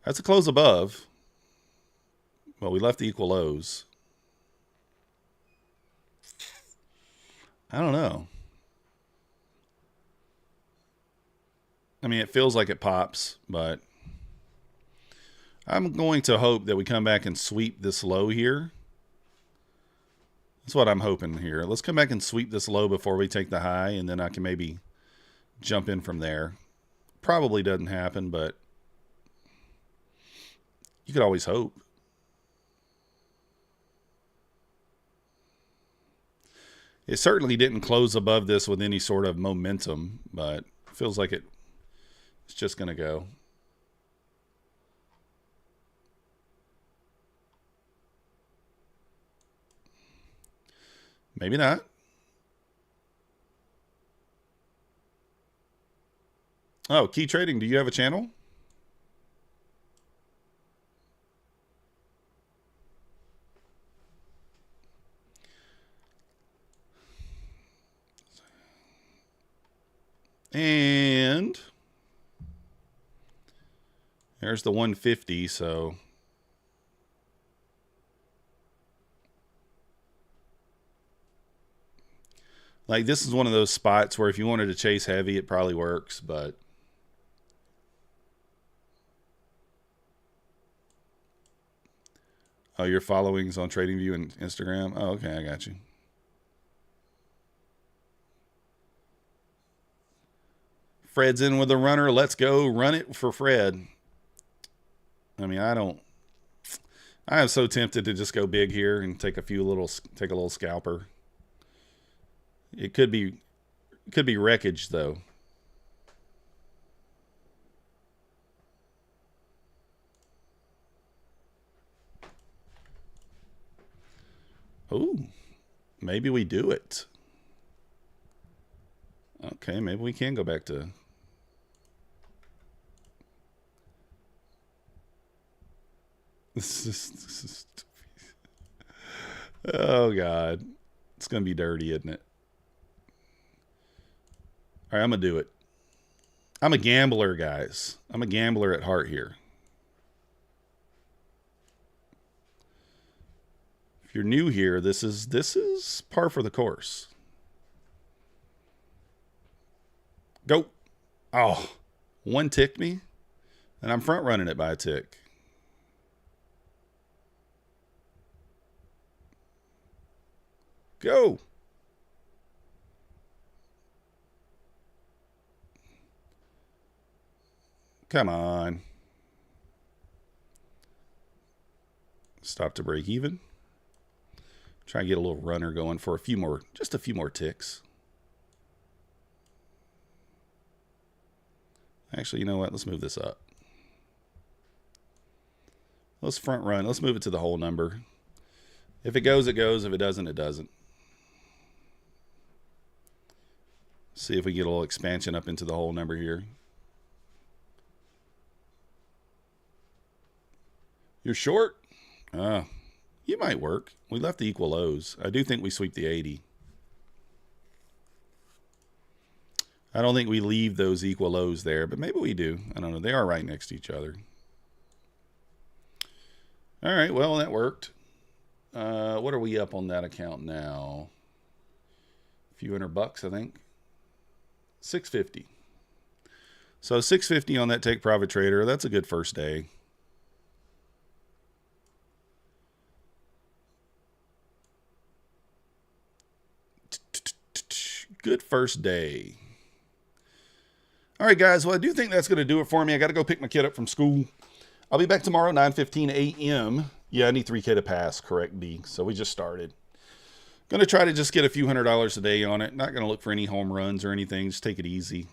That's a close above. Well, we left the equal lows. I don't know. I mean, it feels like it pops, but I'm going to hope that we come back and sweep this low here. That's what I'm hoping here. Let's come back and sweep this low before we take the high, and then I can maybe jump in from there. Probably doesn't happen, but you could always hope. It certainly didn't close above this with any sort of momentum, but it feels like it's just going to go. Maybe not. Oh, Key Trading, do you have a channel? And there's the 150, so like this is one of those spots where if you wanted to chase heavy, it probably works, but oh, your followings on TradingView and Instagram? Oh, okay, I got you. Fred's in with a runner. Let's go run it for Fred. I mean, I am so tempted to just go big here and take a little scalper. It could be wreckage though. Ooh, maybe we do it. Okay, maybe we can go back to. This is oh God, it's gonna be dirty, isn't it? All right, I'm gonna do it. I'm a gambler, guys. I'm a gambler at heart here. If you're new here, this is par for the course. Go. Oh, one ticked me, and I'm front running it by a tick. Go. Come on. Stop to break even. Try and get a little runner going for just a few more ticks. Actually, you know what? Let's move this up. Let's front run. Let's move it to the whole number. If it goes, it goes. If it doesn't, it doesn't. See if we get a little expansion up into the whole number here. You're short? You might work. We left the equal lows. I do think we sweep the 80. I don't think we leave those equal lows there, but maybe we do. I don't know. They are right next to each other. All right, well, that worked. What are we up on that account now? A few $100, I think. 650. So 650 on that take profit trader. That's a good first day. Good first day. All right, guys. Well, I do think that's going to do it for me. I got to go pick my kid up from school. I'll be back tomorrow, 9:15 a.m. Yeah, I need 3K to pass. Correct, D. So we just started. Going to try to just get a few $100 a day on it. Not going to look for any home runs or anything. Just take it easy.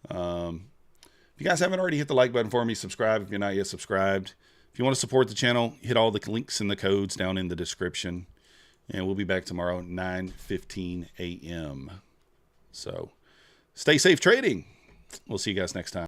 If you guys haven't already hit the like button for me, subscribe if you're not yet subscribed. If you want to support the channel, hit all the links and the codes down in the description. And we'll be back tomorrow, 9:15 a.m. So stay safe trading. We'll see you guys next time.